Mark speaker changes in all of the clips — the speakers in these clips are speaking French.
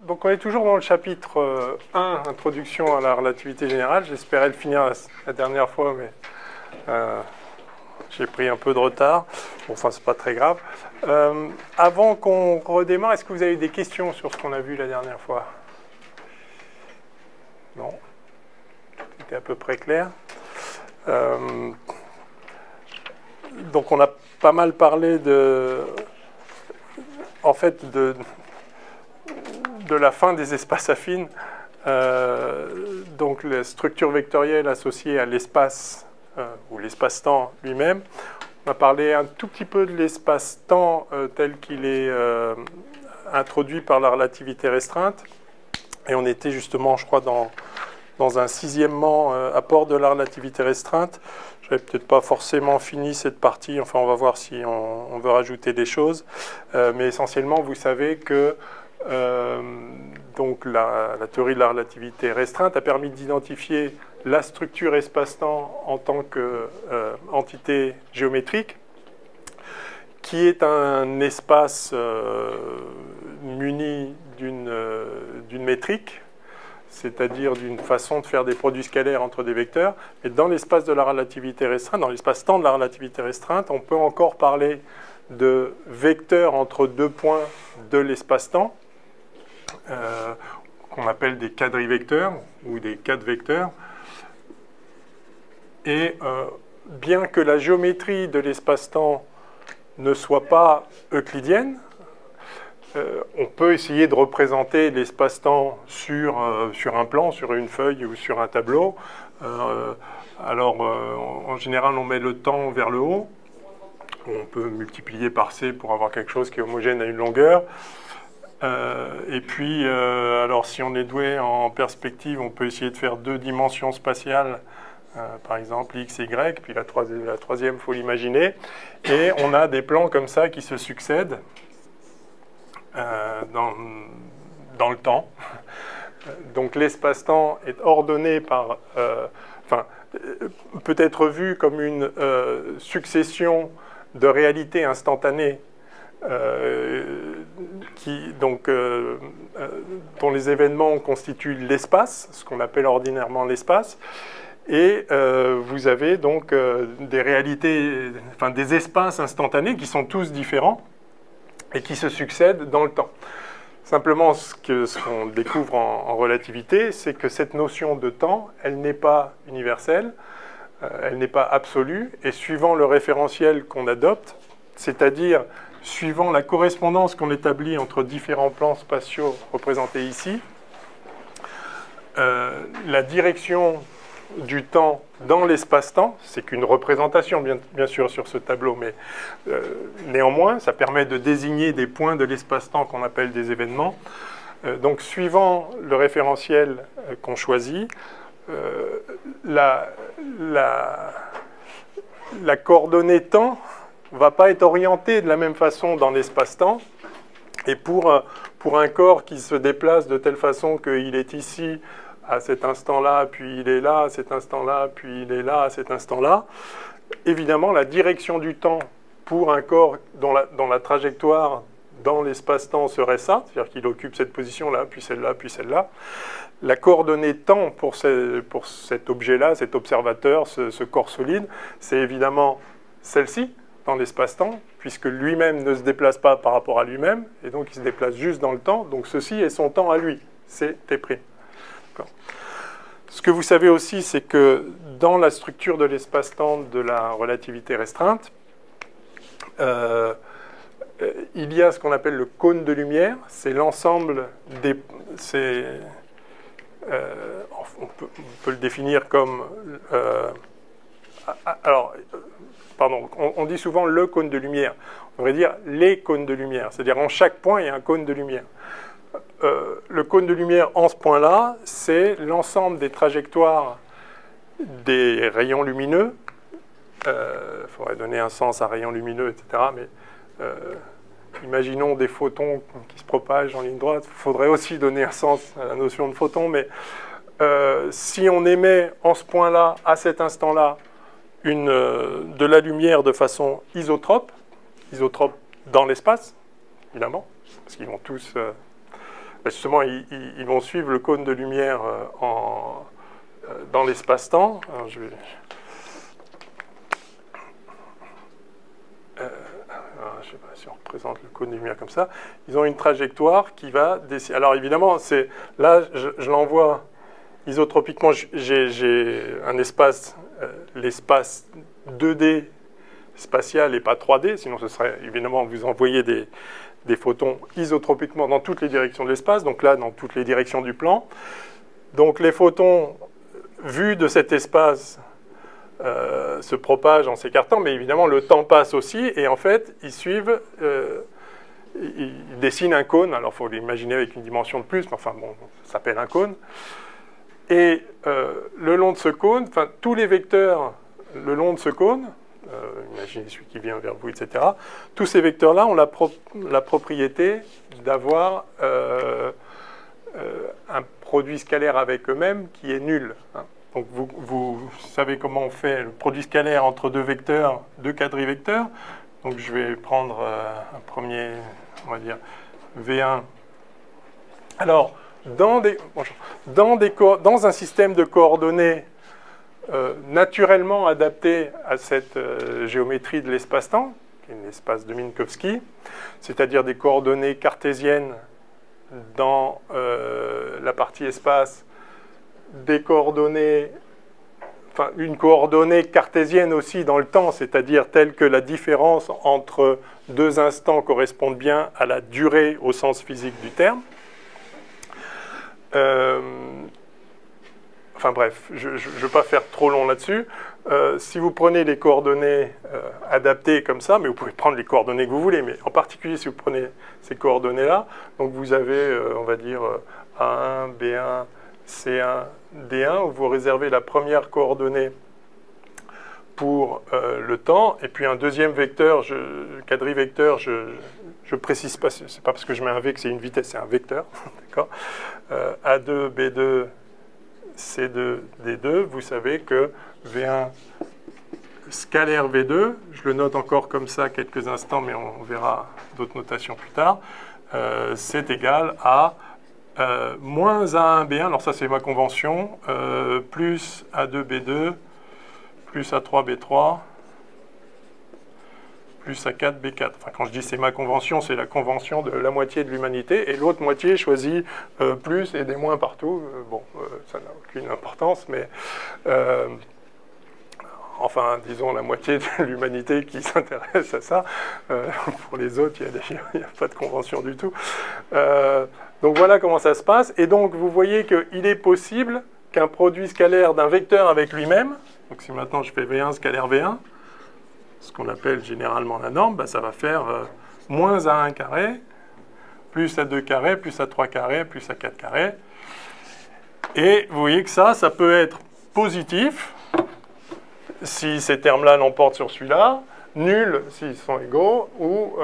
Speaker 1: Donc on est toujours dans le chapitre 1, Introduction à la relativité générale. J'espérais le finir la dernière fois, mais j'ai pris un peu de retard. Bon, enfin, c'est pas très grave. Avant qu'on redémarre, est-ce que vous avez des questions sur ce qu'on a vu la dernière fois? Non. C'était à peu près clair. Donc on a pas mal parlé en fait de la fin des espaces affines, donc la structure vectorielle associée à l'espace ou l'espace-temps lui-même. On a parlé un tout petit peu de l'espace-temps tel qu'il est introduit par la relativité restreinte, et on était justement, je crois, dans un sixièmement apport de la relativité restreinte. Je n'avais peut-être pas forcément fini cette partie, enfin on va voir si on veut rajouter des choses, mais essentiellement vous savez que donc la théorie de la relativité restreinte a permis d'identifier la structure espace-temps en tant qu'entité géométrique, qui est un espace muni d'une métrique, c'est-à-dire d'une façon de faire des produits scalaires entre des vecteurs. Et dans l'espace de la relativité restreinte, dans l'espace-temps de la relativité restreinte, on peut encore parler de vecteurs entre deux points de l'espace-temps, qu'on appelle des quadrivecteurs ou des quadvecteurs. Et bien que la géométrie de l'espace-temps ne soit pas euclidienne, on peut essayer de représenter l'espace-temps sur un plan, sur une feuille ou sur un tableau. En général, on met le temps vers le haut. On peut multiplier par c pour avoir quelque chose qui est homogène à une longueur. Et puis, alors si on est doué en perspective, on peut essayer de faire deux dimensions spatiales, par exemple x, y, puis la troisième, il faut l'imaginer. Et on a des plans comme ça qui se succèdent dans le temps. Donc l'espace-temps est ordonné par... peut être vu comme une succession de réalités instantanées dont les événements constituent l'espace, ce qu'on appelle ordinairement l'espace. Et vous avez donc des réalités, des espaces instantanés qui sont tous différents et qui se succèdent dans le temps. Simplement, ce qu'on découvre en relativité, c'est que cette notion de temps, elle n'est pas universelle, elle n'est pas absolue, et suivant le référentiel qu'on adopte, c'est-à-dire suivant la correspondance qu'on établit entre différents plans spatiaux représentés ici, la direction du temps dans l'espace-temps, c'est qu'une représentation bien sûr sur ce tableau, mais néanmoins ça permet de désigner des points de l'espace-temps qu'on appelle des événements. Donc suivant le référentiel qu'on choisit, la coordonnée temps ne va pas être orientée de la même façon dans l'espace-temps, et pour un corps qui se déplace de telle façon qu'il est ici à cet instant-là, puis il est là, à cet instant-là, puis il est là, à cet instant-là. Évidemment, la direction du temps pour un corps dont la trajectoire dans l'espace-temps serait ça, c'est-à-dire qu'il occupe cette position-là, puis celle-là, puis celle-là. La coordonnée temps pour cet objet-là, cet observateur, ce corps solide, c'est évidemment celle-ci, dans l'espace-temps, puisque lui-même ne se déplace pas par rapport à lui-même, et donc il se déplace juste dans le temps, donc ceci est son temps à lui, c'est T'. Ce que vous savez aussi, c'est que dans la structure de l'espace-temps de la relativité restreinte, il y a ce qu'on appelle le cône de lumière. C'est l'ensemble des... on peut le définir comme... on dit souvent le cône de lumière. On devrait dire les cônes de lumière. C'est-à-dire en chaque point, il y a un cône de lumière. Le cône de lumière en ce point-là, c'est l'ensemble des trajectoires des rayons lumineux. Il faudrait donner un sens à rayons lumineux, etc. Mais imaginons des photons qui se propagent en ligne droite. Il faudrait aussi donner un sens à la notion de photon. Mais si on émet en ce point-là, à cet instant-là, de la lumière de façon isotrope dans l'espace, évidemment, parce qu'ils vont tous... justement, ils vont suivre le cône de lumière dans l'espace-temps. Alors, je ne sais pas si on représente le cône de lumière comme ça. Ils ont une trajectoire qui va dessiner. Alors évidemment, là, je l'envoie isotropiquement. J'ai un espace, l'espace 2D spatial et pas 3D, sinon ce serait évidemment vous envoyez des photons isotropiquement dans toutes les directions de l'espace, donc là dans toutes les directions du plan. Donc les photons vus de cet espace se propagent en s'écartant, mais évidemment le temps passe aussi, et en fait ils suivent, ils dessinent un cône. Alors il faut l'imaginer avec une dimension de plus, mais enfin bon, ça s'appelle un cône. Et le long de ce cône, enfin tous les vecteurs le long de ce cône, imaginez celui qui vient vers vous, etc. Tous ces vecteurs-là ont la propriété d'avoir un produit scalaire avec eux-mêmes qui est nul. Hein. Donc vous savez comment on fait le produit scalaire entre deux vecteurs, deux quadrivecteurs. Donc je vais prendre un premier, on va dire, V1. Alors, dans un système de coordonnées naturellement adapté à cette géométrie de l'espace-temps, qui est l'espace de Minkowski, c'est-à-dire des coordonnées cartésiennes dans la partie espace, des coordonnées, enfin une coordonnée cartésienne aussi dans le temps, c'est-à-dire telle que la différence entre deux instants corresponde bien à la durée au sens physique du terme. Enfin bref, je ne veux pas faire trop long là-dessus. Si vous prenez les coordonnées adaptées comme ça, mais vous pouvez prendre les coordonnées que vous voulez, mais en particulier si vous prenez ces coordonnées-là, donc vous avez, on va dire, A1, B1, C1, D1, où vous réservez la première coordonnée pour le temps, et puis un deuxième vecteur, quadrivecteur, je précise pas, c'est pas parce que je mets un V que c'est une vitesse, c'est un vecteur, d'accord. A2, B2, C2, D2, vous savez que V1 scalaire V2, je le note encore comme ça quelques instants, mais on verra d'autres notations plus tard, c'est égal à moins A1, B1, alors ça c'est ma convention, plus A2, B2, plus A3, B3, plus A4, B4. Enfin, quand je dis c'est ma convention, c'est la convention de la moitié de l'humanité, et l'autre moitié choisit plus et des moins partout. Bon, ça n'a aucune importance, mais enfin, disons la moitié de l'humanité qui s'intéresse à ça. Pour les autres, il n'y a pas de convention du tout. Donc voilà comment ça se passe. Et donc, vous voyez qu'il est possible qu'un produit scalaire d'un vecteur avec lui-même, donc si maintenant je fais V1 scalaire V1, ce qu'on appelle généralement la norme, bah, ça va faire moins A1 carré, plus A2 carré, plus A3 carré, plus A4 carré. Et vous voyez que ça peut être positif, si ces termes-là l'emportent sur celui-là, nul s'ils sont égaux, ou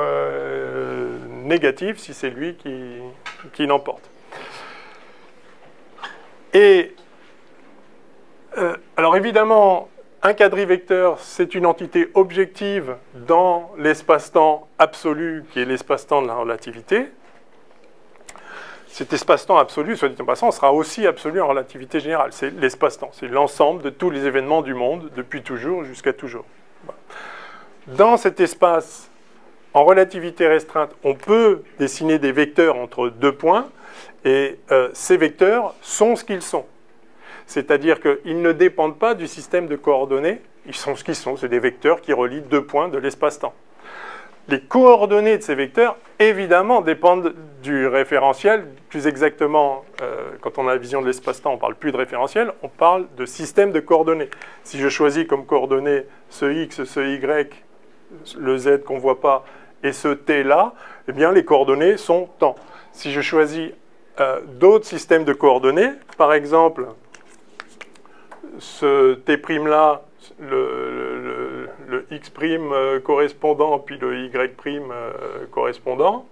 Speaker 1: négatif si c'est lui qui l'emporte. Et alors évidemment, un quadrivecteur, c'est une entité objective dans l'espace-temps absolu, qui est l'espace-temps de la relativité. Cet espace-temps absolu, soit dit en passant, sera aussi absolu en relativité générale. C'est l'espace-temps, c'est l'ensemble de tous les événements du monde, depuis toujours jusqu'à toujours. Dans cet espace, en relativité restreinte, on peut dessiner des vecteurs entre deux points, et ces vecteurs sont ce qu'ils sont. C'est-à-dire qu'ils ne dépendent pas du système de coordonnées, ils sont ce qu'ils sont, c'est des vecteurs qui relient deux points de l'espace-temps. Les coordonnées de ces vecteurs, évidemment, dépendent du référentiel. Plus exactement, quand on a la vision de l'espace-temps, on ne parle plus de référentiel, on parle de système de coordonnées. Si je choisis comme coordonnées ce x, ce y, le z qu'on ne voit pas, et ce t-là, eh bien, les coordonnées sont temps. Si je choisis d'autres systèmes de coordonnées, par exemple, ce T'-là, le X' correspondant, puis le Y' correspondant,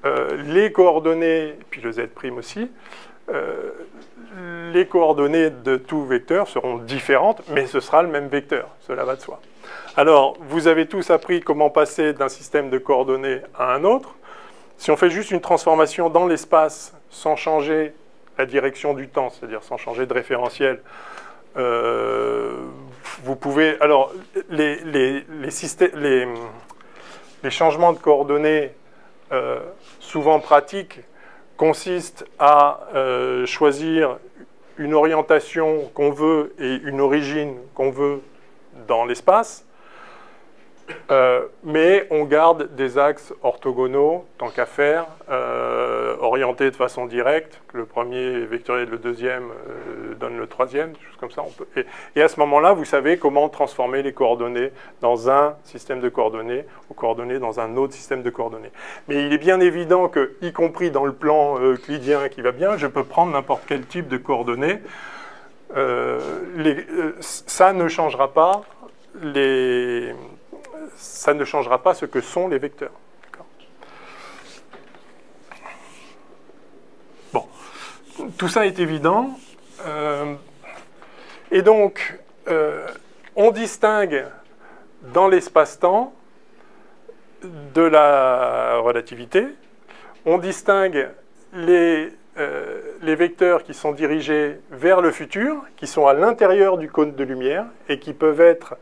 Speaker 1: les coordonnées, puis le Z' aussi, les coordonnées de tout vecteur seront différentes, mais ce sera le même vecteur, cela va de soi. Alors, vous avez tous appris comment passer d'un système de coordonnées à un autre. Si on fait juste une transformation dans l'espace sans changer la direction du temps, c'est-à-dire sans changer de référentiel, vous pouvez... Alors, les changements de coordonnées souvent pratiques consistent à choisir une orientation qu'on veut et une origine qu'on veut dans l'espace, mais on garde des axes orthogonaux, tant qu'à faire, orientés de façon directe. Le premier vectoriel, le deuxième donne le troisième, des choses comme ça. Et à ce moment-là, vous savez comment transformer les coordonnées dans un système de coordonnées aux coordonnées dans un autre système de coordonnées. Mais il est bien évident que, y compris dans le plan euclidien qui va bien, je peux prendre n'importe quel type de coordonnées. Ça ne changera pas ça ne changera pas ce que sont les vecteurs. Bon, tout ça est évident. Et donc, on distingue dans l'espace-temps de la relativité. On distingue les vecteurs qui sont dirigés vers le futur, qui sont à l'intérieur du cône de lumière et qui peuvent être...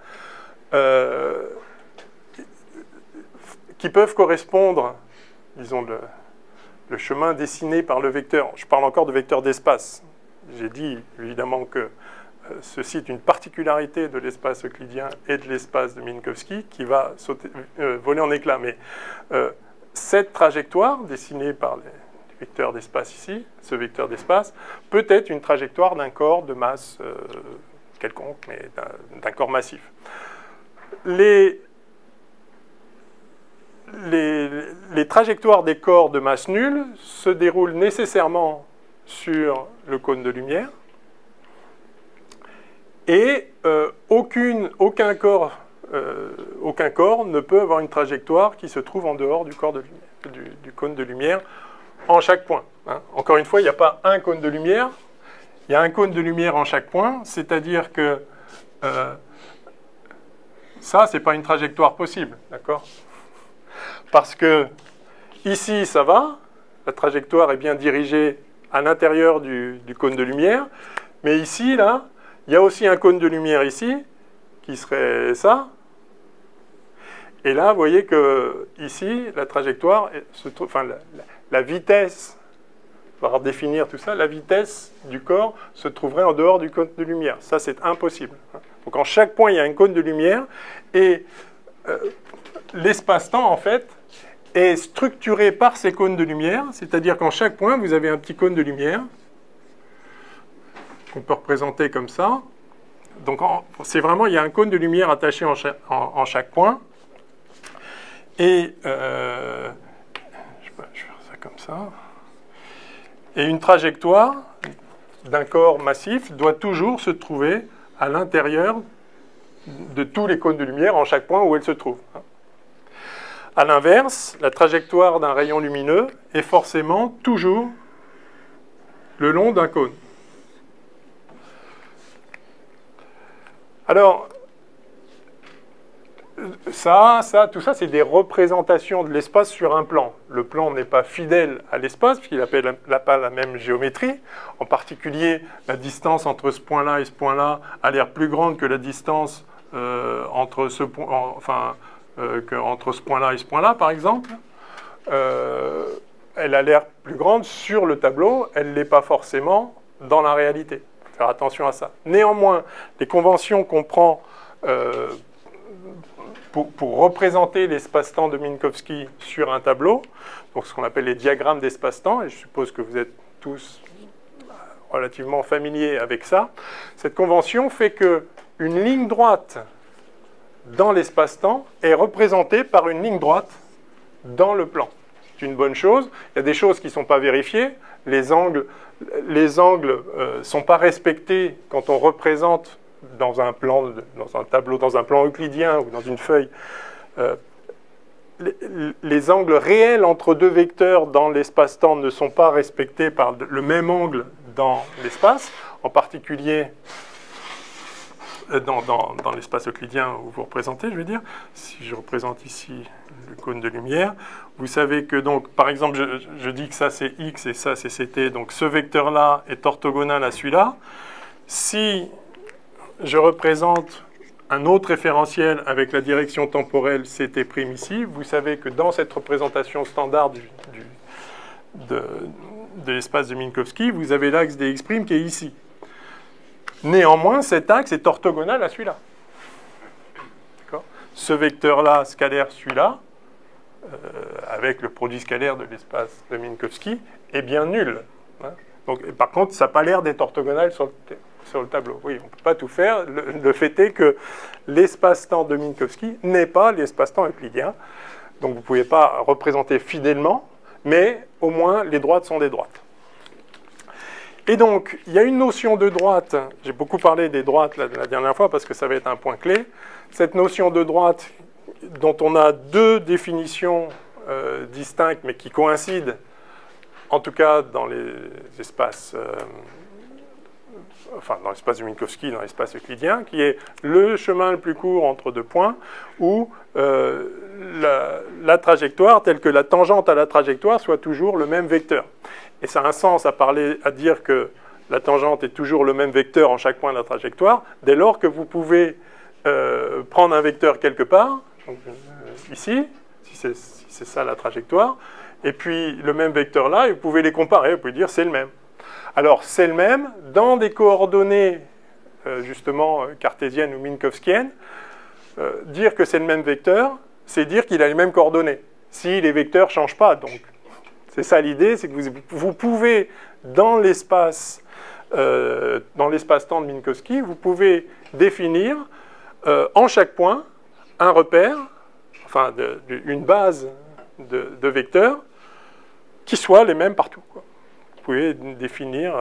Speaker 1: qui peuvent correspondre, disons, le chemin dessiné par le vecteur. Je parle encore de vecteur d'espace. J'ai dit, évidemment, que ceci est une particularité de l'espace euclidien et de l'espace de Minkowski qui va voler en éclats. Mais cette trajectoire, dessinée par les vecteurs d'espace ici, ce vecteur d'espace, peut être une trajectoire d'un corps de masse quelconque, mais d'un corps massif. Les trajectoires des corps de masse nulle se déroulent nécessairement sur le cône de lumière et aucun corps ne peut avoir une trajectoire qui se trouve en dehors du cône de lumière en chaque point. Hein. Encore une fois, il n'y a pas un cône de lumière, il y a un cône de lumière en chaque point, c'est-à-dire que ça, ce n'est pas une trajectoire possible, d'accord ? Parce que ici, ça va, la trajectoire est bien dirigée à l'intérieur du cône de lumière, mais ici, là, il y a aussi un cône de lumière ici, qui serait ça. Et là, vous voyez que ici, la trajectoire se trouve, enfin, la vitesse, on va redéfinir tout ça, la vitesse du corps se trouverait en dehors du cône de lumière. Ça, c'est impossible. Donc, en chaque point, il y a un cône de lumière, et l'espace-temps, en fait, est structuré par ces cônes de lumière, c'est-à-dire qu'en chaque point, vous avez un petit cône de lumière qu'on peut représenter comme ça. Donc, c'est vraiment, il y a un cône de lumière attaché en chaque point. Et je vais faire ça comme ça. Et une trajectoire d'un corps massif doit toujours se trouver à l'intérieur de tous les cônes de lumière en chaque point où elle se trouve. A l'inverse, la trajectoire d'un rayon lumineux est forcément toujours le long d'un cône. Alors, tout ça, c'est des représentations de l'espace sur un plan. Le plan n'est pas fidèle à l'espace, puisqu'il n'a pas la même géométrie. En particulier, la distance entre ce point-là et ce point-là a l'air plus grande que la distance entre ce point-là et ce point-là, par exemple. Elle a l'air plus grande sur le tableau, elle ne l'est pas forcément dans la réalité. Il faut faire attention à ça. Néanmoins, les conventions qu'on prend pour représenter l'espace-temps de Minkowski sur un tableau, donc ce qu'on appelle les diagrammes d'espace-temps, et je suppose que vous êtes tous relativement familiers avec ça, cette convention fait qu'une ligne droite dans l'espace-temps est représentée par une ligne droite dans le plan. C'est une bonne chose. Il y a des choses qui ne sont pas vérifiées. Les angles ne sont pas respectés quand on représente dans un plan, dans un tableau, dans un plan euclidien ou dans une feuille. Les angles réels entre deux vecteurs dans l'espace-temps ne sont pas respectés par le même angle dans l'espace, en particulier dans l'espace euclidien où vous représentez, je veux dire. Si je représente ici cône de lumière. Vous savez que, donc, par exemple, je dis que ça c'est x et ça c'est ct, donc ce vecteur-là est orthogonal à celui-là. Si je représente un autre référentiel avec la direction temporelle ct' ici, vous savez que dans cette représentation standard de l'espace de Minkowski, vous avez l'axe dx' qui est ici. Néanmoins, cet axe est orthogonal à celui-là. Ce vecteur-là, scalaire, celui-là, avec le produit scalaire de l'espace de Minkowski, est bien nul. Hein. Donc, par contre, ça n'a pas l'air d'être orthogonal sur le tableau. Oui, on ne peut pas tout faire. Le fait est que l'espace-temps de Minkowski n'est pas l'espace-temps euclidien. Donc, vous ne pouvez pas représenter fidèlement, mais au moins, les droites sont des droites. Et donc, il y a une notion de droite. J'ai beaucoup parlé des droites la dernière fois parce que ça va être un point clé. Cette notion de droite, dont on a deux définitions distinctes, mais qui coïncident, en tout cas dans les espaces, dans l'espace de Minkowski, dans l'espace euclidien, qui est le chemin le plus court entre deux points, où la trajectoire, telle que la tangente à la trajectoire, soit toujours le même vecteur. Et ça a un sens à dire que la tangente est toujours le même vecteur en chaque point de la trajectoire, dès lors que vous pouvez prendre un vecteur quelque part, donc, ici, si c'est ça la trajectoire, et puis le même vecteur là, et vous pouvez les comparer, vous pouvez dire c'est le même. Alors c'est le même dans des coordonnées justement cartésiennes ou minkowskiennes. Dire que c'est le même vecteur, c'est dire qu'il a les mêmes coordonnées, si les vecteurs ne changent pas. Donc c'est ça l'idée, c'est que vous pouvez, dans l'espace-temps de Minkowski, vous pouvez définir en chaque point un repère, enfin une base de vecteurs qui soient les mêmes partout, quoi. Vous pouvez définir,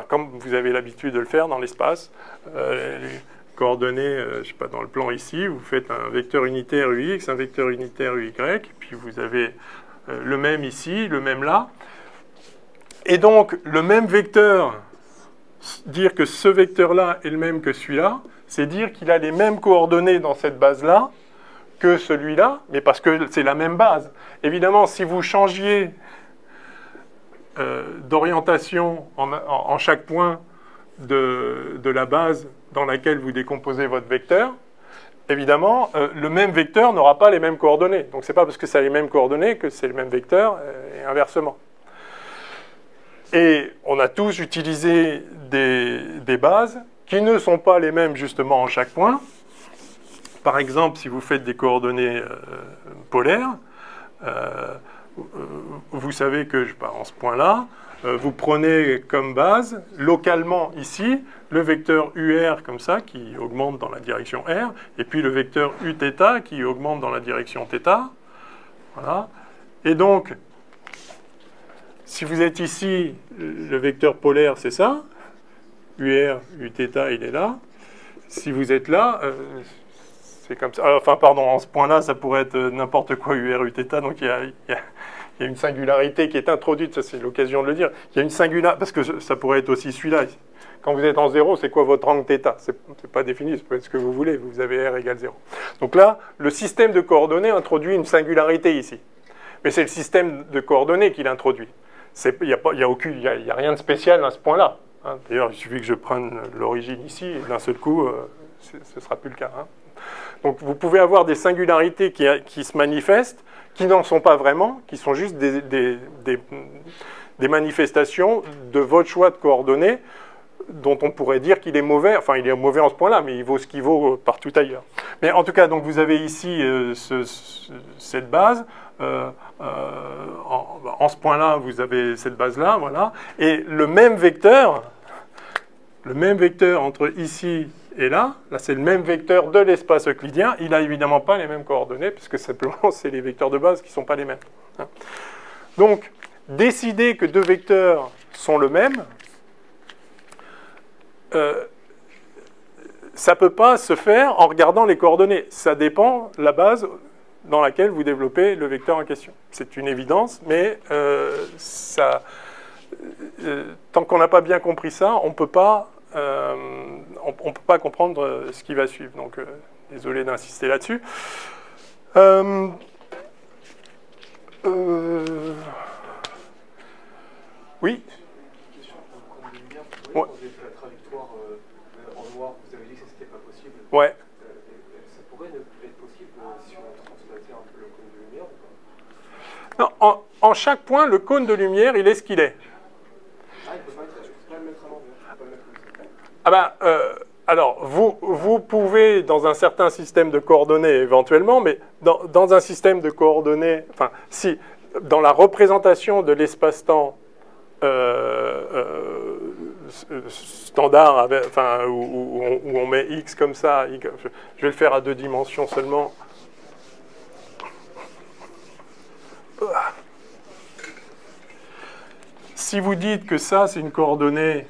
Speaker 1: comme vous avez l'habitude de le faire dans l'espace, les coordonnées, je ne sais pas, dans le plan ici, vous faites un vecteur unitaire UX, un vecteur unitaire UY, puis vous avez le même ici, le même là. Et donc, le même vecteur, dire que ce vecteur-là est le même que celui-là, c'est dire qu'il a les mêmes coordonnées dans cette base-là que celui-là, mais parce que c'est la même base. Évidemment, si vous changiez d'orientation en chaque point de la base dans laquelle vous décomposez votre vecteur, évidemment, le même vecteur n'aura pas les mêmes coordonnées. Donc, ce n'est pas parce que ça a les mêmes coordonnées que c'est le même vecteur, et inversement. Et on a tous utilisé des bases qui ne sont pas les mêmes, justement, en chaque point. Par exemple, si vous faites des coordonnées polaires, vous savez que, en ce point-là, vous prenez comme base, localement ici, le vecteur UR comme ça, qui augmente dans la direction R, et puis le vecteur Uθ qui augmente dans la direction θ. Voilà. Et donc, si vous êtes ici, le vecteur polaire, c'est ça. UR, Uθ, il est là. Si vous êtes là, c'est comme ça. Enfin, pardon, en ce point-là, ça pourrait être n'importe quoi, UR, Uθ, donc il y a une singularité qui est introduite, ça c'est l'occasion de le dire. Il y a une singularité, parce que ça pourrait être aussi celui-là. Quand vous êtes en 0, c'est quoi votre angle θ? C'est pas défini, ça peut être ce que vous voulez, vous avez R égale 0. Donc là, le système de coordonnées introduit une singularité ici. Mais c'est le système de coordonnées qui l'introduit. Il n'y a rien de spécial à ce point-là. Hein. D'ailleurs, il suffit que je prenne l'origine ici, et d'un seul coup, ce ne sera plus le cas. Hein. Donc vous pouvez avoir des singularités qui se manifestent, qui n'en sont pas vraiment, qui sont juste des manifestations de votre choix de coordonnées, dont on pourrait dire qu'il est mauvais. Enfin, il est mauvais en ce point-là, mais il vaut ce qu'il vaut partout ailleurs. Mais en tout cas, donc vous avez ici cette base. En ce point-là, vous avez cette base-là, voilà. Et le même vecteur entre ici et là c'est le même vecteur de l'espace euclidien. Il n'a évidemment pas les mêmes coordonnées, puisque simplement, c'est les vecteurs de base qui ne sont pas les mêmes. Donc, décider que deux vecteurs sont le même, ça ne peut pas se faire en regardant les coordonnées. Ça dépend de la base dans laquelle vous développez le vecteur en question. C'est une évidence, mais tant qu'on n'a pas bien compris ça, on ne peut pas comprendre ce qui va suivre. Donc, désolé d'insister là-dessus. Oui.
Speaker 2: Question pour le cône de lumière. Vous
Speaker 1: Ouais.
Speaker 2: voyez, quand vous avez fait la trajectoire en noir, vous avez dit que c'était pas possible.
Speaker 1: Ouais.
Speaker 2: Ça pourrait ne plus être possible si on translatait un peu le cône de lumière ou pas?
Speaker 1: Non, en chaque point, le cône de lumière, il est ce qu'il est.
Speaker 2: Ah, il ne peut pas être, je peux pas le mettre à l'envers, je peux pas le mettre comme ça.
Speaker 1: Ah ben, alors, vous pouvez, dans un certain système de coordonnées éventuellement, mais dans un système de coordonnées, enfin, si, dans la représentation de l'espace-temps standard, enfin, où on met x comme ça, je vais le faire à 2 dimensions seulement. Si vous dites que ça, c'est une coordonnée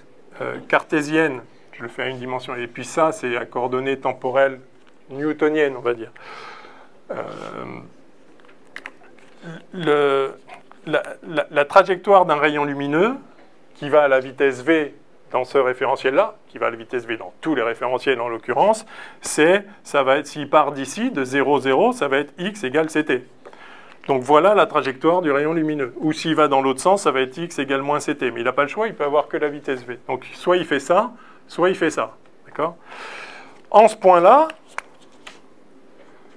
Speaker 1: cartésienne, je le fais à 1 dimension, et puis ça, c'est la coordonnée temporelle newtonienne, on va dire. La trajectoire d'un rayon lumineux qui va à la vitesse v dans ce référentiel-là, qui va à la vitesse v dans tous les référentiels en l'occurrence, ça va être, s'il part d'ici, de 0, 0, ça va être x égale ct. Donc voilà la trajectoire du rayon lumineux. Ou s'il va dans l'autre sens, ça va être x égale moins ct. Mais il n'a pas le choix, il peut avoir que la vitesse v. Donc soit il fait ça, soit il fait ça. D'accord ? En ce point-là,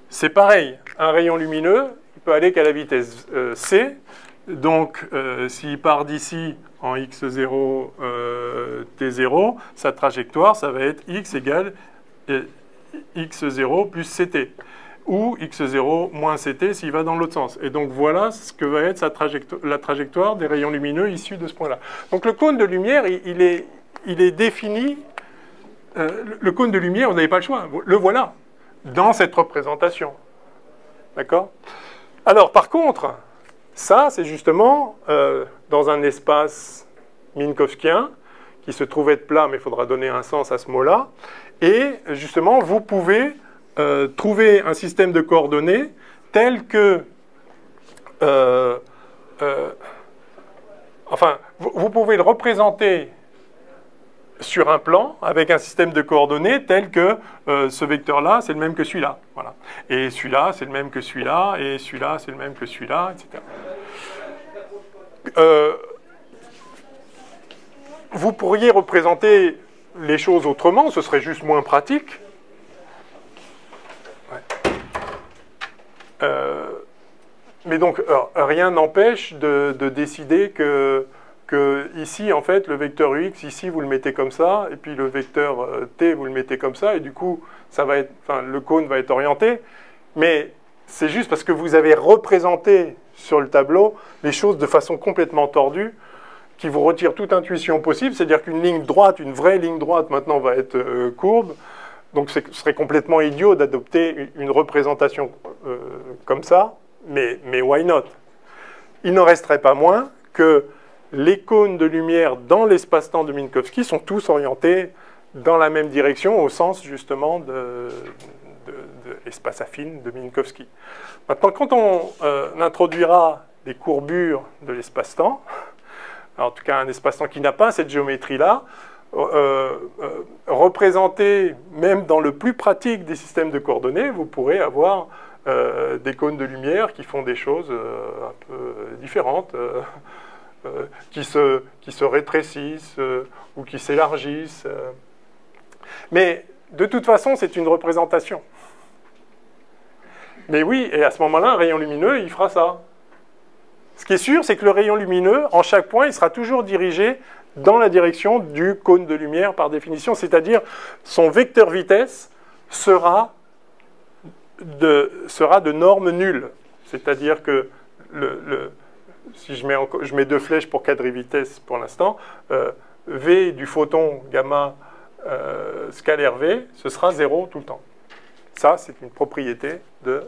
Speaker 1: c'est pareil. Un rayon lumineux, il peut aller qu'à la vitesse c. Donc s'il part d'ici en x0, t0, sa trajectoire, ça va être x égale x0 plus ct. Ou x0 moins ct s'il va dans l'autre sens. Et donc voilà ce que va être la trajectoire des rayons lumineux issus de ce point-là. Donc le cône de lumière, il est défini. Le cône de lumière, vous n'avez pas le choix. Le voilà, dans cette représentation. D'accord ? Alors par contre, ça c'est justement dans un espace minkowskien qui se trouve être plat, mais il faudra donner un sens à ce mot-là. Et justement, vous pouvez trouver un système de coordonnées tel que... enfin, vous pouvez le représenter sur un plan avec un système de coordonnées tel que ce vecteur-là, c'est le même que celui-là. Voilà. Et celui-là, c'est le même que celui-là, et celui-là, c'est le même que celui-là, etc. Vous pourriez représenter les choses autrement, ce serait juste moins pratique. Mais donc, rien n'empêche de décider que ici, en fait, le vecteur ux, ici, vous le mettez comme ça, et puis le vecteur t, vous le mettez comme ça, et du coup, ça va être, enfin, le cône va être orienté. Mais c'est juste parce que vous avez représenté sur le tableau les choses de façon complètement tordue, qui vous retire toute intuition possible. C'est-à-dire qu'une ligne droite, une vraie ligne droite, maintenant, va être courbe. Donc, ce serait complètement idiot d'adopter une représentation comme ça, mais why not? Il n'en resterait pas moins que les cônes de lumière dans l'espace-temps de Minkowski sont tous orientés dans la même direction, au sens justement de l'espace affine de Minkowski. Maintenant, quand on introduira des courbures de l'espace-temps, en tout cas un espace-temps qui n'a pas cette géométrie-là, représenté même dans le plus pratique des systèmes de coordonnées, vous pourrez avoir des cônes de lumière qui font des choses un peu différentes, qui se rétrécissent ou qui s'élargissent. Mais de toute façon, c'est une représentation. Mais oui, et à ce moment-là, un rayon lumineux, il fera ça. Ce qui est sûr, c'est que le rayon lumineux, en chaque point, il sera toujours dirigé dans la direction du cône de lumière par définition, c'est-à-dire son vecteur vitesse sera de norme nulle. C'est-à-dire que si je mets 2 flèches pour quadrivitesse pour l'instant, V du photon gamma scalaire V, ce sera 0 tout le temps. Ça, c'est une propriété de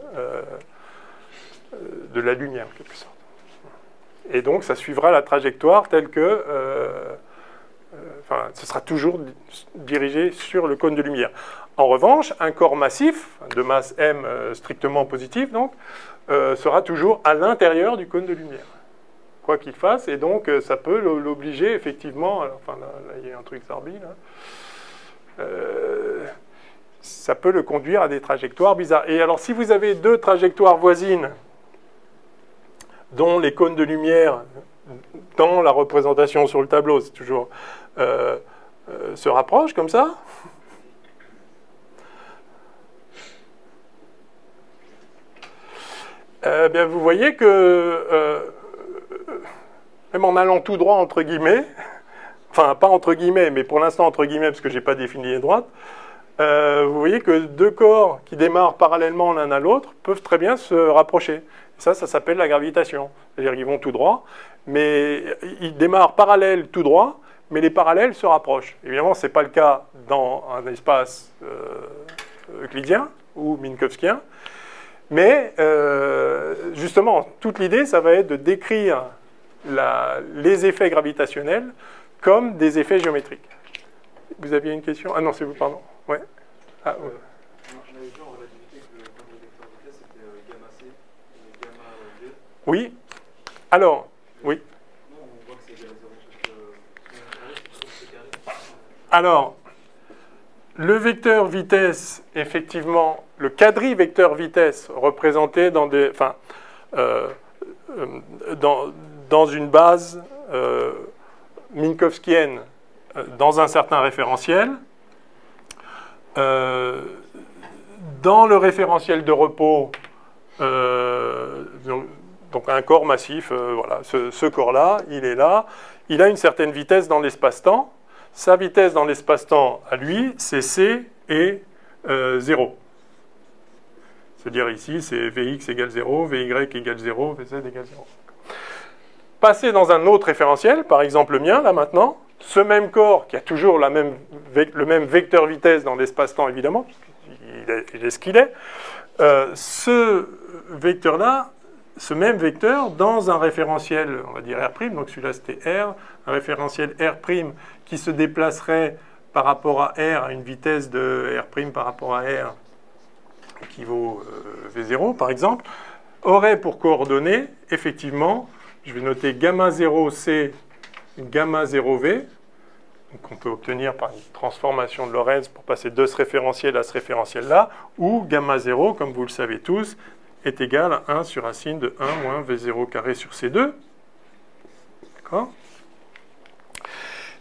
Speaker 1: la lumière, en quelque sorte. Et donc, ça suivra la trajectoire telle que... ce sera toujours dirigé sur le cône de lumière. En revanche, un corps massif, de masse m strictement positive, donc, sera toujours à l'intérieur du cône de lumière, quoi qu'il fasse, et donc ça peut l'obliger effectivement, enfin là, il y a un truc zarbi, là, ça peut le conduire à des trajectoires bizarres. Et alors si vous avez 2 trajectoires voisines dont les cônes de lumière, dans la représentation sur le tableau, c'est toujours se rapprochent comme ça. Bien, vous voyez que même en allant tout droit entre guillemets, enfin pas entre guillemets, mais pour l'instant entre guillemets parce que j'ai pas défini les droites, vous voyez que deux corps qui démarrent parallèlement l'un à l'autre peuvent très bien se rapprocher. Ça s'appelle la gravitation. C'est-à-dire qu'ils vont tout droit, mais ils démarrent parallèles tout droit, mais les parallèles se rapprochent. Évidemment, ce n'est pas le cas dans un espace euclidien ou minkowskien, mais justement, toute l'idée, ça va être de décrire les effets gravitationnels comme des effets géométriques. Vous aviez une question? Ah non, c'est vous, pardon. Ouais. Ah, ouais.
Speaker 2: On avait vu en relativité que le premier vecteur de vitesse c'était gamma C et gamma V.
Speaker 1: Oui. Alors, oui.
Speaker 2: Non, on voit que c'est égal à 0 parce que
Speaker 1: Alors, le vecteur vitesse, effectivement, le quadrivecteur vitesse représenté dans des, enfin, dans une base minkowskienne dans un certain référentiel. Dans le référentiel de repos, donc un corps massif, voilà, ce corps-là, il est là, il a une certaine vitesse dans l'espace-temps. Sa vitesse dans l'espace-temps, à lui, c'est c et 0. C'est-à-dire ici, c'est Vx égale 0, Vy égale 0, Vz égale 0. Passer dans un autre référentiel, par exemple le mien, là maintenant, ce même corps qui a toujours le même vecteur vitesse dans l'espace-temps, évidemment, il est ce qu'il est, ce vecteur-là, ce même vecteur, dans un référentiel, on va dire R', donc celui-là c'était R, un référentiel R' qui se déplacerait par rapport à R à une vitesse de R' par rapport à R qui vaut V0 par exemple, aurait pour coordonnées, effectivement, je vais noter gamma 0C, gamma 0V, qu'on peut obtenir par une transformation de Lorentz pour passer de ce référentiel à ce référentiel-là, ou gamma 0, comme vous le savez tous, est égal à 1 sur racine de 1 moins V0 carré sur C2. D'accord?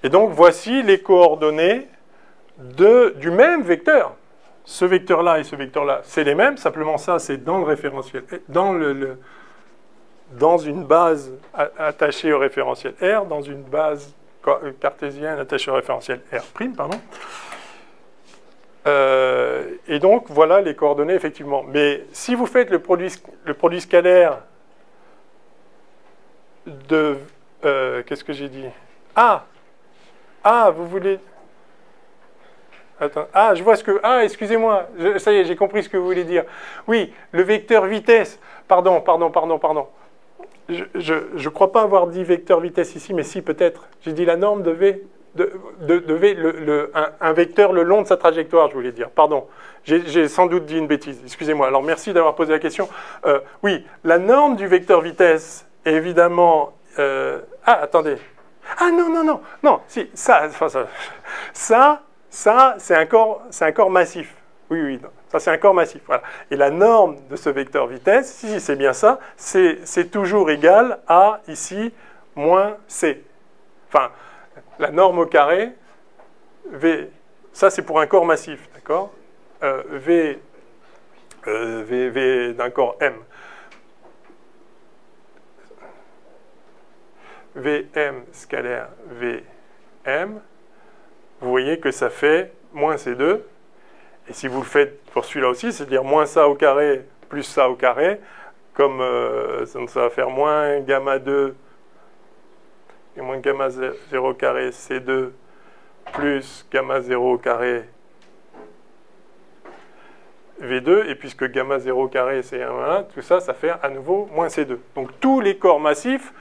Speaker 1: Et donc, voici les coordonnées du même vecteur. Ce vecteur-là et ce vecteur-là, c'est les mêmes, simplement ça, c'est dans le référentiel, dans une base attachée au référentiel R, dans une base cartésienne attachée au référentiel R', pardon. Et donc, voilà les coordonnées, effectivement. Mais si vous faites le produit scalaire de... qu'est-ce que j'ai dit? Ah, vous voulez... Attends. Ah, je vois ce que... Ah, excusez-moi. Ça y est, j'ai compris ce que vous voulez dire. Oui, le vecteur vitesse. Pardon. Je ne crois pas avoir dit vecteur vitesse ici, mais si, peut-être. J'ai dit la norme de V... un vecteur le long de sa trajectoire, je voulais dire. Pardon. J'ai sans doute dit une bêtise. Excusez-moi. Alors, merci d'avoir posé la question. Oui, la norme du vecteur vitesse est évidemment... Ah, attendez. Ah, non. Si, ça c'est un corps massif. Oui, non. Ça, c'est un corps massif. Voilà. Et la norme de ce vecteur vitesse, si c'est bien ça, c'est toujours égal à, ici, moins C. Enfin, la norme au carré, V, ça, c'est pour un corps massif, d'accord? V d'un corps M. Vm scalaire Vm, vous voyez que ça fait moins C2. Et si vous le faites pour celui-là aussi, c'est-à-dire moins ça au carré plus ça au carré, comme ça va faire moins gamma 2 et moins gamma 0 carré C2 plus gamma 0 au carré V2, et puisque gamma 0 carré c'est 1, tout ça, ça fait à nouveau moins C2. Donc tous les corps massifs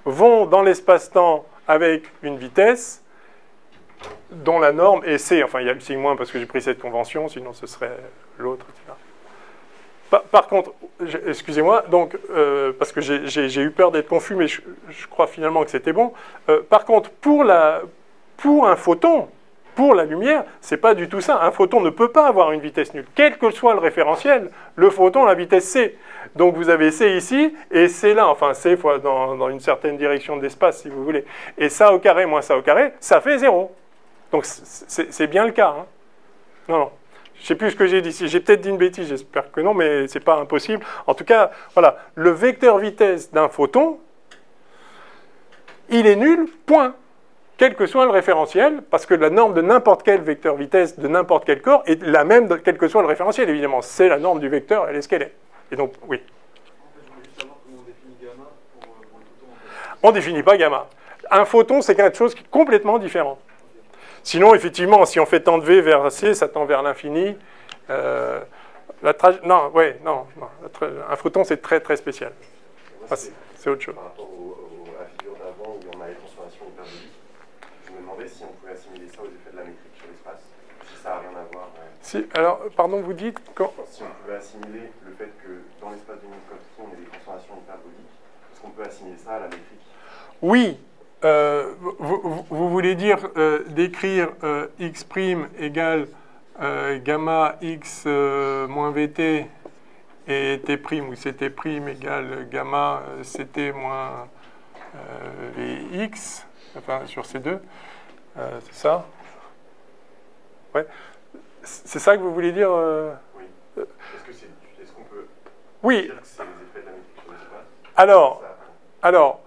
Speaker 1: vont dans l'espace-temps avec une vitesse dont la norme est C. Enfin, il y a le signe moins parce que j'ai pris cette convention, sinon ce serait l'autre, etc. Par contre, excusez-moi, donc, parce que j'ai eu peur d'être confus, mais je crois finalement que c'était bon. Par contre, pour un photon, pour la lumière, c'est pas du tout ça. Un photon ne peut pas avoir une vitesse nulle. Quel que soit le référentiel, le photon a la vitesse c. Donc vous avez c ici et c là. Enfin, c fois dans une certaine direction de l'espace, si vous voulez. Et ça au carré moins ça au carré, ça fait 0. Donc c'est bien le cas. Hein. Non, non. Je ne sais plus ce que j'ai dit. J'ai peut-être dit une bêtise, j'espère que non, mais ce n'est pas impossible. En tout cas, voilà, le vecteur vitesse d'un photon, il est nul, point. Quel que soit le référentiel, parce que la norme de n'importe quel vecteur vitesse de n'importe quel corps est la même, quel que soit le référentiel, évidemment. C'est la norme du vecteur, elle est ce qu'elle est. Et donc, oui.
Speaker 2: Je voulais juste savoir comment on définit gamma pour le photon.
Speaker 1: On ne définit pas gamma. Un photon, c'est quelque chose qui est complètement différent. Sinon, effectivement, si on fait tendre V vers C, ça tend vers l'infini. Non, ouais, non. Un photon, c'est très, très spécial. C'est autre chose.
Speaker 3: Par rapport à la figure d'avant où on a les transformations hyperboliques, je me demandais si on pouvait assimiler ça aux effets de la métrique sur l'espace. Si ça n'a rien à voir.
Speaker 1: Si, alors, pardon, vous dites quand...
Speaker 3: Si on pouvait assimiler le fait que dans l'espace de Minkowski, on ait des transformations hyperboliques, est-ce qu'on peut assimiler ça à la métrique?
Speaker 1: Oui. Vous voulez dire d'écrire x' égale gamma x moins vt et t' ou ct' égale gamma ct moins vx, enfin sur ces deux, c'est ça? Ouais. C'est ça que vous voulez dire
Speaker 3: Oui. Est-ce qu'on peut
Speaker 1: oui.
Speaker 3: dire que c'est les effets de la métrique sur l'espace?
Speaker 1: Alors,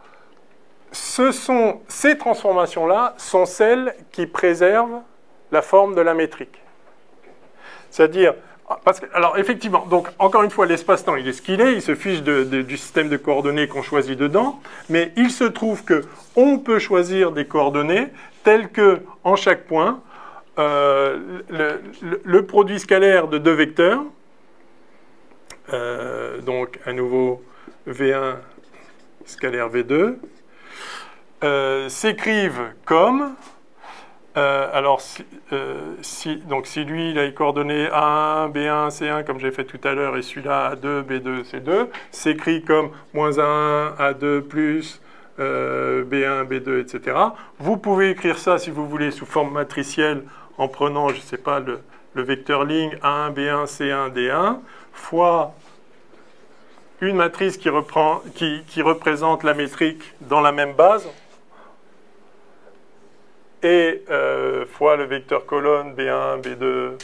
Speaker 1: ces transformations-là sont celles qui préservent la forme de la métrique. C'est-à-dire, alors effectivement, donc encore une fois, l'espace-temps, il est ce qu'il est, il se fiche du système de coordonnées qu'on choisit dedans, mais il se trouve qu'on peut choisir des coordonnées telles que, en chaque point, le produit scalaire de deux vecteurs, donc à nouveau V1 scalaire V2, s'écrivent comme, alors donc si lui il a les coordonnées A1, B1, C1 comme j'ai fait tout à l'heure et celui-là A2, B2, C2, s'écrit comme moins A1, A2 plus B1, B2, etc. Vous pouvez écrire ça si vous voulez sous forme matricielle en prenant, je ne sais pas, le vecteur ligne A1, B1, C1, D1 fois une matrice qui représente la métrique dans la même base, et fois le vecteur colonne B1, B2,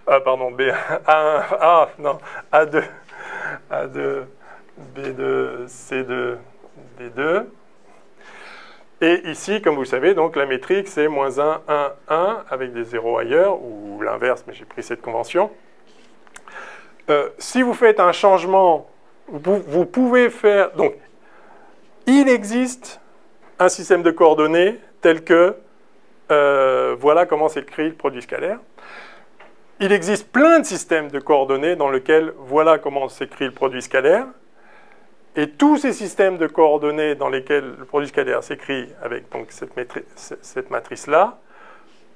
Speaker 1: B1, A1, non, A2, B2, C2, D2. Et ici, comme vous le savez, donc la métrique, c'est moins 1, 1, 1, avec des zéros ailleurs, ou l'inverse, mais j'ai pris cette convention. Si vous faites un changement, vous pouvez faire... Donc, il existe un système de coordonnées tel que... voilà comment s'écrit le produit scalaire. Il existe plein de systèmes de coordonnées dans lesquels voilà comment s'écrit le produit scalaire. Et tous ces systèmes de coordonnées dans lesquels le produit scalaire s'écrit avec donc, cette matrice-là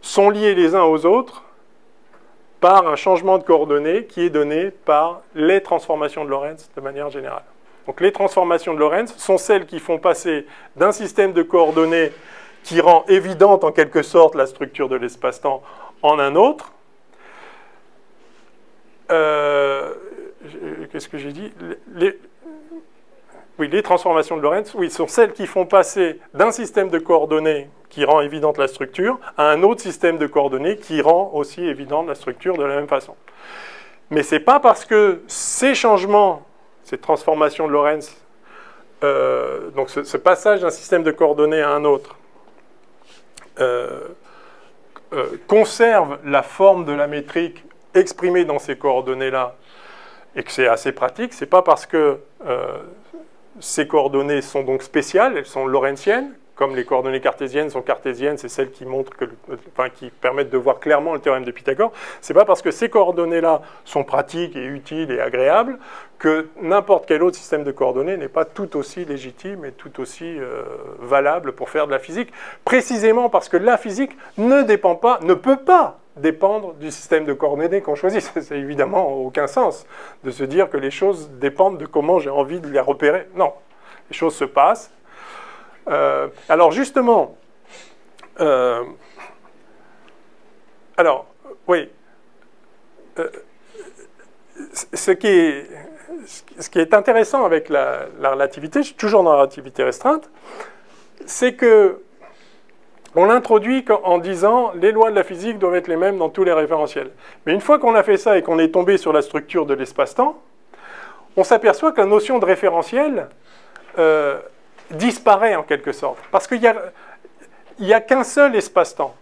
Speaker 1: sont liés les uns aux autres par un changement de coordonnées qui est donné par les transformations de Lorentz de manière générale. Donc les transformations de Lorentz sont celles qui font passer d'un système de coordonnées qui rend évidente en quelque sorte la structure de l'espace-temps en un autre. Qu'est-ce que j'ai dit? Oui, les transformations de Lorentz, oui, sont celles qui font passer d'un système de coordonnées qui rend évidente la structure à un autre système de coordonnées qui rend aussi évidente la structure de la même façon. Mais ce n'est pas parce que ces changements, ces transformations de Lorentz, donc ce passage d'un système de coordonnées à un autre, conserve la forme de la métrique exprimée dans ces coordonnées-là, et que c'est assez pratique, c'est pas parce que ces coordonnées sont donc spéciales, elles sont lorentziennes, comme les coordonnées cartésiennes sont cartésiennes, c'est celles qui montrent qui permettent de voir clairement le théorème de Pythagore. C'est pas parce que ces coordonnées-là sont pratiques et utiles et agréables que n'importe quel autre système de coordonnées n'est pas tout aussi légitime et tout aussi valable pour faire de la physique, précisément parce que la physique ne peut pas dépendre du système de coordonnées qu'on choisit. Ça n'a évidemment aucun sens de se dire que les choses dépendent de comment j'ai envie de les repérer. Non, les choses se passent. Alors justement, alors, oui. Ce qui est intéressant avec la relativité, je suis toujours dans la relativité restreinte, c'est que on l'introduit en disant les lois de la physique doivent être les mêmes dans tous les référentiels. Mais une fois qu'on a fait ça et qu'on est tombé sur la structure de l'espace-temps, on s'aperçoit que la notion de référentiel disparaît en quelque sorte. Parce qu'il n'y a qu'un seul espace-temps.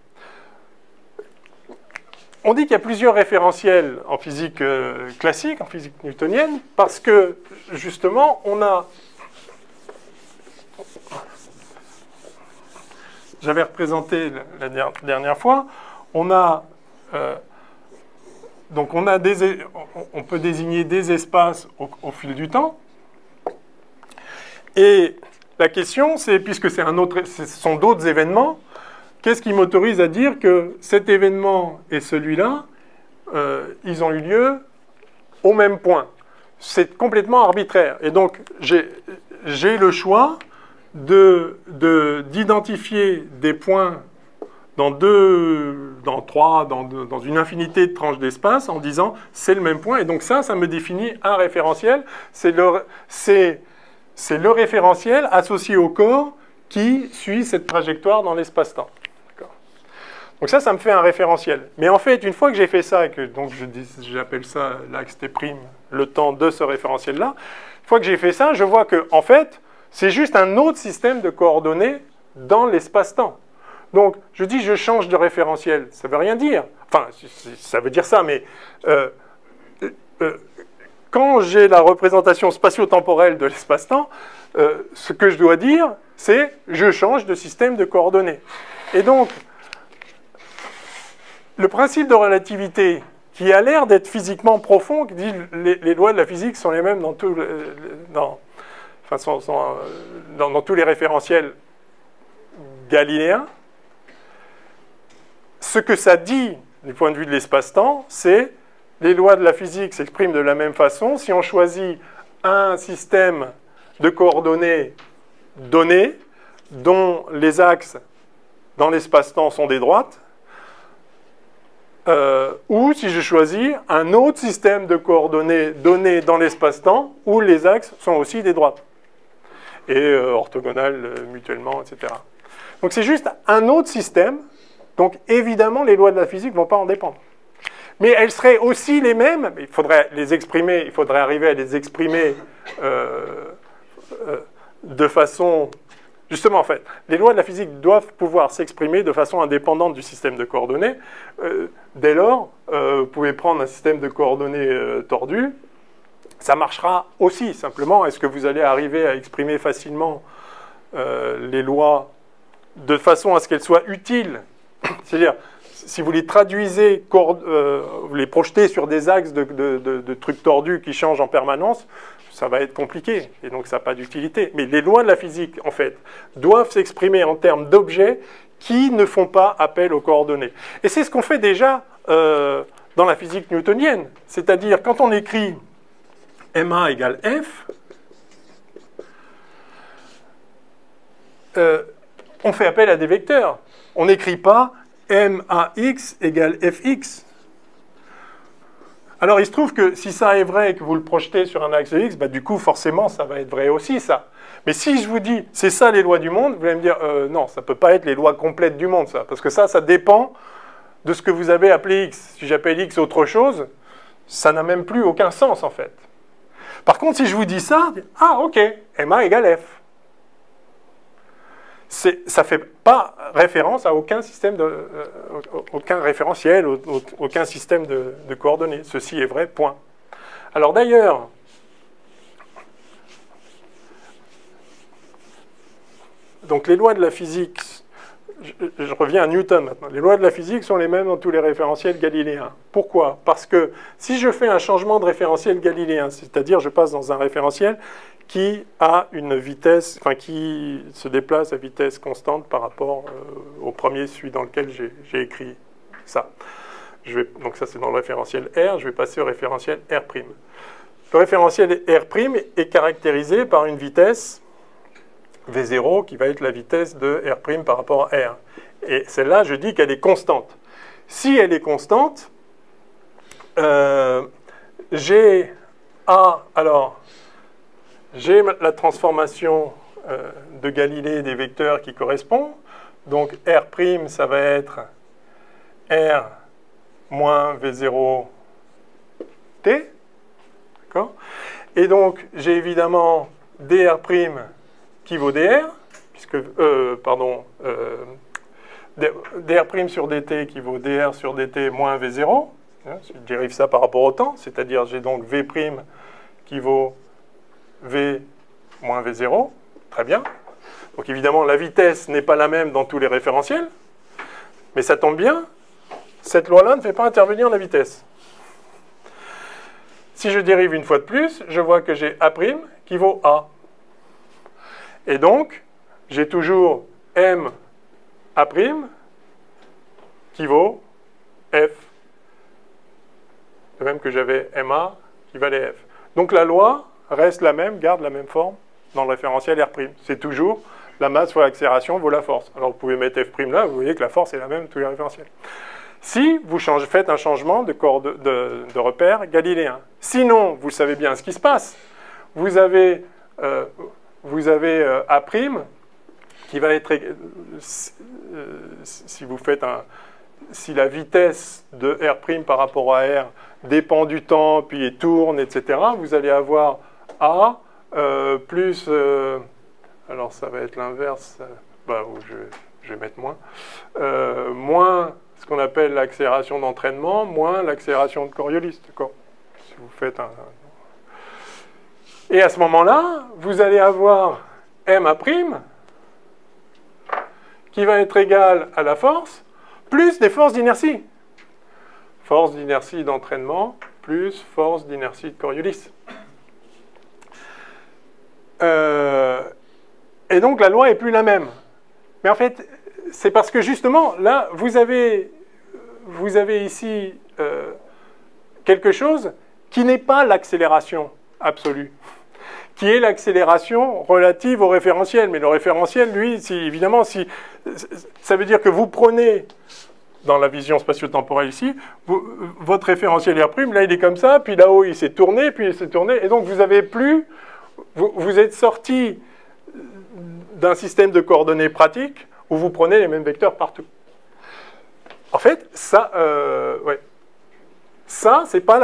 Speaker 1: On dit qu'il y a plusieurs référentiels en physique classique, en physique newtonienne, parce que justement, on a... J'avais représenté la dernière fois, on peut désigner des espaces au fil du temps. Et la question, c'est, puisque ce sont d'autres événements, qu'est-ce qui m'autorise à dire que cet événement et celui-là, ils ont eu lieu au même point? C'est complètement arbitraire. Et donc, j'ai le choix d'identifier des points dans une infinité de tranches d'espace en disant c'est le même point. Et donc ça me définit un référentiel. C'est le référentiel associé au corps qui suit cette trajectoire dans l'espace-temps. Donc ça me fait un référentiel. Mais en fait, une fois que j'ai fait ça, et que donc j'appelle ça l'axe T', le temps de ce référentiel-là, une fois que j'ai fait ça, je vois que en fait, c'est juste un autre système de coordonnées dans l'espace-temps. Donc, je dis je change de référentiel. Ça ne veut rien dire. Enfin, ça veut dire ça, mais quand j'ai la représentation spatio-temporelle de l'espace-temps, ce que je dois dire, c'est je change de système de coordonnées. Et donc, le principe de relativité, qui a l'air d'être physiquement profond, qui dit les lois de la physique sont les mêmes dans tous les référentiels galiléens, ce que ça dit du point de vue de l'espace-temps, c'est les lois de la physique s'expriment de la même façon. Si on choisit un système de coordonnées donné, dont les axes dans l'espace-temps sont des droites, ou si je choisis un autre système de coordonnées donné dans l'espace-temps, où les axes sont aussi des droites, et orthogonales mutuellement, etc. Donc c'est juste un autre système. Donc évidemment, les lois de la physique ne vont pas en dépendre. Mais elles seraient aussi les mêmes, il faudrait les exprimer, il faudrait arriver à les exprimer de façon... Justement, en fait, les lois de la physique doivent pouvoir s'exprimer de façon indépendante du système de coordonnées. Dès lors, vous pouvez prendre un système de coordonnées tordu, ça marchera aussi. Simplement, est-ce que vous allez arriver à exprimer facilement les lois de façon à ce qu'elles soient utiles? C'est-à-dire, si vous les traduisez, vous les projetez sur des axes de trucs tordus qui changent en permanence, ça va être compliqué, et donc ça n'a pas d'utilité. Mais les lois de la physique, en fait, doivent s'exprimer en termes d'objets qui ne font pas appel aux coordonnées. Et c'est ce qu'on fait déjà dans la physique newtonienne. C'est-à-dire, quand on écrit ma égale F, on fait appel à des vecteurs. On n'écrit pas max égale fx. Alors, il se trouve que si ça est vrai et que vous le projetez sur un axe de x, bah, du coup, forcément, ça va être vrai aussi, ça. Mais si je vous dis, c'est ça les lois du monde, vous allez me dire, non, ça ne peut pas être les lois complètes du monde, ça. Parce que ça dépend de ce que vous avez appelé x. Si j'appelle x autre chose, ça n'a même plus aucun sens, en fait. Par contre, si je vous dis ça, ah, ok, ma égale f. Ça ne fait pas référence à aucun système aucun référentiel, aucun système de coordonnées. Ceci est vrai, point. Alors d'ailleurs, donc les lois de la physique, je reviens à Newton maintenant, les lois de la physique sont les mêmes dans tous les référentiels galiléens. Pourquoi? Parce que si je fais un changement de référentiel galiléen, c'est-à-dire je passe dans un référentiel qui a une vitesse, enfin qui se déplace à vitesse constante par rapport au premier, celui dans lequel j'ai écrit ça. Donc ça c'est dans le référentiel R, je vais passer au référentiel R'. Le référentiel R' est caractérisé par une vitesse V0 qui va être la vitesse de R' par rapport à R. Et celle-là, je dis qu'elle est constante. si elle est constante, j'ai A, alors, j'ai la transformation de Galilée des vecteurs qui correspond. Donc R', ça va être R moins V0 T. D'accord ? Et donc, j'ai évidemment dr' qui vaut dr, puisque, dr' sur dt qui vaut dr sur dt moins V0. Je dérive ça par rapport au temps, c'est-à-dire j'ai donc V' qui vaut V moins V0. Très bien. Donc évidemment, la vitesse n'est pas la même dans tous les référentiels, mais ça tombe bien, cette loi-là ne fait pas intervenir la vitesse. Si je dérive une fois de plus, je vois que j'ai A' qui vaut A. Et donc, j'ai toujours M A' qui vaut F. De même que j'avais MA qui valait F. Donc la loi reste la même, garde la même forme dans le référentiel R'. C'est toujours la masse fois l'accélération vaut la force. Alors vous pouvez mettre F' là, vous voyez que la force est la même dans tous les référentiels. Si vous faites un changement de repère galiléen. Sinon, vous savez bien ce qui se passe. Vous avez A' qui va être... si la vitesse de R' par rapport à R dépend du temps, puis tourne, etc., vous allez avoir A plus... alors ça va être l'inverse, je vais mettre moins. Moins ce qu'on appelle l'accélération d'entraînement, moins l'accélération de Coriolis. D'accord ? Si vous faites un... Et à ce moment-là, vous allez avoir MA' qui va être égal à la force plus des forces d'inertie. Force d'inertie d'entraînement plus force d'inertie de Coriolis. Et donc la loi n'est plus la même. Mais en fait, c'est parce que justement, là, vous avez ici quelque chose qui n'est pas l'accélération absolue, qui est l'accélération relative au référentiel. Mais le référentiel, lui, évidemment, ça veut dire que vous prenez, dans la vision spatio-temporelle ici, votre référentiel R', là, il est comme ça, puis là-haut, il s'est tourné, puis il s'est tourné, et donc vous avez plus... Vous êtes sorti d'un système de coordonnées pratique où vous prenez les mêmes vecteurs partout. En fait, ça, ça, c'est pas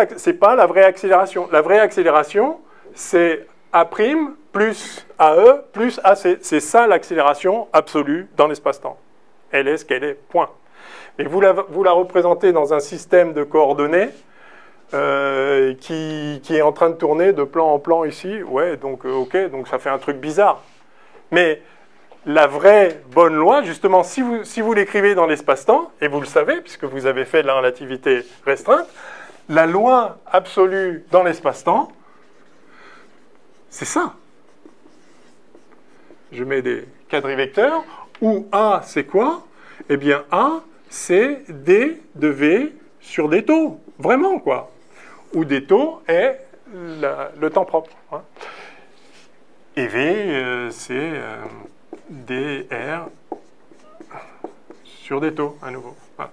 Speaker 1: la vraie accélération. La vraie accélération, c'est A' plus AE plus AC. C'est ça l'accélération absolue dans l'espace-temps. Elle est ce qu'elle est, point. Mais vous la représentez dans un système de coordonnées qui est en train de tourner de plan en plan ici. Ouais, donc ok, donc ça fait un truc bizarre. Mais la vraie bonne loi, justement, si vous l'écrivez dans l'espace-temps, et vous le savez, puisque vous avez fait de la relativité restreinte, la loi absolue dans l'espace-temps, c'est ça. Je mets des quadrivecteurs, où A, c'est quoi? Eh bien, A, c'est D de V sur des taux. Vraiment, quoi. Où des taux est le temps propre. Hein. Et V, c'est dr sur des taux, à nouveau. Voilà.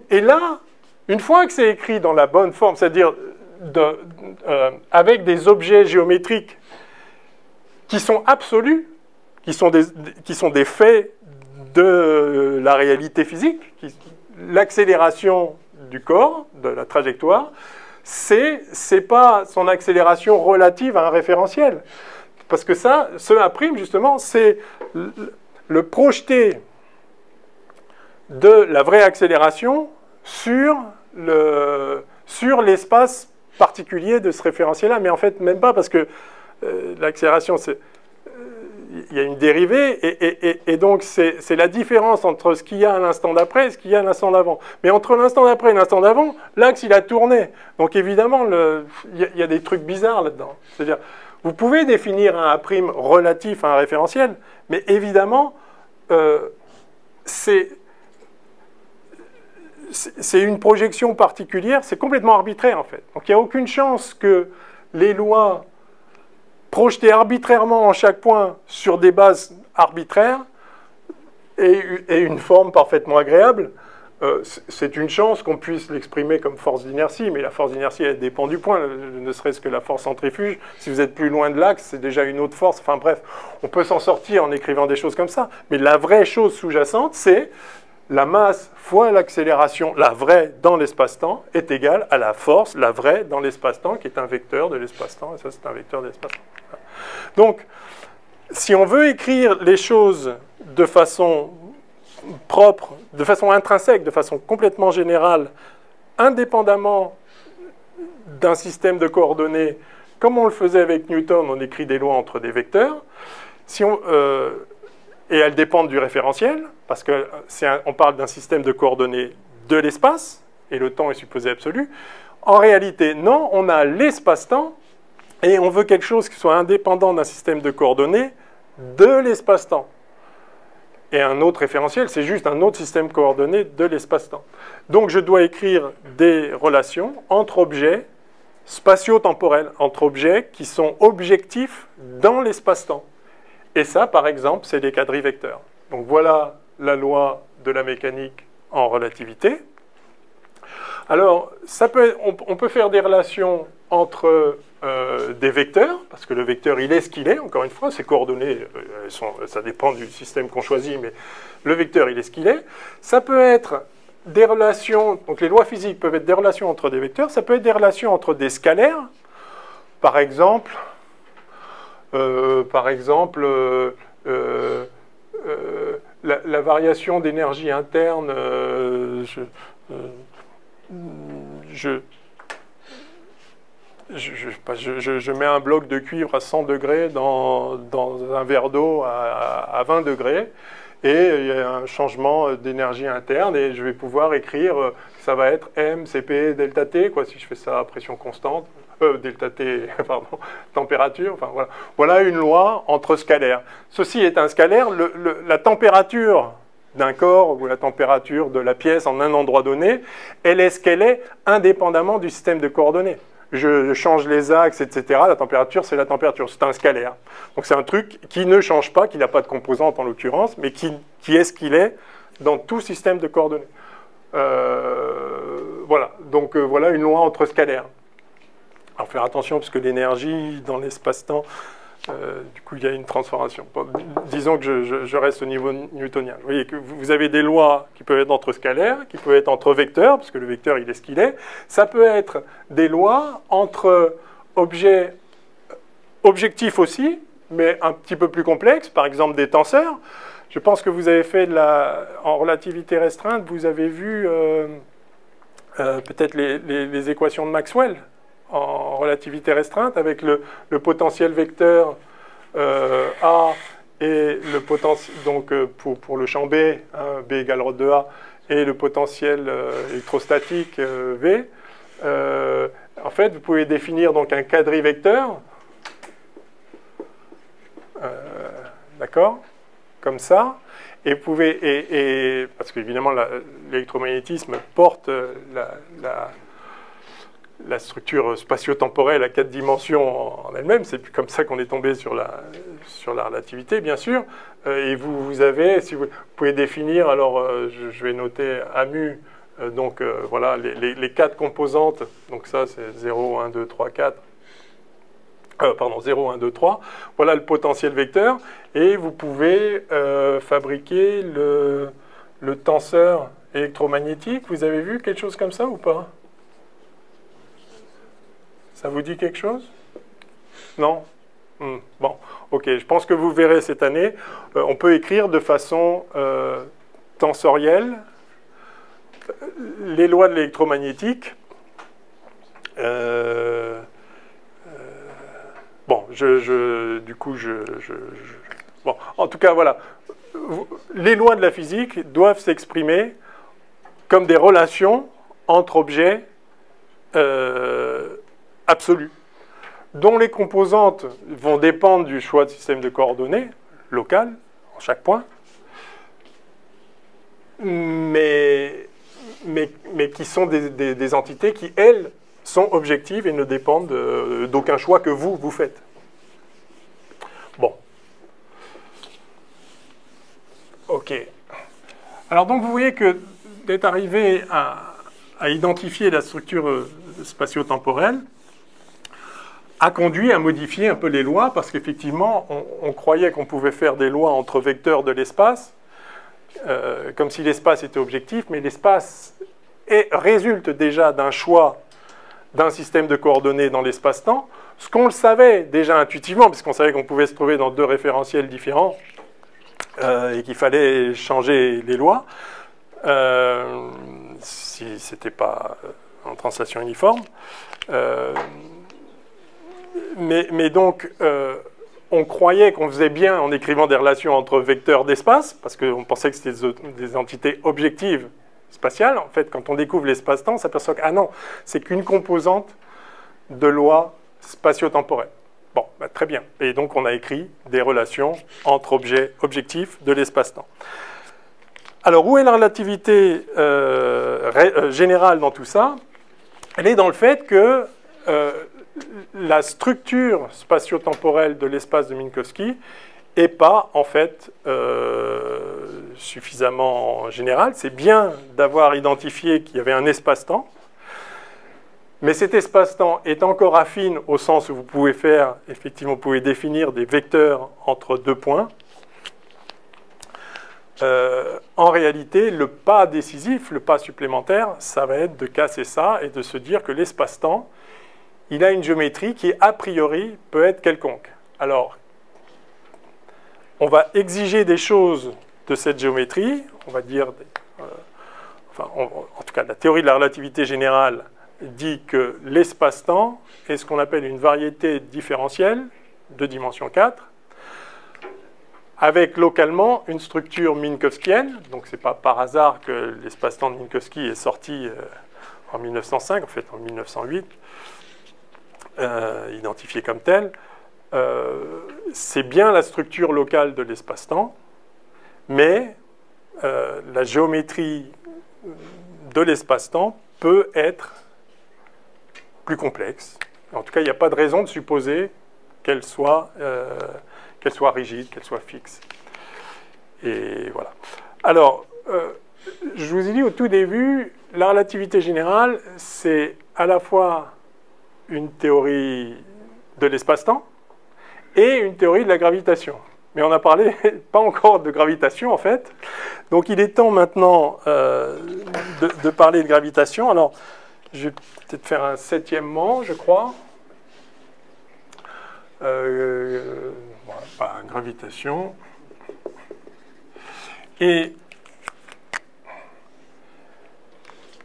Speaker 1: Et là, une fois que c'est écrit dans la bonne forme, c'est-à-dire avec des objets géométriques qui sont absolus, qui sont des faits de la réalité physique, l'accélération du corps, de la trajectoire, c'est pas son accélération relative à un référentiel. Parce que ça, ce A', justement, c'est le projeté de la vraie accélération sur l'espace particulier de ce référentiel-là. Mais en fait, même pas, parce que l'accélération, il y a une dérivée, et donc c'est la différence entre ce qu'il y a à l'instant d'après et ce qu'il y a à l'instant d'avant. Mais entre l'instant d'après et l'instant d'avant, l'axe, il a tourné. Donc évidemment, il y a des trucs bizarres là-dedans. C'est-à-dire, vous pouvez définir un A' relatif à un référentiel, mais évidemment, c'est une projection particulière, c'est complètement arbitraire en fait. Donc il n'y a aucune chance que les lois projetées arbitrairement en chaque point sur des bases arbitraires aient une forme parfaitement agréable c'est une chance qu'on puisse l'exprimer comme force d'inertie, mais la force d'inertie, elle dépend du point, ne serait-ce que la force centrifuge. Si vous êtes plus loin de l'axe, c'est déjà une autre force. Enfin bref, on peut s'en sortir en écrivant des choses comme ça. Mais la vraie chose sous-jacente, c'est la masse fois l'accélération, la vraie dans l'espace-temps, est égale à la force, la vraie dans l'espace-temps, qui est un vecteur de l'espace-temps, et ça c'est un vecteur de l'espace-temps. Donc, si on veut écrire les choses de façon propre, de façon intrinsèque, de façon complètement générale, indépendamment d'un système de coordonnées, comme on le faisait avec Newton, on écrit des lois entre des vecteurs, et elles dépendent du référentiel, parce qu'on parle d'un système de coordonnées de l'espace, et le temps est supposé absolu. En réalité, non, on a l'espace-temps, et on veut quelque chose qui soit indépendant d'un système de coordonnées de l'espace-temps. Et un autre référentiel, c'est juste un autre système coordonné de l'espace-temps. Donc je dois écrire des relations entre objets spatio-temporels, entre objets qui sont objectifs dans l'espace-temps. Et ça, par exemple, c'est des quadrivecteurs. Donc voilà la loi de la mécanique en relativité. Alors, on peut faire des relations entre des vecteurs, parce que le vecteur, il est ce qu'il est, encore une fois, ses coordonnées, ça dépend du système qu'on choisit, mais le vecteur, il est ce qu'il est. Ça peut être des relations, donc les lois physiques peuvent être des relations entre des vecteurs, ça peut être des relations entre des scalaires, par exemple la variation d'énergie interne, je mets un bloc de cuivre à 100 degrés dans un verre d'eau à 20 degrés, et il y a un changement d'énergie interne, et je vais pouvoir écrire, ça va être M, CP, delta T, quoi, si je fais ça à pression constante, delta T, pardon, température, enfin voilà. Voilà une loi entre scalaires. Ceci est un scalaire, la température d'un corps ou la température de la pièce en un endroit donné, elle est ce qu'elle est indépendamment du système de coordonnées. Je change les axes, etc. La température, c'est la température. C'est un scalaire. Donc c'est un truc qui ne change pas, qui n'a pas de composante en l'occurrence, mais qui est ce qu'il est dans tout système de coordonnées. Voilà. Donc voilà une loi entre scalaires. Alors faire attention parce que l'énergie dans l'espace-temps, du coup il y a une transformation. Bon, disons que je reste au niveau newtonien. Vous voyez que vous avez des lois qui peuvent être entre scalaires, qui peuvent être entre vecteurs, parce que le vecteur il est ce qu'il est. Ça peut être des lois entre objets objectifs aussi, mais un petit peu plus complexes, par exemple des tenseurs. Je pense que vous avez fait en relativité restreinte, vous avez vu peut-être les équations de Maxwell en relativité restreinte, avec le potentiel vecteur A et le potentiel, donc pour le champ B, hein, B égale ρ de A, et le potentiel électrostatique V. En fait, vous pouvez définir donc un quadrivecteur, d'accord, comme ça, et vous pouvez, parce qu'évidemment l'électromagnétisme porte la structure spatio-temporelle à 4 dimensions en elle-même, c'est comme ça qu'on est tombé sur la relativité, bien sûr. Et vous avez, si vous pouvez définir, alors je vais noter AMU, donc voilà, les 4 composantes, donc ça c'est 0, 1, 2, 3, 4, pardon, 0, 1, 2, 3, voilà le potentiel vecteur, et vous pouvez fabriquer le tenseur électromagnétique. Vous avez vu quelque chose comme ça ou pas ? Ça vous dit quelque chose? Non? Bon, ok, je pense que vous verrez cette année. On peut écrire de façon tensorielle les lois de l'électromagnétique. Bon, bon, en tout cas, voilà. Les lois de la physique doivent s'exprimer comme des relations entre objets absolue, dont les composantes vont dépendre du choix de système de coordonnées local, en chaque point, mais qui sont des entités qui, elles, sont objectives et ne dépendent d'aucun choix que vous faites. Bon. Ok. Alors donc vous voyez que d'être arrivé à identifier la structure spatio-temporelle a conduit à modifier un peu les lois, parce qu'effectivement, on croyait qu'on pouvait faire des lois entre vecteurs de l'espace, comme si l'espace était objectif, mais l'espace résulte déjà d'un choix d'un système de coordonnées dans l'espace-temps, ce qu'on le savait déjà intuitivement, puisqu'on savait qu'on pouvait se trouver dans deux référentiels différents et qu'il fallait changer les lois, si ce n'était pas en translation uniforme. Mais donc, on croyait qu'on faisait bien en écrivant des relations entre vecteurs d'espace, parce qu'on pensait que c'était des entités objectives spatiales. En fait, quand on découvre l'espace-temps, on s'aperçoit que, ah non, c'est qu'une composante de loi spatio-temporelle. Bon, bah, très bien. Et donc, on a écrit des relations entre objets objectifs de l'espace-temps. Alors, où est la relativité générale dans tout ça? Elle est dans le fait que la structure spatio-temporelle de l'espace de Minkowski n'est pas, en fait, suffisamment générale. C'est bien d'avoir identifié qu'il y avait un espace-temps, mais cet espace-temps est encore affine au sens où vous pouvez faire, effectivement, vous pouvez définir des vecteurs entre deux points. En réalité, le pas décisif, le pas supplémentaire, ça va être de casser ça et de se dire que l'espace-temps, il a une géométrie qui, a priori, peut être quelconque. Alors, on va exiger des choses de cette géométrie, on va dire, en tout cas, la théorie de la relativité générale dit que l'espace-temps est ce qu'on appelle une variété différentielle de dimension 4, avec localement une structure minkowskienne. Donc, ce n'est pas par hasard que l'espace-temps de Minkowski est sorti en 1905, en fait en 1908, identifié comme tel. C'est bien la structure locale de l'espace-temps, mais la géométrie de l'espace-temps peut être plus complexe. En tout cas, il n'y a pas de raison de supposer qu'elle soit rigide, qu'elle soit fixe. Et voilà. Alors, je vous ai dit au tout début, la relativité générale, c'est à la fois une théorie de l'espace-temps et une théorie de la gravitation. Mais on n'a parlé pas encore de gravitation, en fait. Donc, il est temps maintenant de parler de gravitation. Alors, je vais peut-être faire un 7e, je crois. Voilà, gravitation. Et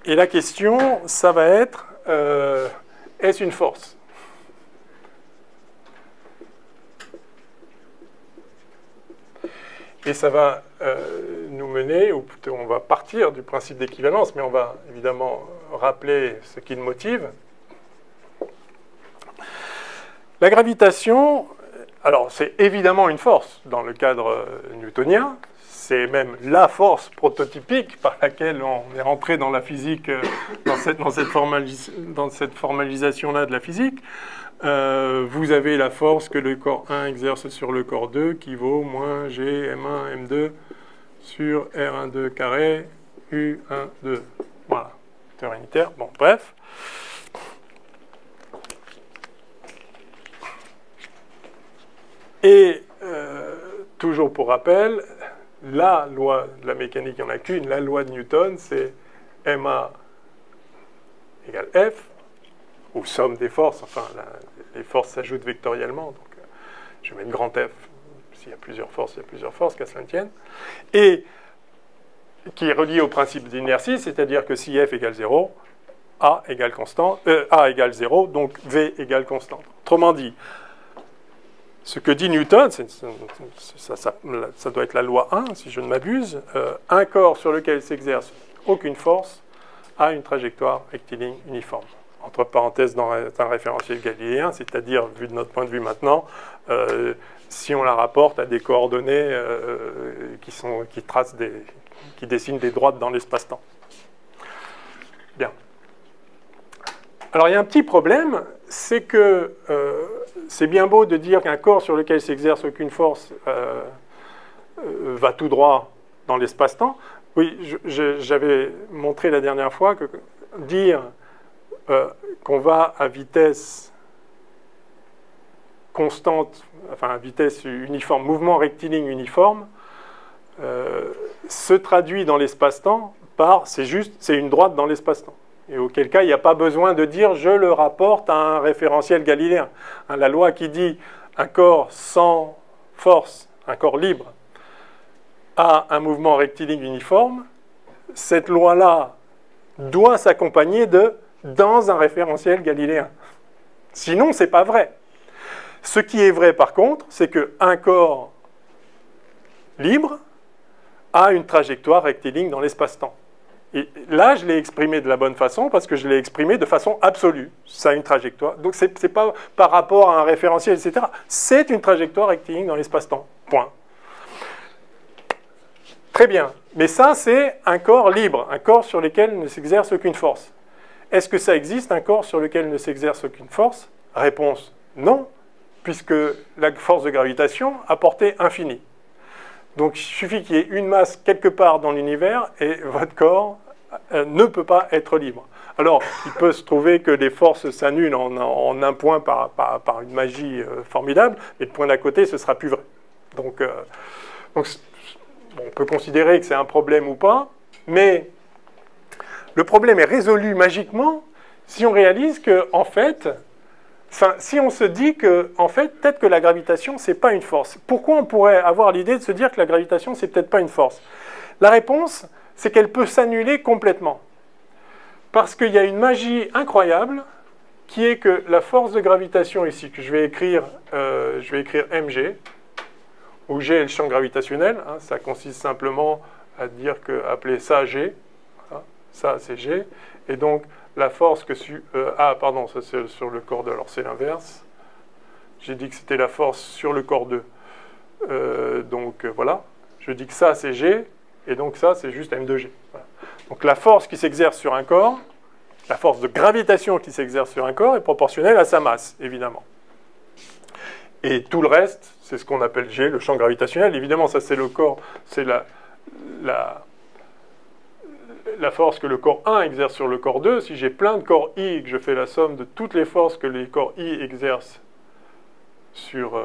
Speaker 1: la question, ça va être, est-ce une force? Et ça va nous mener, ou plutôt on va partir du principe d'équivalence, mais on va évidemment rappeler ce qui le motive. La gravitation, alors c'est évidemment une force dans le cadre newtonien, c'est même la force prototypique par laquelle on est rentré dans la physique, dans cette formalisation-là de la physique. Vous avez la force que le corps 1 exerce sur le corps 2 qui vaut moins G M1 M2 sur R12 carré U12. Voilà, théorie unitaire. Bon, bref. Et toujours pour rappel, la loi de la mécanique, il n'y en a qu'une, la loi de Newton, c'est MA égale F, ou somme des forces, enfin, les forces s'ajoutent vectoriellement, donc je vais mettre grand F, s'il y a plusieurs forces, qu'à cela ne tienne, et qui est relié au principe d'inertie, c'est-à-dire que si F égale 0, A égale 0, donc V égale constante. Autrement dit, ce que dit Newton, ça doit être la loi 1, si je ne m'abuse, un corps sur lequel s'exerce aucune force a une trajectoire rectiligne uniforme. Entre parenthèses, dans un référentiel galiléen, c'est-à-dire, vu de notre point de vue maintenant, si on la rapporte à des coordonnées qui dessinent des droites dans l'espace-temps. Bien. Alors, il y a un petit problème, c'est que c'est bien beau de dire qu'un corps sur lequel s'exerce aucune force va tout droit dans l'espace-temps, Oui, j'avais montré la dernière fois que dire qu'on va à vitesse constante, enfin à vitesse uniforme, mouvement rectiligne uniforme, se traduit dans l'espace-temps par c'est une droite dans l'espace-temps. Et auquel cas, il n'y a pas besoin de dire je le rapporte à un référentiel galiléen. Hein, la loi qui dit un corps sans force, un corps libre, a un mouvement rectiligne uniforme, cette loi-là doit s'accompagner de dans un référentiel galiléen. Sinon, ce n'est pas vrai. Ce qui est vrai, par contre, c'est qu'un corps libre a une trajectoire rectiligne dans l'espace-temps. Et là, je l'ai exprimé de la bonne façon parce que je l'ai exprimé de façon absolue. Ça a une trajectoire. Donc, ce n'est pas par rapport à un référentiel, etc. C'est une trajectoire rectiligne dans l'espace-temps. Point. Très bien. Mais ça, c'est un corps libre, un corps sur lequel ne s'exerce aucune force. Est-ce que ça existe, un corps sur lequel ne s'exerce aucune force? Réponse, non, puisque la force de gravitation a portée infinie. Donc, il suffit qu'il y ait une masse quelque part dans l'univers et votre corps ne peut pas être libre. Alors, il peut se trouver que les forces s'annulent en un point par une magie formidable, mais le point d'à côté, ce ne sera plus vrai. Donc on peut considérer que c'est un problème ou pas, mais le problème est résolu magiquement si on réalise que, en fait, si on se dit que, en fait, peut-être que la gravitation, c'est pas une force. Pourquoi on pourrait avoir l'idée de se dire que la gravitation, c'est peut-être pas une force? La réponse, c'est qu'elle peut s'annuler complètement. Parce qu'il y a une magie incroyable qui est que la force de gravitation ici, que je vais écrire mg, où g est le champ gravitationnel, hein, ça consiste simplement à dire appeler ça g, hein, ça c'est g, et donc la force que pardon, ça c'est sur le corps 2, alors c'est l'inverse. J'ai dit que c'était la force sur le corps 2. Voilà, je dis que ça c'est g, et donc ça c'est juste m de g. Voilà. Donc la force qui s'exerce sur un corps, la force de gravitation qui s'exerce sur un corps est proportionnelle à sa masse, évidemment. Et tout le reste, c'est ce qu'on appelle G, le champ gravitationnel. Évidemment, ça c'est le corps, c'est la force que le corps 1 exerce sur le corps 2. Si j'ai plein de corps I et que je fais la somme de toutes les forces que les corps I exercent sur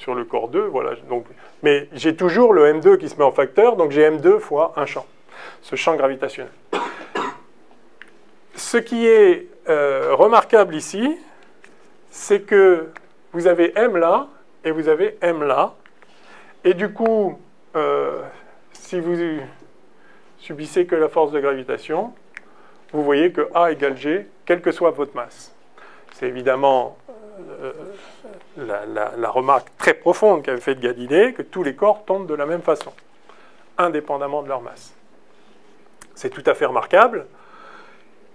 Speaker 1: le corps 2, voilà. Donc, mais j'ai toujours le M2 qui se met en facteur, donc j'ai M2 fois un champ, ce champ gravitationnel. Ce qui est remarquable ici, c'est que vous avez M là, et vous avez M là. Et du coup, si vous subissez que la force de gravitation, vous voyez que A égale G, quelle que soit votre masse. C'est évidemment la remarque très profonde qu'avait faite Galilée, que tous les corps tombent de la même façon, indépendamment de leur masse. C'est tout à fait remarquable.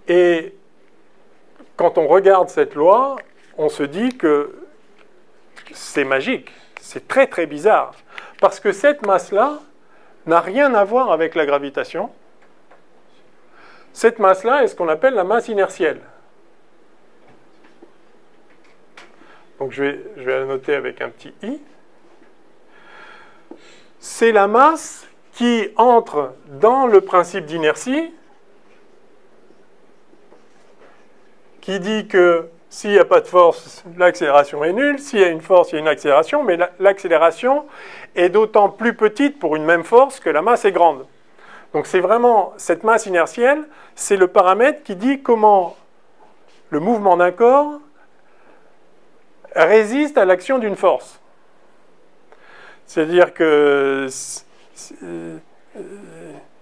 Speaker 1: Et quand on regarde cette loi, on se dit que c'est magique, c'est très très bizarre, parce que cette masse-là n'a rien à voir avec la gravitation. Cette masse-là est ce qu'on appelle la masse inertielle. Donc je vais la noter avec un petit i. C'est la masse qui entre dans le principe d'inertie, qui dit que s'il n'y a pas de force, l'accélération est nulle. S'il y a une force, il y a une accélération. Mais l'accélération est d'autant plus petite pour une même force que la masse est grande. Donc c'est vraiment, cette masse inertielle, c'est le paramètre qui dit comment le mouvement d'un corps résiste à l'action d'une force. C'est-à-dire que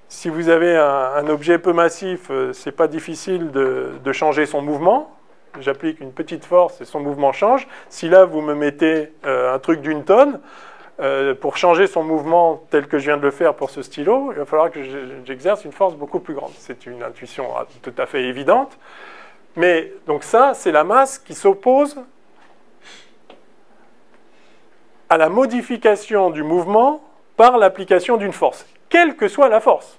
Speaker 1: si vous avez un objet peu massif, c'est pas difficile de changer son mouvement. J'applique une petite force et son mouvement change. Si là, vous me mettez un truc d'une tonne, pour changer son mouvement tel que je viens de le faire pour ce stylo, il va falloir que j'exerce une force beaucoup plus grande. C'est une intuition tout à fait évidente. Mais donc ça, c'est la masse qui s'oppose à la modification du mouvement par l'application d'une force, quelle que soit la force.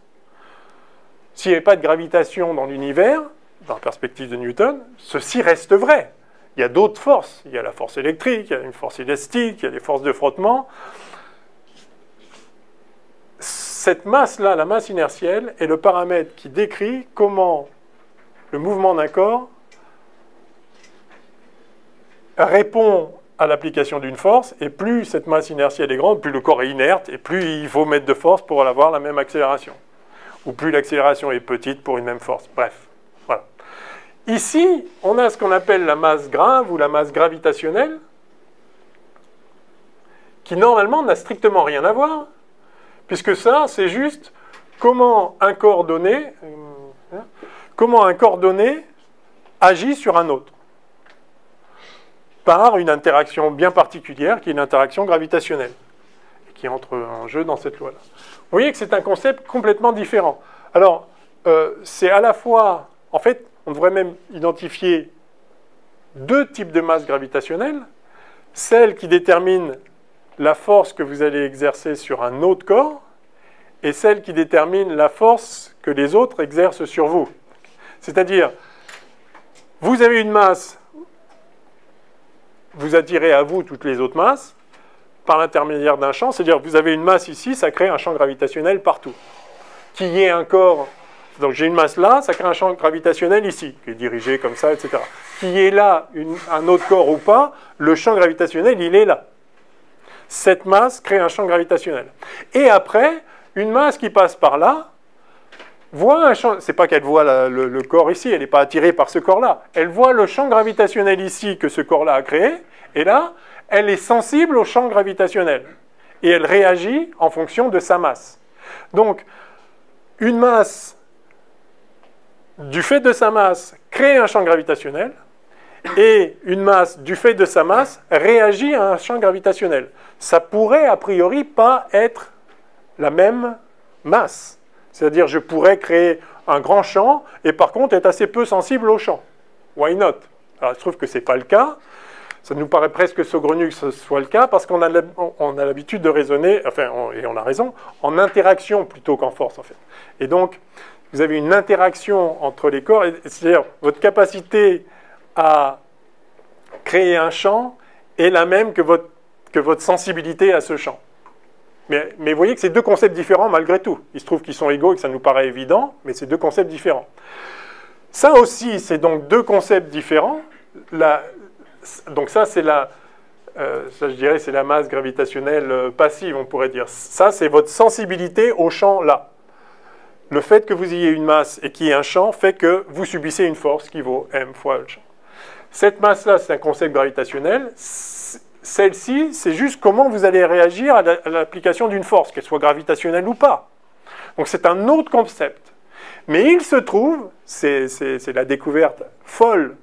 Speaker 1: S'il n'y avait pas de gravitation dans l'univers, dans la perspective de Newton, ceci reste vrai. Il y a d'autres forces. Il y a la force électrique, il y a une force élastique, il y a des forces de frottement. cette masse-là, la masse inertielle, est le paramètre qui décrit comment le mouvement d'un corps répond à l'application d'une force, et plus cette masse inertielle est grande, plus le corps est inerte, et plus il faut mettre de force pour avoir la même accélération. Ou plus l'accélération est petite pour une même force. Bref, voilà. Ici, on a ce qu'on appelle la masse grave ou la masse gravitationnelle, qui normalement n'a strictement rien à voir, puisque ça, c'est juste comment un corps donné agit sur un autre, par une interaction bien particulière, qui est l'interaction gravitationnelle, qui entre en jeu dans cette loi-là. Vous voyez que c'est un concept complètement différent. Alors, c'est à la fois... En fait, on devrait même identifier deux types de masses gravitationnelles, celle qui détermine la force que vous allez exercer sur un autre corps, et celle qui détermine la force que les autres exercent sur vous. C'est-à-dire, vous avez une masse, vous attirez à vous toutes les autres masses par l'intermédiaire d'un champ, c'est-à-dire vous avez une masse ici, ça crée un champ gravitationnel partout. Qu'il y ait un corps, donc j'ai une masse là, ça crée un champ gravitationnel ici, qui est dirigé comme ça, etc. Qu'il y ait là un autre corps ou pas, le champ gravitationnel, il est là. Cette masse crée un champ gravitationnel. Et après, une masse qui passe par là, voit un champ, c'est pas qu'elle voit le corps ici, elle n'est pas attirée par ce corps-là. Elle voit le champ gravitationnel ici que ce corps-là a créé, et là, elle est sensible au champ gravitationnel. Et elle réagit en fonction de sa masse. Donc, une masse, du fait de sa masse, crée un champ gravitationnel, et une masse, du fait de sa masse, réagit à un champ gravitationnel. Ça pourrait, a priori, pas être la même masse. C'est-à-dire, je pourrais créer un grand champ et par contre être assez peu sensible au champ. Why not? Alors, il se trouve que ce n'est pas le cas. Ça nous paraît presque saugrenu que ce soit le cas parce qu'on a l'habitude de raisonner, enfin, et on a raison, en interaction plutôt qu'en force, en fait. Et donc, vous avez une interaction entre les corps, c'est-à-dire votre capacité à créer un champ est la même que votre sensibilité à ce champ. Mais vous voyez que c'est deux concepts différents malgré tout. Il se trouve qu'ils sont égaux et que ça nous paraît évident, mais c'est deux concepts différents. Ça aussi, c'est donc deux concepts différents. Donc ça, c'est ça, je dirais, c'est la masse gravitationnelle passive, on pourrait dire. Ça, c'est votre sensibilité au champ là. Le fait que vous ayez une masse et qu'il y ait un champ fait que vous subissez une force qui vaut m fois le champ. Cette masse-là, c'est un concept gravitationnel. Celle-ci, c'est juste comment vous allez réagir à l'application d'une force, qu'elle soit gravitationnelle ou pas. Donc c'est un autre concept. Mais il se trouve, c'est la découverte folle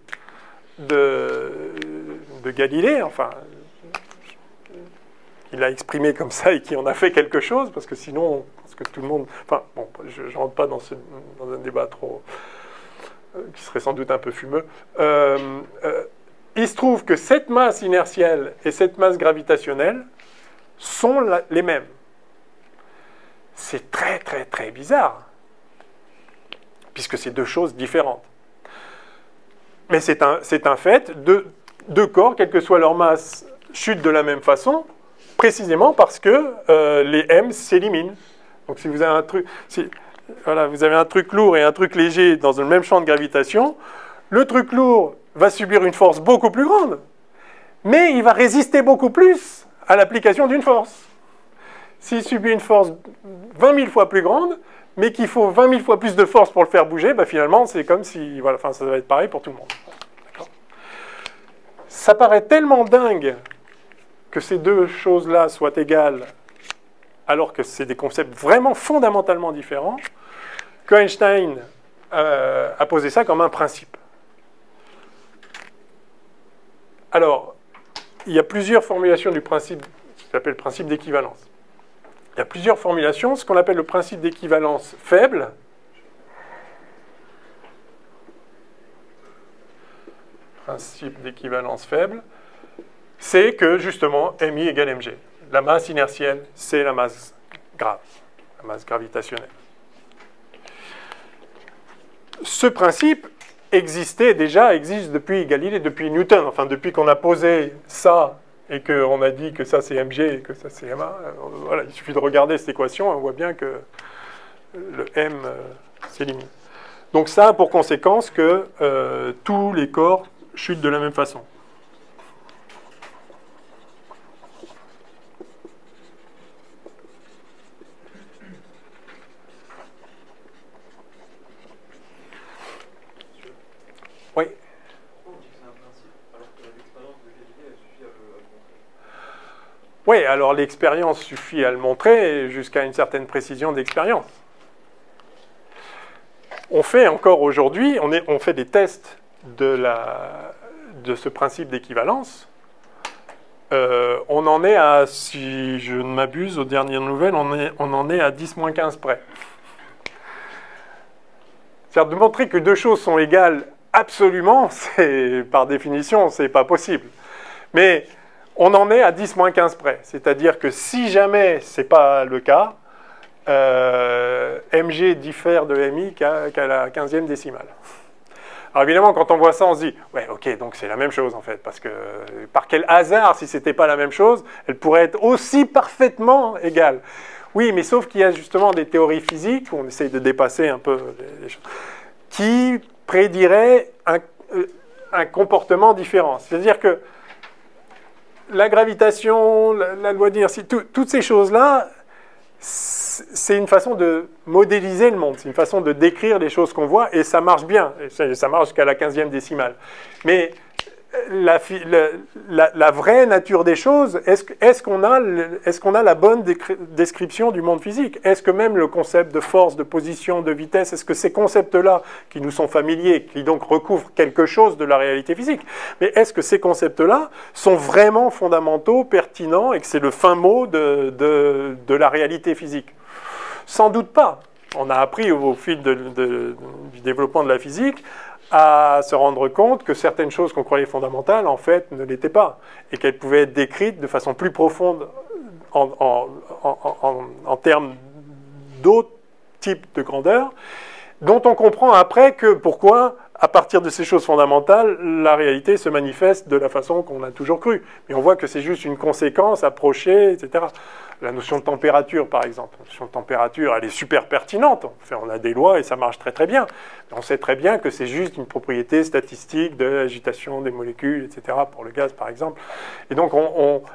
Speaker 1: de Galilée, enfin, il a exprimé comme ça et qui en a fait quelque chose, parce que sinon, parce que tout le monde... Enfin, bon, je ne rentre pas dans un débat trop... qui serait sans doute un peu fumeux. Il se trouve que cette masse inertielle et cette masse gravitationnelle sont les mêmes. C'est très, très, très bizarre, puisque c'est deux choses différentes. Mais c'est un fait, deux corps, quelle que soit leur masse, chutent de la même façon, précisément parce que les m s'éliminent. Donc si vous avez un truc... Voilà, vous avez un truc lourd et un truc léger dans le même champ de gravitation, le truc lourd va subir une force beaucoup plus grande, mais il va résister beaucoup plus à l'application d'une force. S'il subit une force 20 000 fois plus grande, mais qu'il faut 20 000 fois plus de force pour le faire bouger, bah finalement, c'est comme si... Voilà, enfin, ça va être pareil pour tout le monde. Ça paraît tellement dingue que ces deux choses-là soient égales, alors que c'est des concepts vraiment fondamentalement différents, qu'Einstein a posé ça comme un principe. Alors, il y a plusieurs formulations du principe, ce qu'on appelle le principe d'équivalence. Il y a plusieurs formulations, ce qu'on appelle le principe d'équivalence faible. Principe d'équivalence faible, c'est que, justement, MI égale MG. La masse inertielle, c'est la masse grave, la masse gravitationnelle. Ce principe existe depuis Galilée, depuis Newton, enfin depuis qu'on a posé ça et qu'on a dit que ça c'est mg et que ça c'est ma, voilà, il suffit de regarder cette équation, on voit bien que le m s'élimine. Donc ça a pour conséquence que tous les corps chutent de la même façon. Oui. Oui, alors l'expérience suffit à le montrer jusqu'à une certaine précision d'expérience. On fait encore aujourd'hui, on fait des tests de ce principe d'équivalence. On en est à, si je ne m'abuse, aux dernières nouvelles, on en est à 10-15 près. C'est-à-dire de montrer que deux choses sont égales absolument, par définition, c'est pas possible. Mais on en est à 10-15 près. C'est-à-dire que si jamais ce n'est pas le cas, mg diffère de mi qu'à la 15e décimale. Alors évidemment, quand on voit ça, on se dit, ouais, ok, donc c'est la même chose en fait, parce que par quel hasard, si ce n'était pas la même chose, elle pourrait être aussi parfaitement égale. Oui, mais sauf qu'il y a justement des théories physiques, où on essaye de dépasser un peu les choses, qui prédiraient un comportement différent. C'est-à-dire que la gravitation, la loi d'inertie, toutes ces choses-là, c'est une façon de modéliser le monde, c'est une façon de décrire les choses qu'on voit, et ça marche bien, et ça marche jusqu'à la 15e décimale. Mais la vraie nature des choses, est-ce qu'on a la bonne description du monde physique? Est-ce que même le concept de force, de position, de vitesse, est-ce que ces concepts-là, qui nous sont familiers, qui donc recouvrent quelque chose de la réalité physique, mais est-ce que ces concepts-là sont vraiment fondamentaux, pertinents, et que c'est le fin mot de la réalité physique? Sans doute pas. On a appris au fil du développement de la physique à se rendre compte que certaines choses qu'on croyait fondamentales, en fait, ne l'étaient pas, et qu'elles pouvaient être décrites de façon plus profonde en termes d'autres types de grandeur, dont on comprend après que pourquoi, à partir de ces choses fondamentales, la réalité se manifeste de la façon qu'on a toujours cru. Mais on voit que c'est juste une conséquence approchée, etc. La notion de température, par exemple. La notion de température, elle est super pertinente. On a des lois et ça marche très très bien. Mais on sait très bien que c'est juste une propriété statistique de l'agitation des molécules, etc., pour le gaz, par exemple. Et donc,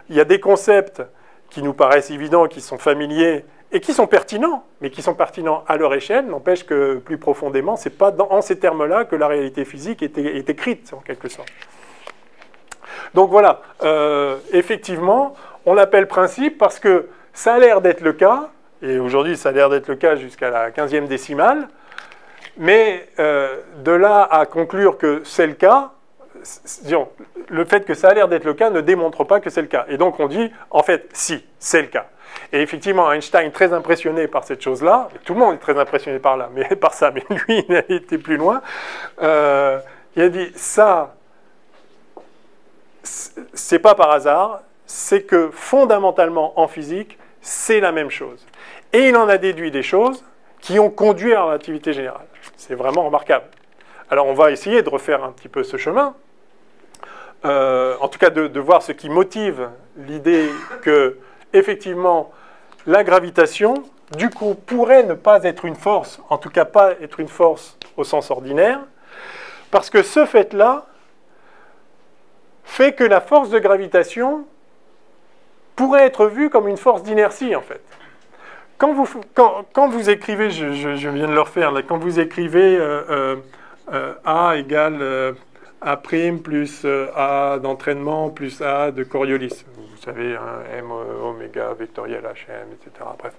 Speaker 1: il y a des concepts qui nous paraissent évidents, qui sont familiers, et qui sont pertinents, mais qui sont pertinents à leur échelle, n'empêche que plus profondément, ce n'est pas en ces termes-là que la réalité physique est écrite, en quelque sorte. Donc voilà, effectivement, on l'appelle principe parce que ça a l'air d'être le cas, et aujourd'hui ça a l'air d'être le cas jusqu'à la 15e décimale, mais de là à conclure que c'est le cas, disons, le fait que ça a l'air d'être le cas ne démontre pas que c'est le cas. Et donc on dit, en fait, si, c'est le cas. Et effectivement, Einstein, très impressionné par cette chose-là, tout le monde est très impressionné par ça, mais lui, il a été plus loin, il a dit, ça, c'est pas par hasard, c'est que fondamentalement, en physique, c'est la même chose. Et il en a déduit des choses qui ont conduit à la relativité générale. C'est vraiment remarquable. Alors, on va essayer de refaire un petit peu ce chemin, en tout cas de voir ce qui motive l'idée que, effectivement, la gravitation, du coup, pourrait ne pas être une force, en tout cas pas être une force au sens ordinaire, parce que ce fait-là fait que la force de gravitation pourrait être vue comme une force d'inertie, en fait. Quand vous écrivez, je viens de le refaire, là, quand vous écrivez A égale A' plus A d'entraînement plus A de Coriolis, vous savez, hein, M oméga vectoriel HM, etc. Bref,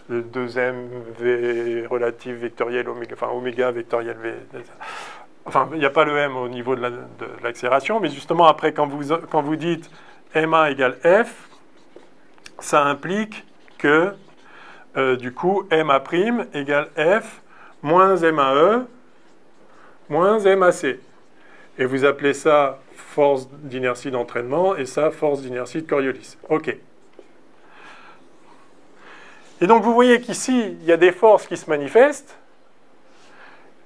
Speaker 1: le 2M V relatif vectoriel oméga, enfin oméga vectoriel V. Enfin, il n'y a pas le M au niveau de l'accélération, mais justement, après, quand vous dites MA égale F, ça implique que, du coup, MA' égale F moins MAE moins MAC. Et vous appelez ça force d'inertie d'entraînement et ça force d'inertie de Coriolis. OK. Et donc, vous voyez qu'ici, il y a des forces qui se manifestent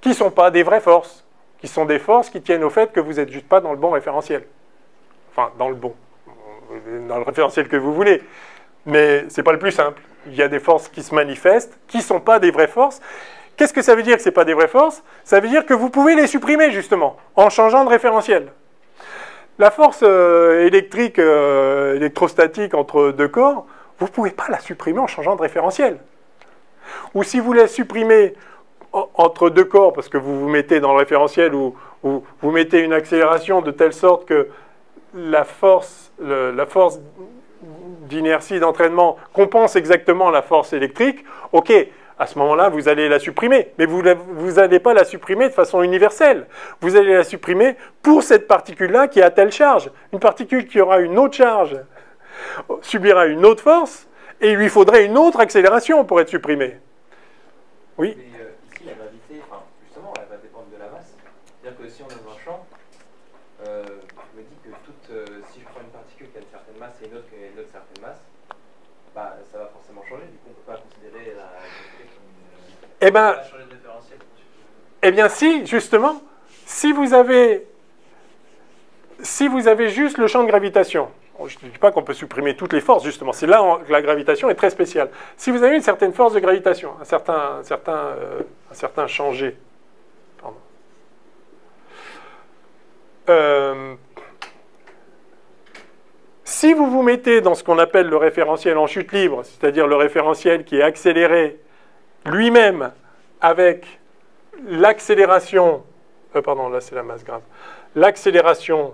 Speaker 1: qui ne sont pas des vraies forces, qui sont des forces qui tiennent au fait que vous n'êtes juste pas dans le bon référentiel. Enfin, dans le bon. dans le référentiel que vous voulez. Mais ce n'est pas le plus simple. Il y a des forces qui se manifestent, qui ne sont pas des vraies forces. Qu'est-ce que ça veut dire que ce n'est pas des vraies forces? Ça veut dire que vous pouvez les supprimer, justement, en changeant de référentiel. La force électrique, électrostatique entre deux corps, vous ne pouvez pas la supprimer en changeant de référentiel. Ou si vous la supprimez entre deux corps, parce que vous vous mettez dans le référentiel ou vous mettez une accélération de telle sorte que la force d'inertie d'entraînement compense exactement la force électrique, ok, à ce moment-là, vous allez la supprimer. Mais vous n'allez pas la supprimer de façon universelle. Vous allez la supprimer pour cette particule-là qui a telle charge. Une particule qui aura une autre charge subira une autre force, et il lui faudrait une autre accélération pour être supprimée. Oui.
Speaker 2: Mais ici, la gravité, enfin, justement, elle va dépendre de la masse. C'est-à-dire que si on est dans un champ, je me dis que si je prends une particule qui a une certaine masse et une autre qui a une autre certaine masse, bah, ça va forcément changer. Du coup, on ne peut pas considérer la gravité comme
Speaker 1: Eh ben,
Speaker 2: ça va changer de référentiel.
Speaker 1: eh bien, si, justement, si vous avez juste le champ de gravitation, je ne dis pas qu'on peut supprimer toutes les forces, justement, c'est là que la gravitation est très spéciale. Si vous avez une certaine force de gravitation, un certain champ G, pardon. Si vous vous mettez dans ce qu'on appelle le référentiel en chute libre, c'est-à-dire le référentiel qui est accéléré lui-même avec l'accélération, pardon, là c'est la masse grave, l'accélération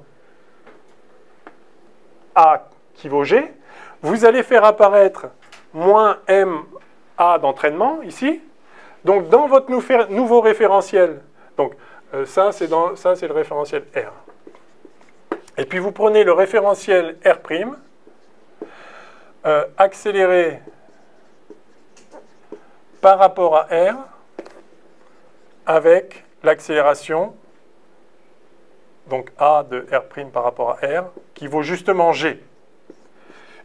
Speaker 1: A qui vaut G, vous allez faire apparaître moins MA d'entraînement ici. Donc dans votre nouveau référentiel, donc ça c'est le référentiel R. Et puis vous prenez le référentiel R', accéléré par rapport à R avec l'accélération, donc A de R' par rapport à R, qui vaut justement G.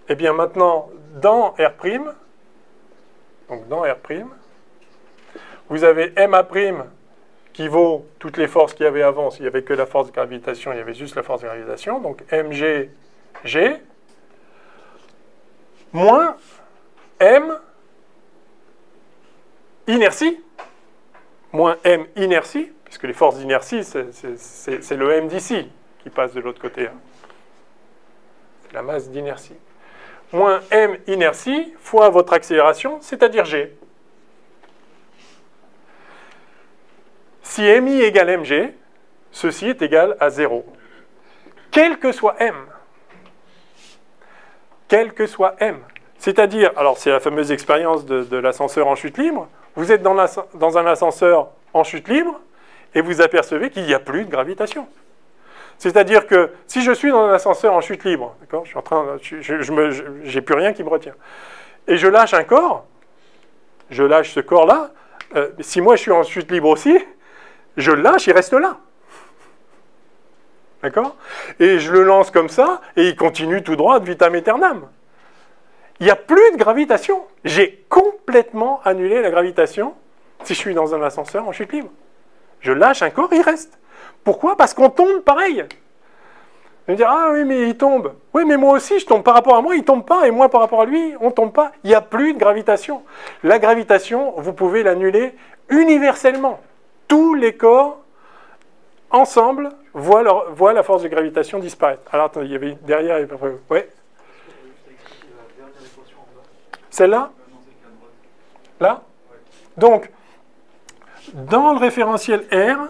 Speaker 1: Et bien maintenant, dans R', vous avez MA' qui vaut toutes les forces qu'il y avait avant. S'il n'y avait que la force de gravitation, il y avait juste la force de gravitation. Donc mg, G, moins M inertie, moins M inertie, puisque les forces d'inertie, c'est le M d'ici qui passe de l'autre côté. C'est la masse d'inertie. Moins M inertie fois votre accélération, c'est-à-dire G. Si MI égale MG, ceci est égal à 0. Quel que soit M. Quel que soit M. C'est-à-dire, alors c'est la fameuse expérience de l'ascenseur en chute libre, vous êtes dans un ascenseur en chute libre et vous apercevez qu'il n'y a plus de gravitation. C'est-à-dire que si je suis dans un ascenseur en chute libre, d'accord, j'ai plus rien qui me retient, et je lâche un corps, je lâche ce corps-là, si moi je suis en chute libre aussi, je le lâche, il reste là. D'accord? Et je le lance comme ça, et il continue tout droit ad vitam aeternam. Il n'y a plus de gravitation. J'ai complètement annulé la gravitation si je suis dans un ascenseur en chute libre. Je lâche un corps, il reste. Pourquoi? Parce qu'on tombe pareil. Vous allez me dire, ah oui, mais il tombe. Oui, mais moi aussi, je tombe. Par rapport à moi, il ne tombe pas. Et moi, par rapport à lui, on ne tombe pas. Il n'y a plus de gravitation. La gravitation, vous pouvez l'annuler universellement. Tous les corps, ensemble, voient la force de gravitation disparaître. Alors, attendez, il y avait derrière... Ouais. Celle-là? Là? Donc, dans le référentiel R,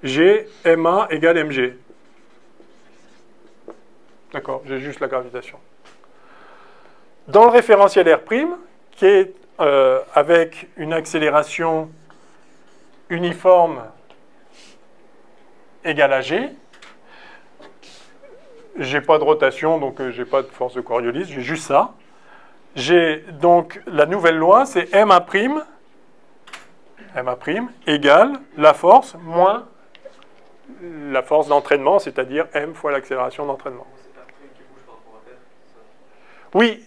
Speaker 1: G, MA égale MG. D'accord, j'ai juste la gravitation. Dans le référentiel R', qui est avec une accélération uniforme égale à G, j'ai pas de rotation, donc j'ai pas de force de Coriolis, j'ai juste ça. J'ai donc la nouvelle loi, c'est MA' égale la force moins la force d'entraînement, c'est-à-dire M fois l'accélération d'entraînement. Oui,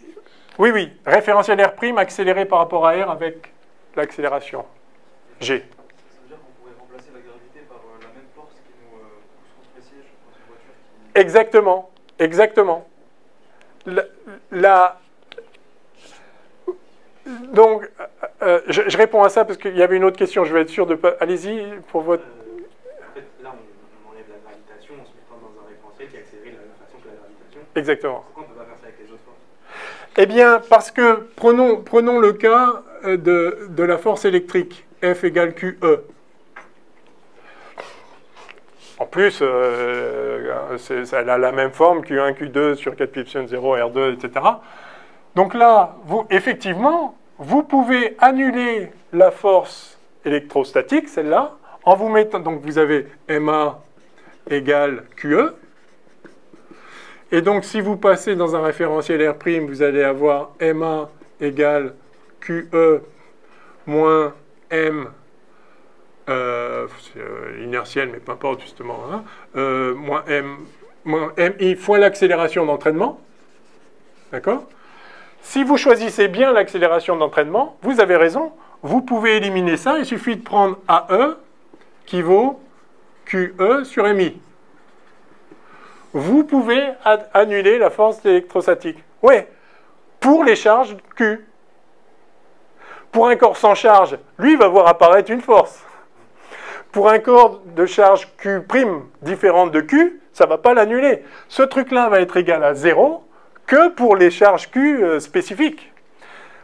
Speaker 1: oui, oui. Référentiel R' accéléré par rapport à R avec l'accélération G.
Speaker 2: Ça veut dire qu'on pourrait remplacer la gravité par la même force qui nous pousse contre les
Speaker 1: Exactement, exactement. Donc, je réponds à ça parce qu'il y avait une autre question, je vais être sûr de pas... Allez-y, pour votre...
Speaker 4: En fait, là, on enlève la gravitation en se mettant dans un référentiel qui accélère de la même façon que la gravitation.
Speaker 1: Exactement.
Speaker 4: Pourquoi on ne peut pas faire ça avec les autres forces?
Speaker 1: Eh bien, parce que, prenons le cas de la force électrique, F égale QE. En plus, elle a la même forme, Q1, Q2 sur 4 pi epsilon 0, R2, etc. Donc là, effectivement, vous pouvez annuler la force électrostatique, celle-là, en vous mettant... Donc vous avez MA égale QE. Et donc si vous passez dans un référentiel R', vous allez avoir MA égale QE moins M, inertiel, mais peu importe justement, hein, moins MI fois l'accélération d'entraînement. D'accord ? Si vous choisissez bien l'accélération d'entraînement, vous avez raison, vous pouvez éliminer ça, il suffit de prendre AE qui vaut QE sur MI. Vous pouvez annuler la force électrostatique. Oui, pour les charges Q. Pour un corps sans charge, lui, il va voir apparaître une force. Pour un corps de charge Q' différente de Q, ça ne va pas l'annuler. Ce truc-là va être égal à 0 que pour les charges Q spécifiques.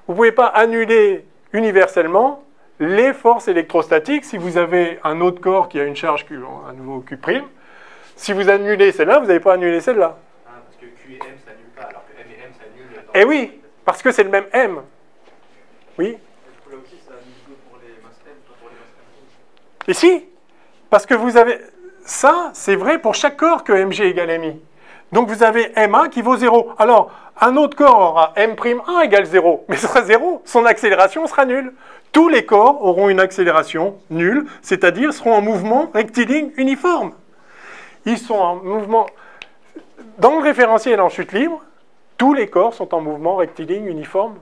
Speaker 1: Vous ne pouvez pas annuler universellement les forces électrostatiques si vous avez un autre corps qui a une charge Q, un nouveau Q'. Si vous annulez celle-là, vous n'avez pas annulé celle-là.
Speaker 4: Ah, parce que Q et M s'annulent pas, alors que M et M s'annulent.
Speaker 1: Eh oui, parce que c'est le même M. Oui.
Speaker 4: Là aussi, ça annule pour les masses M, pas pour les masses M.
Speaker 1: Et si, parce que vous avez... Ça, c'est vrai pour chaque corps que Mg égale Mi. Donc vous avez Ma qui vaut 0. Alors, un autre corps aura M'1 égale 0, mais ce sera 0. Son accélération sera nulle. Tous les corps auront une accélération nulle, c'est-à-dire seront en mouvement rectiligne uniforme. Ils sont en mouvement... Dans le référentiel en chute libre, tous les corps sont en mouvement rectiligne uniforme.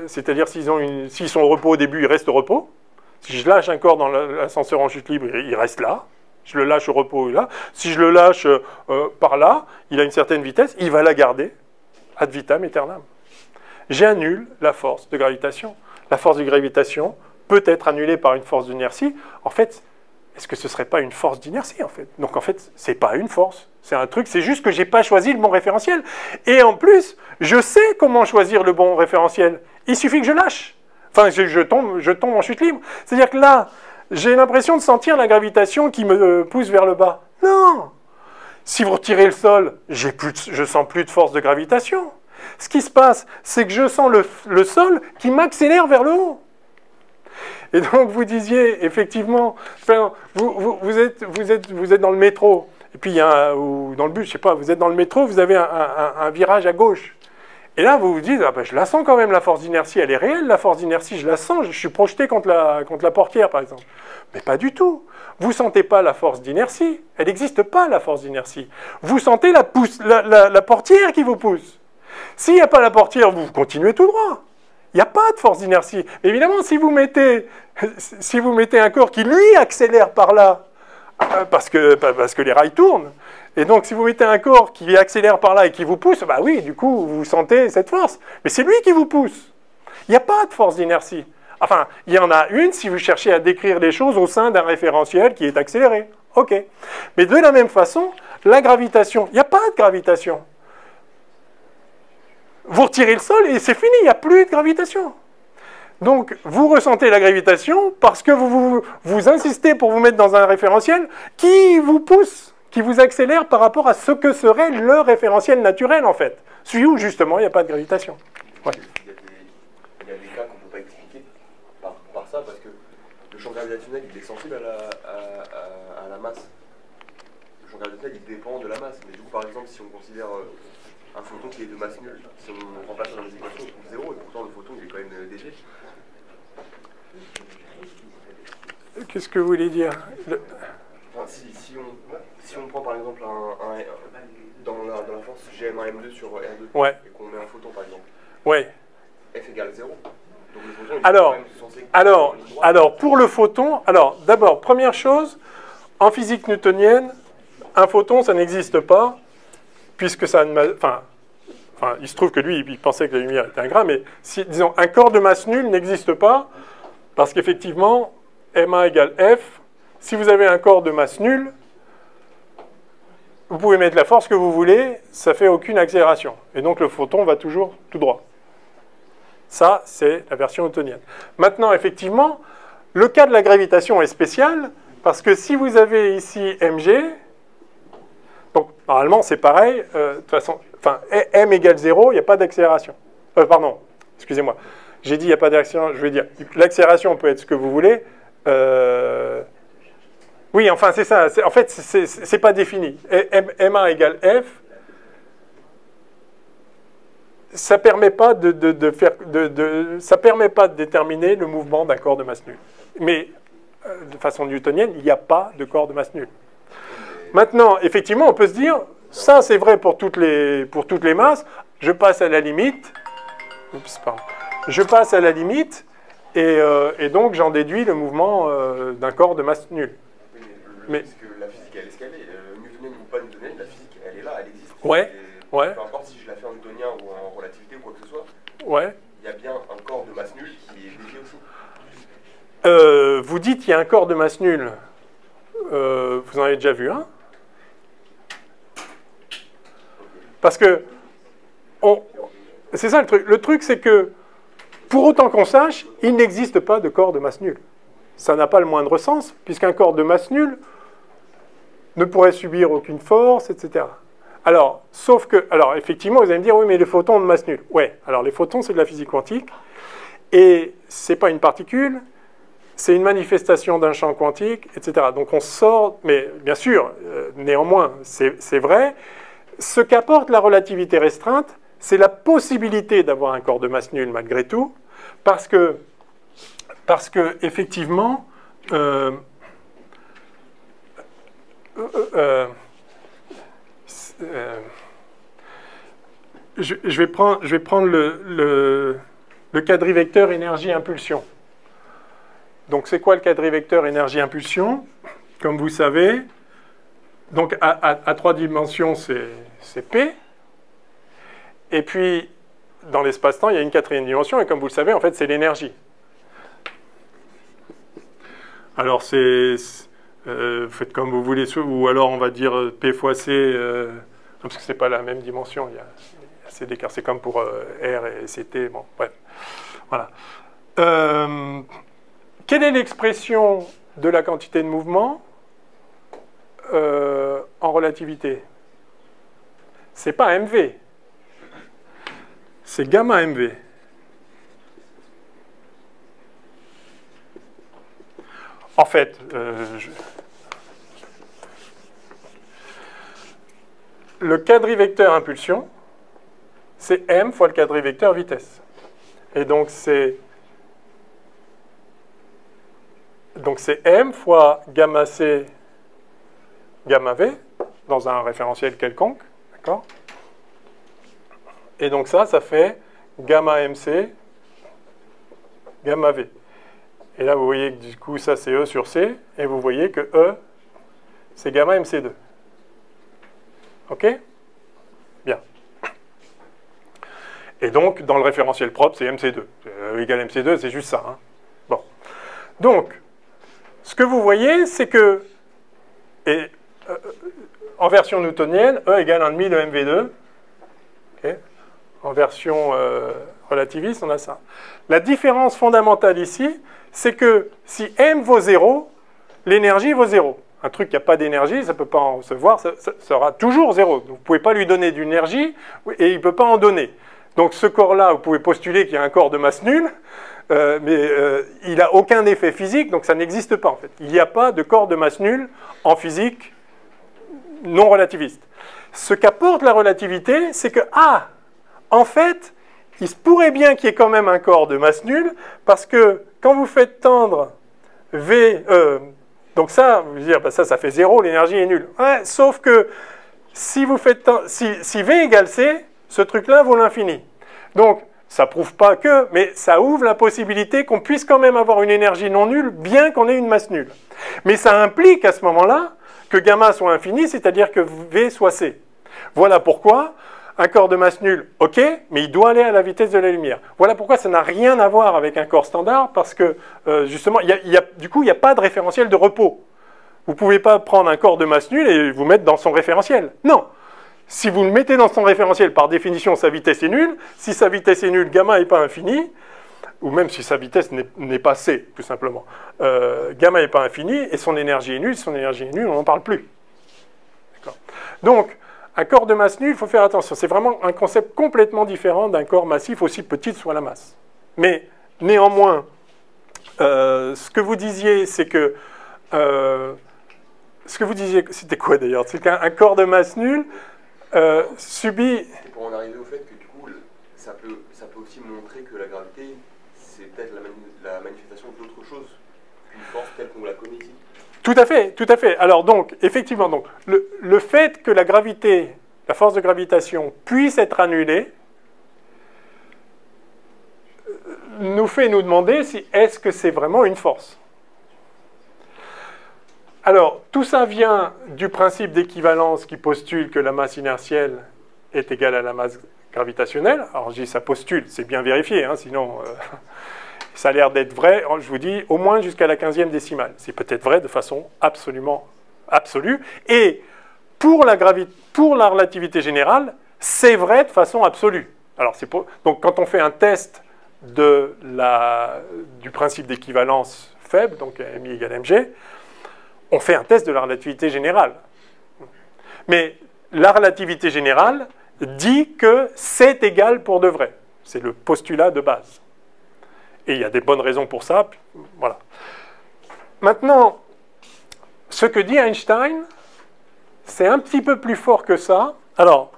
Speaker 1: C'est-à-dire s'ils sont au repos au début, ils restent au repos. Si je lâche un corps dans l'ascenseur en chute libre, il reste là. Je le lâche au repos, là. Si je le lâche par là, il a une certaine vitesse, il va la garder ad vitam aeternam. J'annule la force de gravitation. La force de gravitation peut être annulée par une force d'inertie. En fait, est-ce que ce ne serait pas une force d'inertie, en fait? Donc, en fait, ce n'est pas une force. C'est un truc, c'est juste que je n'ai pas choisi le bon référentiel. Et en plus, je sais comment choisir le bon référentiel. Il suffit que je lâche. Enfin, je tombe en chute libre. C'est-à-dire que là, j'ai l'impression de sentir la gravitation qui me pousse vers le bas. Non! Si vous retirez le sol, je ne sens plus de force de gravitation. Ce qui se passe, c'est que je sens le sol qui m'accélère vers le haut. Et donc, vous disiez, effectivement, enfin, vous êtes dans le métro, et puis ou dans le bus, je ne sais pas, vous êtes dans le métro, vous avez un virage à gauche. Et là, vous vous dites, ah ben, je la sens quand même, la force d'inertie, elle est réelle, la force d'inertie, je la sens, je suis projeté contre la portière, par exemple. Mais pas du tout. Vous ne sentez pas la force d'inertie. Elle n'existe pas, la force d'inertie. Vous sentez la portière qui vous pousse. S'il n'y a pas la portière, vous continuez tout droit. Il n'y a pas de force d'inertie. Évidemment, si vous mettez un corps qui, lui, accélère par là, parce que les rails tournent, et donc si vous mettez un corps qui accélère par là et qui vous pousse, bah oui, du coup, vous sentez cette force. Mais c'est lui qui vous pousse. Il n'y a pas de force d'inertie. Enfin, il y en a une si vous cherchez à décrire les choses au sein d'un référentiel qui est accéléré. OK. Mais de la même façon, la gravitation, il n'y a pas de gravitation. Vous retirez le sol et c'est fini, il n'y a plus de gravitation. Donc, vous ressentez la gravitation parce que vous insistez pour vous mettre dans un référentiel qui vous pousse, qui vous accélère par rapport à ce que serait le référentiel naturel, en fait. Celui où, justement, il n'y a pas de gravitation. Ouais.
Speaker 3: Il y a des cas qu'on ne peut pas expliquer par ça, parce que le champ gravitationnel, il est sensible à la masse. Le champ gravitationnel, il dépend de la masse. Mais du coup, par exemple, si on considère un photon qui est de masse nulle, si on remplace ça dans les équations, on trouve 0, et pourtant le photon, il est quand même léger.
Speaker 1: Qu'est-ce que vous voulez dire?
Speaker 3: Enfin, si on prend par exemple dans la force Gm1m2 sur R2,
Speaker 1: ouais,
Speaker 3: et qu'on met un photon par exemple,
Speaker 1: ouais,
Speaker 3: F égale 0, donc le photon il est quand même censé...
Speaker 1: Alors, pour le photon, d'abord, première chose, en physique newtonienne, un photon, ça n'existe pas, puisque ça ne... Enfin, il se trouve que lui, il pensait que la lumière était un grain, mais si, disons, un corps de masse nulle n'existe pas, parce qu'effectivement, ma égale F, si vous avez un corps de masse nulle, vous pouvez mettre la force que vous voulez, ça ne fait aucune accélération. Et donc le photon va toujours tout droit. Ça, c'est la version newtonienne. Maintenant, effectivement, le cas de la gravitation est spécial, parce que si vous avez ici mg, donc normalement c'est pareil, de toute façon, enfin, m égale 0, il n'y a pas d'accélération. Pardon, excusez-moi. J'ai dit il n'y a pas d'accélération, je veux dire, l'accélération peut être ce que vous voulez. Oui, enfin c'est ça, en fait c'est pas défini. Ma égale F, ça permet pas ça permet pas de déterminer le mouvement d'un corps de masse nulle. Mais de façon newtonienne, il n'y a pas de corps de masse nulle. Maintenant, effectivement, on peut se dire, ça c'est vrai pour toutes les masses, je passe à la limite, je passe à la limite, et donc j'en déduis le mouvement d'un corps de masse nulle.
Speaker 3: Mais parce que la physique, elle est ce qu'elle est. Newtonienne ou pas newtonienne, la physique, elle est là, elle existe.
Speaker 1: Ouais, ouais.
Speaker 3: Peu importe si je la fais en newtonien ou en relativité ou quoi que ce soit,
Speaker 1: ouais.
Speaker 3: Il y a bien un corps de masse nulle qui est dédié aussi.
Speaker 1: Vous dites qu'il y a un corps de masse nulle. Vous en avez déjà vu un? Parce que c'est ça le truc. Le truc, c'est que pour autant qu'on sache, il n'existe pas de corps de masse nulle. Ça n'a pas le moindre sens, puisqu'un corps de masse nulle ne pourrait subir aucune force, etc. Alors, sauf que, alors effectivement, vous allez me dire, oui, mais les photons ont de masse nulle. Ouais, alors les photons, c'est de la physique quantique, et c'est pas une particule, c'est une manifestation d'un champ quantique, etc. Donc on sort, mais bien sûr, néanmoins, c'est vrai, ce qu'apporte la relativité restreinte, c'est la possibilité d'avoir un corps de masse nulle malgré tout, parce que effectivement, je vais prendre le quadrivecteur énergie-impulsion. Donc, c'est quoi le quadrivecteur énergie-impulsion? Comme vous savez, donc à 3 dimensions, c'est P. Et puis, dans l'espace-temps, il y a une 4e dimension, et comme vous le savez, en fait, c'est l'énergie. Alors, faites comme vous voulez, ou alors on va dire P fois C, parce que ce n'est pas la même dimension, il y a assez d'écart. C'est comme pour R et CT, bon, bref. Voilà. Quelle est l'expression de la quantité de mouvement en relativité? C'est pas mv, c'est gamma mv. En fait, le quadrivecteur impulsion, c'est m fois le quadrivecteur vitesse. Et donc c'est m fois gamma c, gamma v, dans un référentiel quelconque, d'accord? Et donc ça fait gamma mc, gamma v. Et là, vous voyez que du coup, ça, c'est E sur C. Et vous voyez que E, c'est gamma MC2. OK? Bien. Et donc, dans le référentiel propre, c'est MC2. E égale MC2, c'est juste ça. Hein. Bon. Donc, ce que vous voyez, c'est que, en version newtonienne, E égale 1,5 de MV2. Okay? En version relativiste, on a ça. La différence fondamentale ici, c'est que si m vaut 0, l'énergie vaut 0. Un truc qui n'a pas d'énergie, ça ne peut pas en recevoir, ça sera toujours 0. Donc, vous ne pouvez pas lui donner d'énergie et il ne peut pas en donner. Donc ce corps-là, vous pouvez postuler qu'il y a un corps de masse nulle, mais il n'a aucun effet physique, donc ça n'existe pas en fait. Il n'y a pas de corps de masse nulle en physique non relativiste. Ce qu'apporte la relativité, c'est que, en fait, il se pourrait bien qu'il y ait quand même un corps de masse nulle, parce que quand vous faites tendre V, donc ça, vous dire, bah ça fait 0, l'énergie est nulle. Ouais, sauf que si vous faites tendre, si V égale C, ce truc-là vaut l'infini. Donc, ça ne prouve pas que, mais ça ouvre la possibilité qu'on puisse quand même avoir une énergie non nulle, bien qu'on ait une masse nulle. Mais ça implique à ce moment-là que gamma soit infini, c'est-à-dire que V soit C. Voilà pourquoi un corps de masse nulle, ok, mais il doit aller à la vitesse de la lumière. Voilà pourquoi ça n'a rien à voir avec un corps standard, parce que justement, du coup, il n'y a pas de référentiel de repos. Vous ne pouvez pas prendre un corps de masse nulle et vous mettre dans son référentiel. Non. Si vous le mettez dans son référentiel, par définition, sa vitesse est nulle. Si sa vitesse est nulle, gamma n'est pas infini, ou même si sa vitesse n'est pas C, tout simplement. Gamma n'est pas infini, et son énergie est nulle. Si son énergie est nulle, on n'en parle plus. Donc, un corps de masse nulle, il faut faire attention. C'est vraiment un concept complètement différent d'un corps massif, aussi petite soit la masse. Mais, néanmoins, ce que vous disiez, c'est que... ce que vous disiez, c'était quoi d'ailleurs? C'est qu'un corps de masse nulle subit...
Speaker 3: C'était pour en arriver au fait que du coup, ça peut aussi montrer que la gravité, c'est peut-être la manifestation d'autre chose qu'une force telle qu'on la connaît ici.
Speaker 1: Tout à fait, tout à fait. Alors donc, effectivement, donc, le fait que la gravité, la force de gravitation puisse être annulée, nous fait nous demander si est-ce que c'est vraiment une force. Alors, tout ça vient du principe d'équivalence qui postule que la masse inertielle est égale à la masse gravitationnelle. Alors, je dis ça postule, c'est bien vérifié, hein, sinon... ça a l'air d'être vrai, je vous dis, au moins jusqu'à la 15e décimale. C'est peut-être vrai de façon absolument absolue. Et pour la relativité générale, c'est vrai de façon absolue. Alors, donc, quand on fait un test du principe d'équivalence faible, donc MI égale mg, on fait un test de la relativité générale. Mais la relativité générale dit que c'est égal pour de vrai. C'est le postulat de base. Et il y a des bonnes raisons pour ça. Voilà. Maintenant, ce que dit Einstein, c'est un petit peu plus fort que ça. Alors,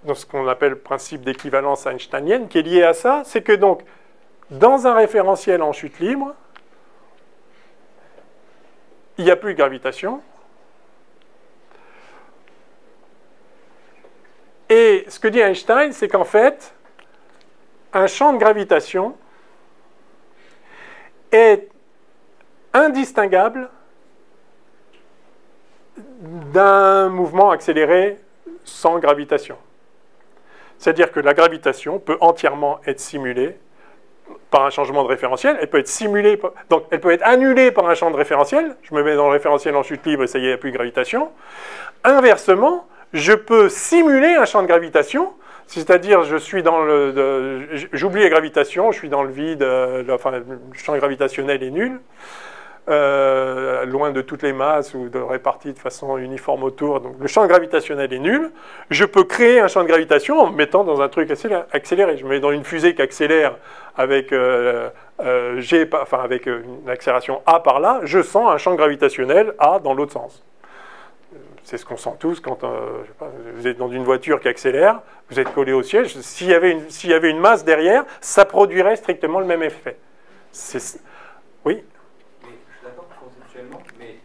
Speaker 1: dans ce qu'on appelle le principe d'équivalence einsteinienne, qui est lié à ça, c'est que donc, dans un référentiel en chute libre, il n'y a plus de gravitation. Et ce que dit Einstein, c'est qu'en fait, un champ de gravitation est indistinguable d'un mouvement accéléré sans gravitation. C'est-à-dire que la gravitation peut entièrement être simulée par un changement de référentiel. Elle peut être simulée, donc elle peut être annulée par un champ de référentiel. Je me mets dans le référentiel en chute libre et ça y est, il n'y a plus de gravitation. Inversement, je peux simuler un champ de gravitation. C'est-à-dire, j'oublie la gravitation, je suis dans le vide, le champ gravitationnel est nul, loin de toutes les masses ou réparti de façon uniforme autour, donc le champ gravitationnel est nul. Je peux créer un champ de gravitation en me mettant dans un truc accéléré. Je me mets dans une fusée qui accélère avec, avec une accélération A par là, je sens un champ gravitationnel A dans l'autre sens. C'est ce qu'on sent tous quand je sais pas, vous êtes dans une voiture qui accélère, vous êtes collé au siège. S'il y avait une masse derrière, ça produirait strictement le même effet. Oui.
Speaker 2: Mais je suis d'accord conceptuellement, mais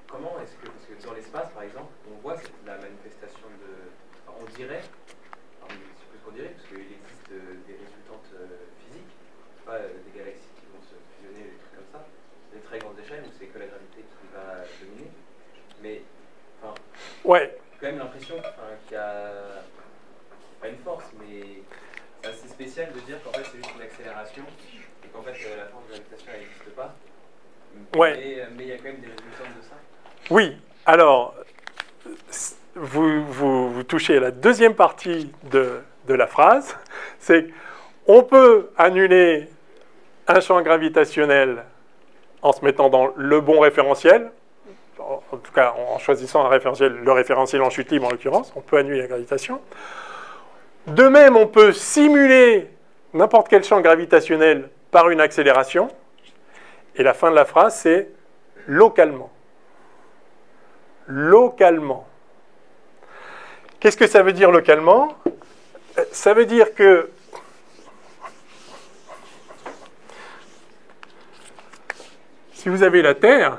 Speaker 2: comment est-ce que, parce que dans l'espace, par exemple, on voit la manifestation de... on dirait, c'est plus ce qu'on dirait, parce qu'il existe des résultantes physiques, pas des galaxies qui vont se fusionner, des trucs comme ça, des très grandes échelles où c'est que la gravité qui va dominer. Mais,
Speaker 1: ouais.
Speaker 2: J'ai quand même l'impression qu'il y a, pas une force, mais c'est assez spécial de dire qu'en fait c'est juste une accélération et qu'en fait la force de gravitation elle n'existe pas.
Speaker 1: Ouais.
Speaker 2: Mais il y a quand même des résultats de ça.
Speaker 1: Oui. Alors, vous touchez à la deuxième partie de la phrase. C'est qu'on peut annuler un champ gravitationnel en se mettant dans le bon référentiel. En tout cas, en choisissant un référentiel, le référentiel en chute libre en l'occurrence, on peut annuler la gravitation. De même, on peut simuler n'importe quel champ gravitationnel par une accélération. Et la fin de la phrase, c'est localement. Localement. Qu'est-ce que ça veut dire localement? Ça veut dire que si vous avez la Terre,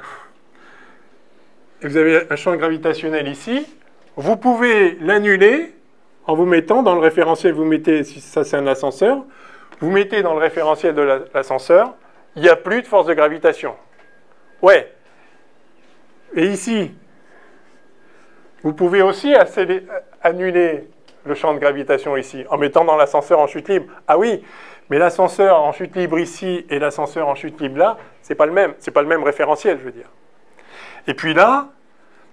Speaker 1: et vous avez un champ gravitationnel ici, vous pouvez l'annuler en vous mettant dans le référentiel, vous mettez, si ça c'est un ascenseur, vous mettez dans le référentiel de l'ascenseur il n'y a plus de force de gravitation. Ouais. Et ici, vous pouvez aussi annuler le champ de gravitation ici, en mettant dans l'ascenseur en chute libre. Ah oui, mais l'ascenseur en chute libre ici et l'ascenseur en chute libre là, c'est pas le même référentiel, je veux dire. Et puis là,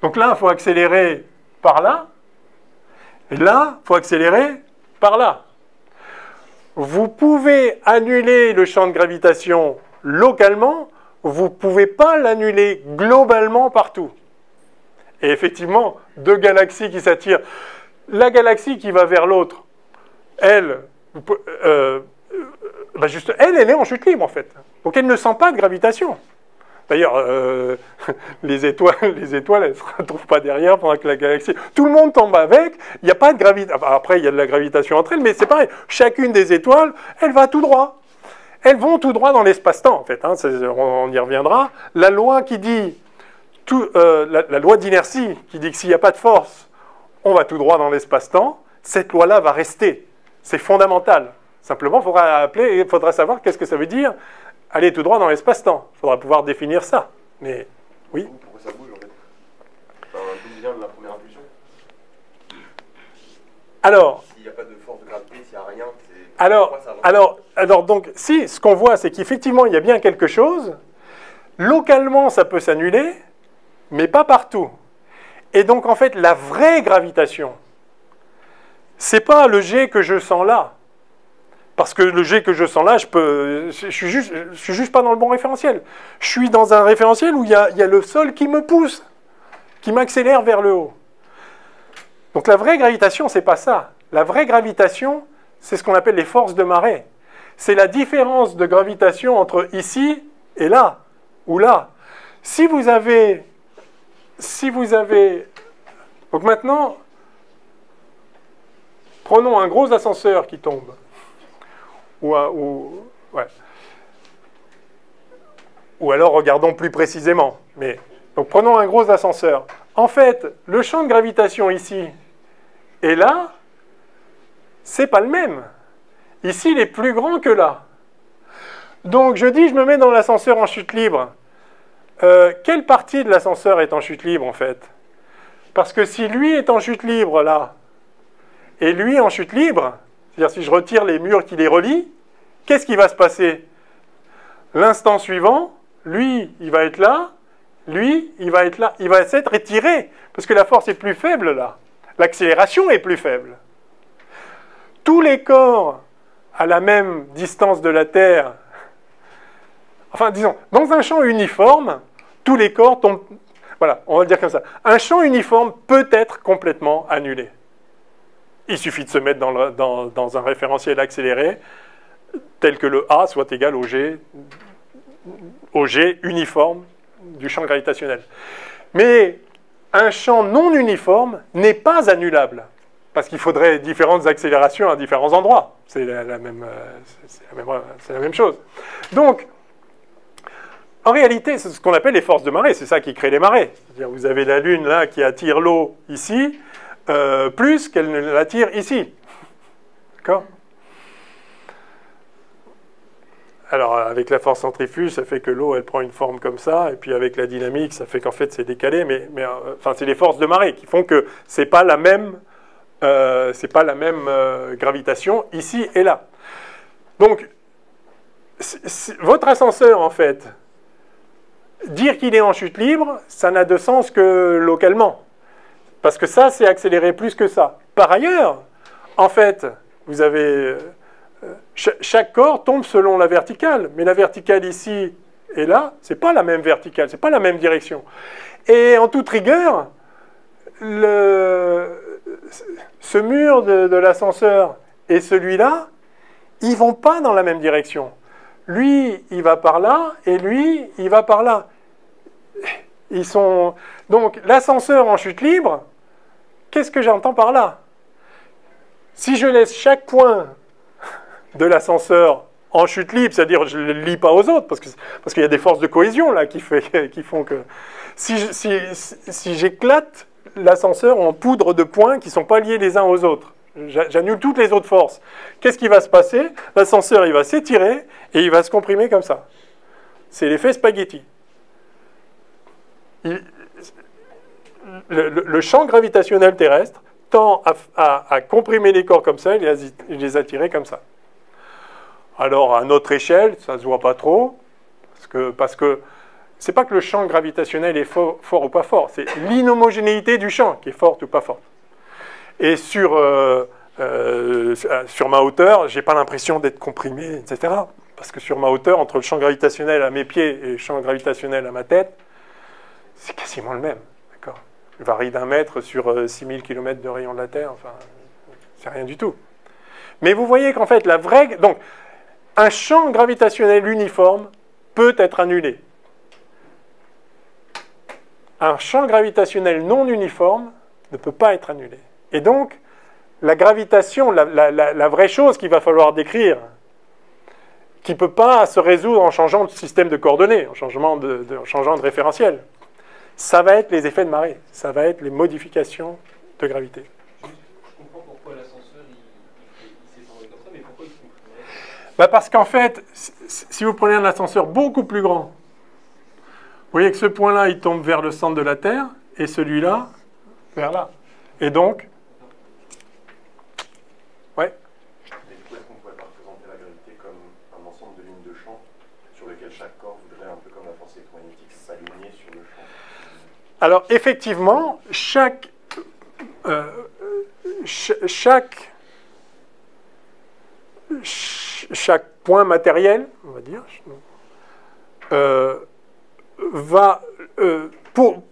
Speaker 1: donc là, il faut accélérer par là, et là, il faut accélérer par là. Vous pouvez annuler le champ de gravitation localement, vous ne pouvez pas l'annuler globalement partout. Et effectivement, deux galaxies qui s'attirent. La galaxie qui va vers l'autre, elle, elle est en chute libre en fait. Donc elle ne sent pas de gravitation. D'ailleurs, les étoiles, elles ne se retrouvent pas derrière pendant que la galaxie... Tout le monde tombe avec, il n'y a pas de gravitation. Après, il y a de la gravitation entre elles, mais c'est pareil. Chacune des étoiles, elle va tout droit. Elles vont tout droit dans l'espace-temps, en fait. Hein, on y reviendra. La loi qui dit... la loi d'inertie qui dit que s'il n'y a pas de force, on va tout droit dans l'espace-temps, cette loi-là va rester. C'est fondamental. Simplement, il faudra savoir qu'est-ce que ça veut dire aller tout droit dans l'espace-temps. Il faudra pouvoir définir ça. Mais, oui.
Speaker 3: Pourquoi ça bouge, en fait? D'où vient de la première impulsion?
Speaker 1: Alors...
Speaker 3: S'il n'y a pas de force de gravité, s'il n'y a rien, c'est...
Speaker 1: Alors, donc, si, ce qu'on voit, c'est qu'effectivement, il y a bien quelque chose. Localement, ça peut s'annuler, mais pas partout. Et donc, en fait, la vraie gravitation, c'est pas le jet que je sens là. Parce que le jet que je sens là, je suis juste pas dans le bon référentiel. Je suis dans un référentiel où il y a le sol qui me pousse, qui m'accélère vers le haut. Donc la vraie gravitation, c'est pas ça. La vraie gravitation, c'est ce qu'on appelle les forces de marée. C'est la différence de gravitation entre ici et là, ou là. Si vous avez... Donc maintenant, prenons un gros ascenseur qui tombe. Ou alors regardons plus précisément. Donc prenons un gros ascenseur. En fait, le champ de gravitation ici et là, c'est pas le même. Ici, il est plus grand que là. Donc je dis, je me mets dans l'ascenseur en chute libre. Quelle partie de l'ascenseur est en chute libre en fait? Parce que si lui est en chute libre là, et lui en chute libre, c'est-à-dire si je retire les murs qui les relient, qu'est-ce qui va se passer? L'instant suivant, lui, il va être là, lui, il va être là, il va s'être étiré, parce que la force est plus faible là. L'accélération est plus faible. Tous les corps à la même distance de la Terre, enfin disons, dans un champ uniforme, tous les corps tombent... Voilà, on va le dire comme ça. Un champ uniforme peut être complètement annulé. Il suffit de se mettre dans un référentiel accéléré, tel que le A soit égal au G uniforme du champ gravitationnel. Mais un champ non uniforme n'est pas annulable, parce qu'il faudrait différentes accélérations à différents endroits. C'est la même chose. Donc, en réalité, c'est ce qu'on appelle les forces de marée, c'est ça qui crée les marées. C'est-à-dire, vous avez la Lune là qui attire l'eau ici, plus qu'elle ne l'attire ici. D'accord? Alors, avec la force centrifuge, ça fait que l'eau, elle prend une forme comme ça, et puis avec la dynamique, ça fait qu'en fait, c'est décalé, mais enfin, c'est les forces de marée qui font que c'est pas la même, gravitation ici et là. Donc, votre ascenseur, en fait, dire qu'il est en chute libre, ça n'a de sens que localement. Parce que ça, c'est accéléré plus que ça. Par ailleurs, en fait, vous avez... chaque corps tombe selon la verticale. Mais la verticale ici et là, ce n'est pas la même verticale, ce n'est pas la même direction. Et en toute rigueur, ce mur de l'ascenseur et celui-là, ils ne vont pas dans la même direction. Lui, il va par là, et lui, il va par là. Ils sont... Donc, l'ascenseur en chute libre, qu'est-ce que j'entends par là? Si je laisse chaque point de l'ascenseur en chute libre, c'est-à-dire je ne le lie pas aux autres, parce qu'il y a des forces de cohésion là qui font que... Si j'éclate l'ascenseur en poudre de points qui ne sont pas liés les uns aux autres, j'annule toutes les autres forces. Qu'est-ce qui va se passer? L'ascenseur, il va s'étirer et il va se comprimer comme ça. c'est l'effet spaghetti. Le champ gravitationnel terrestre tend à comprimer les corps comme ça et les attirer comme ça. Alors, à notre échelle, ça ne se voit pas trop, parce que c'est pas que le champ gravitationnel est fort ou pas fort, c'est l'inhomogénéité du champ qui est forte ou pas forte. Et sur ma hauteur, j'ai pas l'impression d'être comprimé, etc. Parce que sur ma hauteur, entre le champ gravitationnel à mes pieds et le champ gravitationnel à ma tête, c'est quasiment le même. D'accord ? Je varie d'1 mètre sur 6000 km de rayon de la Terre, enfin, c'est rien du tout. Mais vous voyez qu'en fait, donc, un champ gravitationnel uniforme peut être annulé. Un champ gravitationnel non uniforme ne peut pas être annulé. Et donc, la gravitation, la vraie chose qu'il va falloir décrire, qui ne peut pas se résoudre en changeant de système de coordonnées, en changeant de référentiel, ça va être les effets de marée, ça va être les modifications de gravité.
Speaker 2: Je comprends pourquoi l'ascenseur il s'est formé comme ça, mais pourquoi il se comprime?
Speaker 1: Parce qu'en fait, si vous prenez un ascenseur beaucoup plus grand, vous voyez que ce point-là, il tombe vers le centre de la Terre, et celui-là, vers là. Et donc, ouais.
Speaker 3: Et du coup, est-ce qu'on pourrait pas représenter la gravité comme un ensemble de lignes de champ sur lesquelles chaque corps voudrait, un peu comme la force électromagnétique, s'aligner sur le champ?
Speaker 1: Alors, effectivement, chaque point matériel, on va dire,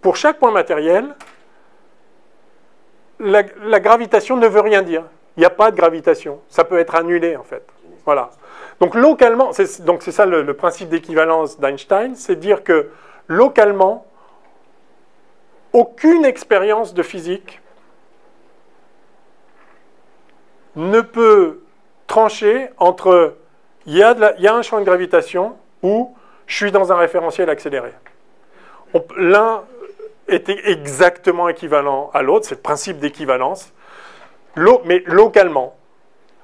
Speaker 1: pour chaque point matériel, la gravitation ne veut rien dire. Il n'y a pas de gravitation. Ça peut être annulé, en fait. Voilà. Donc, localement, c'est ça le principe d'équivalence d'Einstein, c'est dire que, localement, aucune expérience de physique ne peut trancher entre il y a un champ de gravitation ou je suis dans un référentiel accéléré. L'un est exactement équivalent à l'autre, c'est le principe d'équivalence, mais localement,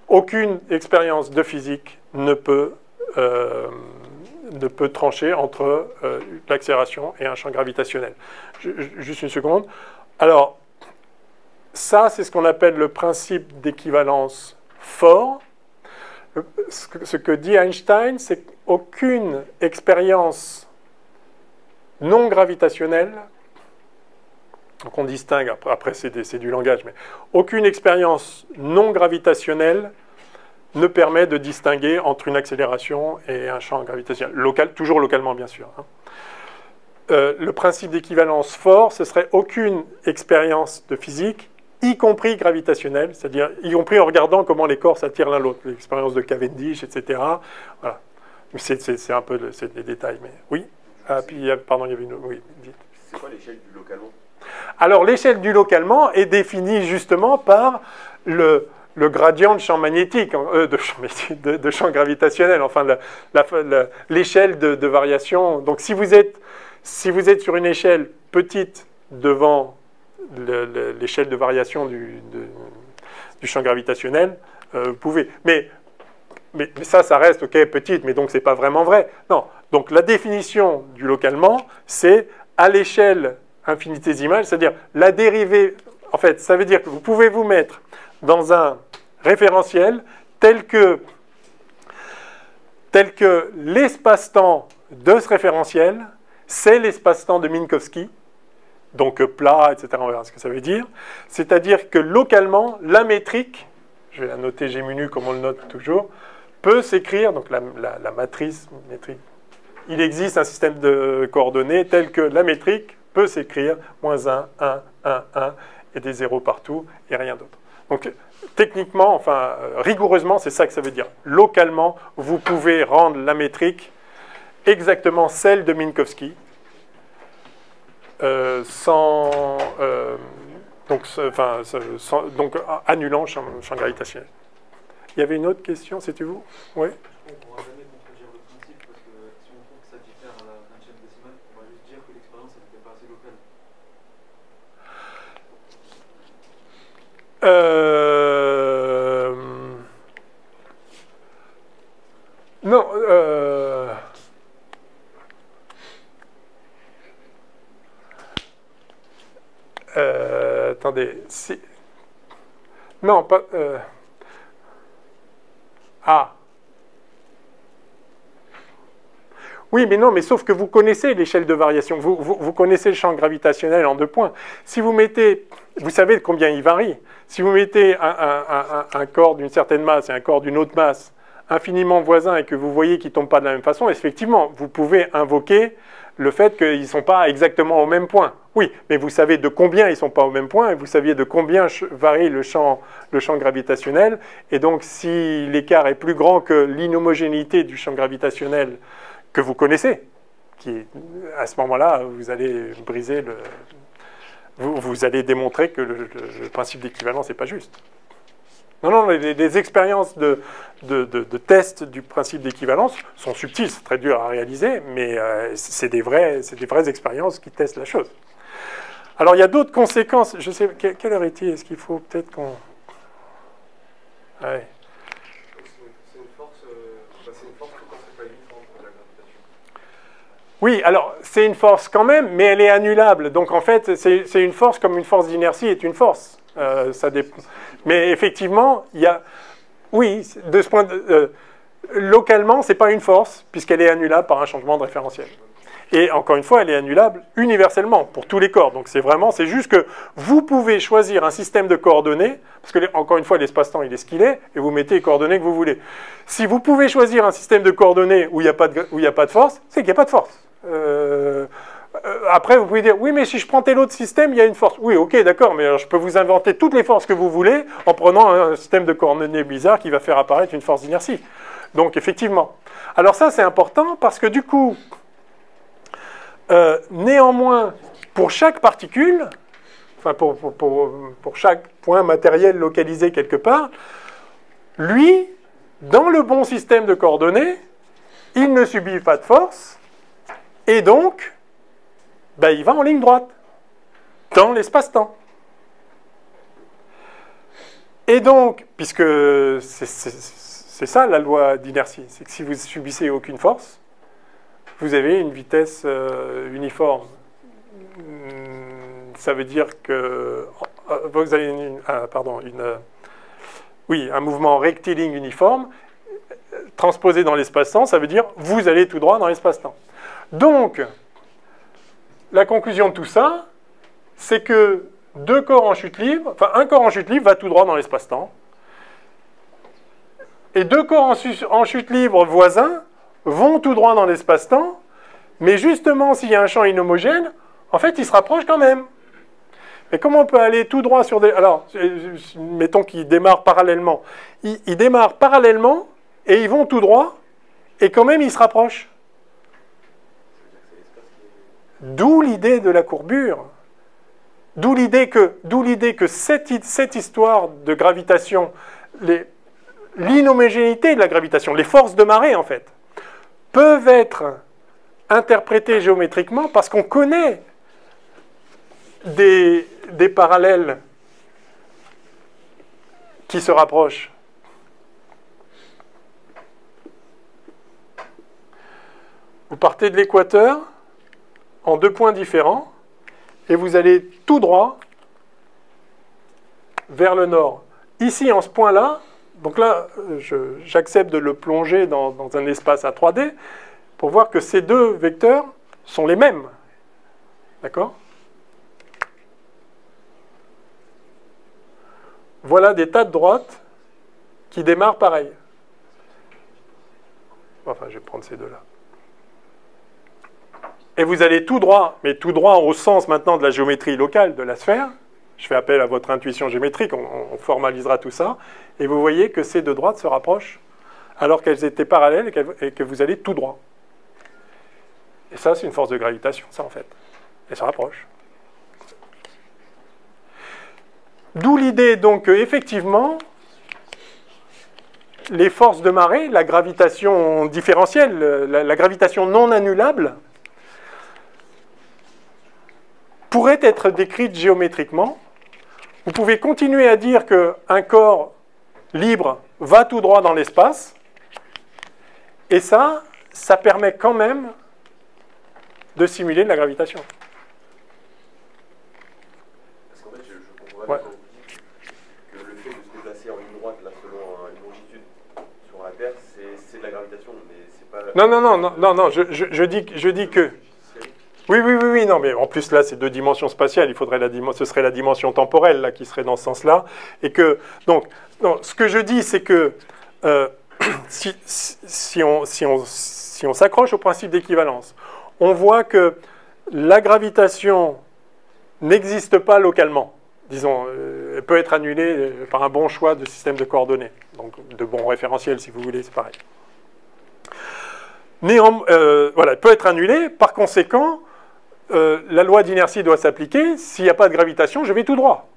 Speaker 1: aucune expérience de physique ne peut trancher entre l'accélération et un champ gravitationnel. Juste une seconde. Alors, ça, c'est ce qu'on appelle le principe d'équivalence fort. Ce que dit Einstein, c'est qu'aucune expérience non gravitationnelle, donc on distingue, après c'est du langage, mais aucune expérience non gravitationnelle ne permet de distinguer entre une accélération et un champ gravitationnel. Toujours localement, bien sûr. Le principe d'équivalence fort, ce serait aucune expérience de physique, y compris gravitationnelle, c'est-à-dire y compris en regardant comment les corps s'attirent l'un l'autre, l'expérience de Cavendish, etc. Voilà. C'est un peu des détails, mais oui. Ah, puis, pardon, il y avait une... Oui, dites.
Speaker 3: C'est quoi l'échelle du localement?
Speaker 1: Alors, l'échelle du localement est définie justement par le gradient de champ magnétique, de champ gravitationnel, enfin l'échelle de variation. Donc si vous êtes sur une échelle petite devant l'échelle de variation du champ gravitationnel, vous pouvez. Mais ça reste ok petite, mais donc c'est pas vraiment vrai. Non. Donc la définition du localement, c'est à l'échelle infinitésimale, c'est-à-dire la dérivée. En fait, ça veut dire que vous pouvez vous mettre dans un référentiel tel que l'espace-temps de ce référentiel, c'est l'espace-temps de Minkowski, donc plat, etc. On verra ce que ça veut dire. C'est-à-dire que localement, la métrique, je vais la noter G mu nu comme on le note toujours, peut s'écrire, donc la matrice métrique. Il existe un système de coordonnées tel que la métrique peut s'écrire -1, 1, 1, 1, et des zéros partout, et rien d'autre. Donc, techniquement, enfin, rigoureusement, c'est ça que ça veut dire. Localement, vous pouvez rendre la métrique exactement celle de Minkowski, donc annulant le champ gravitationnel. Il y avait une autre question, c'était vous? Oui.
Speaker 4: On ne pourra jamais contredire le principe, parce que si on trouve que ça diffère à la 20e décimale, on va juste dire que l'expérience n'était pas assez locale.
Speaker 1: Non. Attendez. Non, pas... Ah. Oui, mais non, mais sauf que vous connaissez l'échelle de variation. Vous connaissez le champ gravitationnel en 2 points. Si vous mettez... Vous savez combien il varie. Si vous mettez un corps d'une certaine masse et un corps d'une autre masse infiniment voisins et que vous voyez qu'ils ne tombent pas de la même façon, effectivement, vous pouvez invoquer le fait qu'ils ne sont pas exactement au même point. Oui, mais vous savez de combien ils ne sont pas au même point et vous saviez de combien varie le champ gravitationnel. Et donc, si l'écart est plus grand que l'inhomogénéité du champ gravitationnel que vous connaissez, à ce moment-là, vous allez briser le... Vous allez démontrer que le principe d'équivalence n'est pas juste. Non, les expériences de test du principe d'équivalence sont subtiles, c'est très dur à réaliser, mais c'est des vraies expériences qui testent la chose. Alors, il y a d'autres conséquences. Je sais, quelle heure est-il? Est-ce qu'il faut peut-être qu'on... Ouais.
Speaker 3: C'est une force quand c'est pas uniforme pour la gravitation.
Speaker 1: Oui, alors, c'est une force quand même, mais elle est annulable. Donc, en fait, c'est une force comme une force d'inertie est une force. Ça dépend. Mais effectivement, il y a... Oui, de ce point de... localement, ce n'est pas une force, puisqu'elle est annulable par un changement de référentiel. Et encore une fois, elle est annulable universellement, pour tous les corps. Donc c'est juste que vous pouvez choisir un système de coordonnées, parce que, encore une fois, l'espace-temps, il est ce qu'il est, et vous mettez les coordonnées que vous voulez. Si vous pouvez choisir un système de coordonnées où il n'y a pas de force, c'est qu'il n'y a pas de force. Après, vous pouvez dire, oui, mais si je prends tel autre système, il y a une force. Oui, ok, d'accord, mais alors, je peux vous inventer toutes les forces que vous voulez en prenant un système de coordonnées bizarre qui va faire apparaître une force d'inertie. Donc, effectivement. Alors ça, c'est important parce que du coup, néanmoins, pour chaque particule, enfin pour chaque point matériel localisé quelque part, lui, dans le bon système de coordonnées, il ne subit pas de force, et donc, il va en ligne droite, dans l'espace-temps. Et donc, puisque c'est ça la loi d'inertie, c'est que si vous subissez aucune force, vous avez une vitesse uniforme. Ça veut dire que vous avez un mouvement rectiligne uniforme transposé dans l'espace-temps, ça veut dire vous allez tout droit dans l'espace-temps. Donc, la conclusion de tout ça, c'est que un corps en chute libre va tout droit dans l'espace-temps, et 2 corps en chute libre voisins vont tout droit dans l'espace-temps, mais justement, s'il y a un champ inhomogène, en fait, ils se rapprochent quand même. Mais comment on peut aller tout droit sur des... Alors, mettons qu'ils démarrent parallèlement. Ils démarrent parallèlement, et ils vont tout droit, et quand même, ils se rapprochent. D'où l'idée de la courbure. D'où l'idée que cette histoire de gravitation, l'inhomogénéité de la gravitation, les forces de marée, en fait, peuvent être interprétées géométriquement parce qu'on connaît des parallèles qui se rapprochent. Vous partez de l'équateur en 2 points différents et vous allez tout droit vers le nord. Ici, en ce point-là, donc là, j'accepte de le plonger dans un espace à 3D pour voir que ces 2 vecteurs sont les mêmes. D'accord ? Voilà des tas de droites qui démarrent pareil. Enfin, je vais prendre ces 2-là. Et vous allez tout droit, mais tout droit au sens maintenant de la géométrie locale de la sphère. Je fais appel à votre intuition géométrique, on formalisera tout ça. Et vous voyez que ces 2 droites se rapprochent alors qu'elles étaient parallèles et que vous allez tout droit. Et ça, c'est une force de gravitation, ça, en fait. Elles se rapprochent. D'où l'idée, donc, qu'effectivement, les forces de marée, la gravitation différentielle, la gravitation non annulable, pourrait être décrite géométriquement. Vous pouvez continuer à dire qu'un corps libre va tout droit dans l'espace, et ça permet quand même de simuler de la gravitation.
Speaker 3: Parce qu'en fait, je comprends Ouais,
Speaker 1: Ouais.
Speaker 3: quand vous dites que le fait de se déplacer en ligne droite, là, selon une longitude sur la Terre, c'est de la gravitation, mais c'est pas...
Speaker 1: Non, je dis que... Oui, non, mais en plus là, c'est deux dimensions spatiales, il faudrait ce serait la dimension temporelle là, qui serait dans ce sens-là. Et que, donc, non, ce que je dis, c'est que si on s'accroche au principe d'équivalence, on voit que la gravitation n'existe pas localement. Disons, elle peut être annulée par un bon choix de système de coordonnées. Donc, de bons référentiels, si vous voulez, c'est pareil. Voilà, elle peut être annulée. Par conséquent, la loi d'inertie doit s'appliquer. S'il n'y a pas de gravitation, je vais tout droit.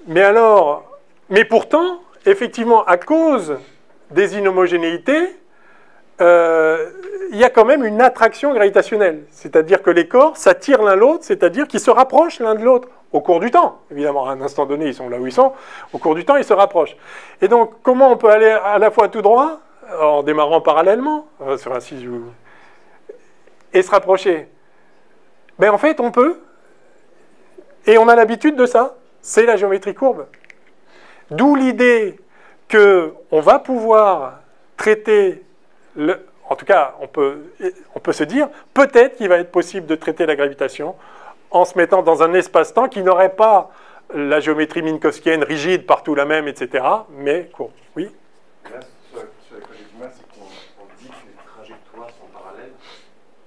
Speaker 1: Mais pourtant, effectivement, à cause des inhomogénéités, il y a quand même une attraction gravitationnelle. C'est-à-dire que les corps s'attirent l'un l'autre, c'est-à-dire qu'ils se rapprochent l'un de l'autre au cours du temps. Évidemment, à un instant donné, ils sont là où ils sont. Au cours du temps, ils se rapprochent. Et donc, comment on peut aller à la fois tout droit, en démarrant parallèlement, et se rapprocher? Ben, en fait, on peut. Et on a l'habitude de ça. C'est la géométrie courbe. D'où l'idée qu'on va pouvoir traiter... En tout cas, on peut se dire, peut-être qu'il va être possible de traiter la gravitation en se mettant dans un espace-temps qui n'aurait pas la géométrie minkowskienne rigide, partout la même, etc., mais courbe. Oui?
Speaker 5: Là, sur la cognitive masse, c'est qu'on dit que les trajectoires sont parallèles,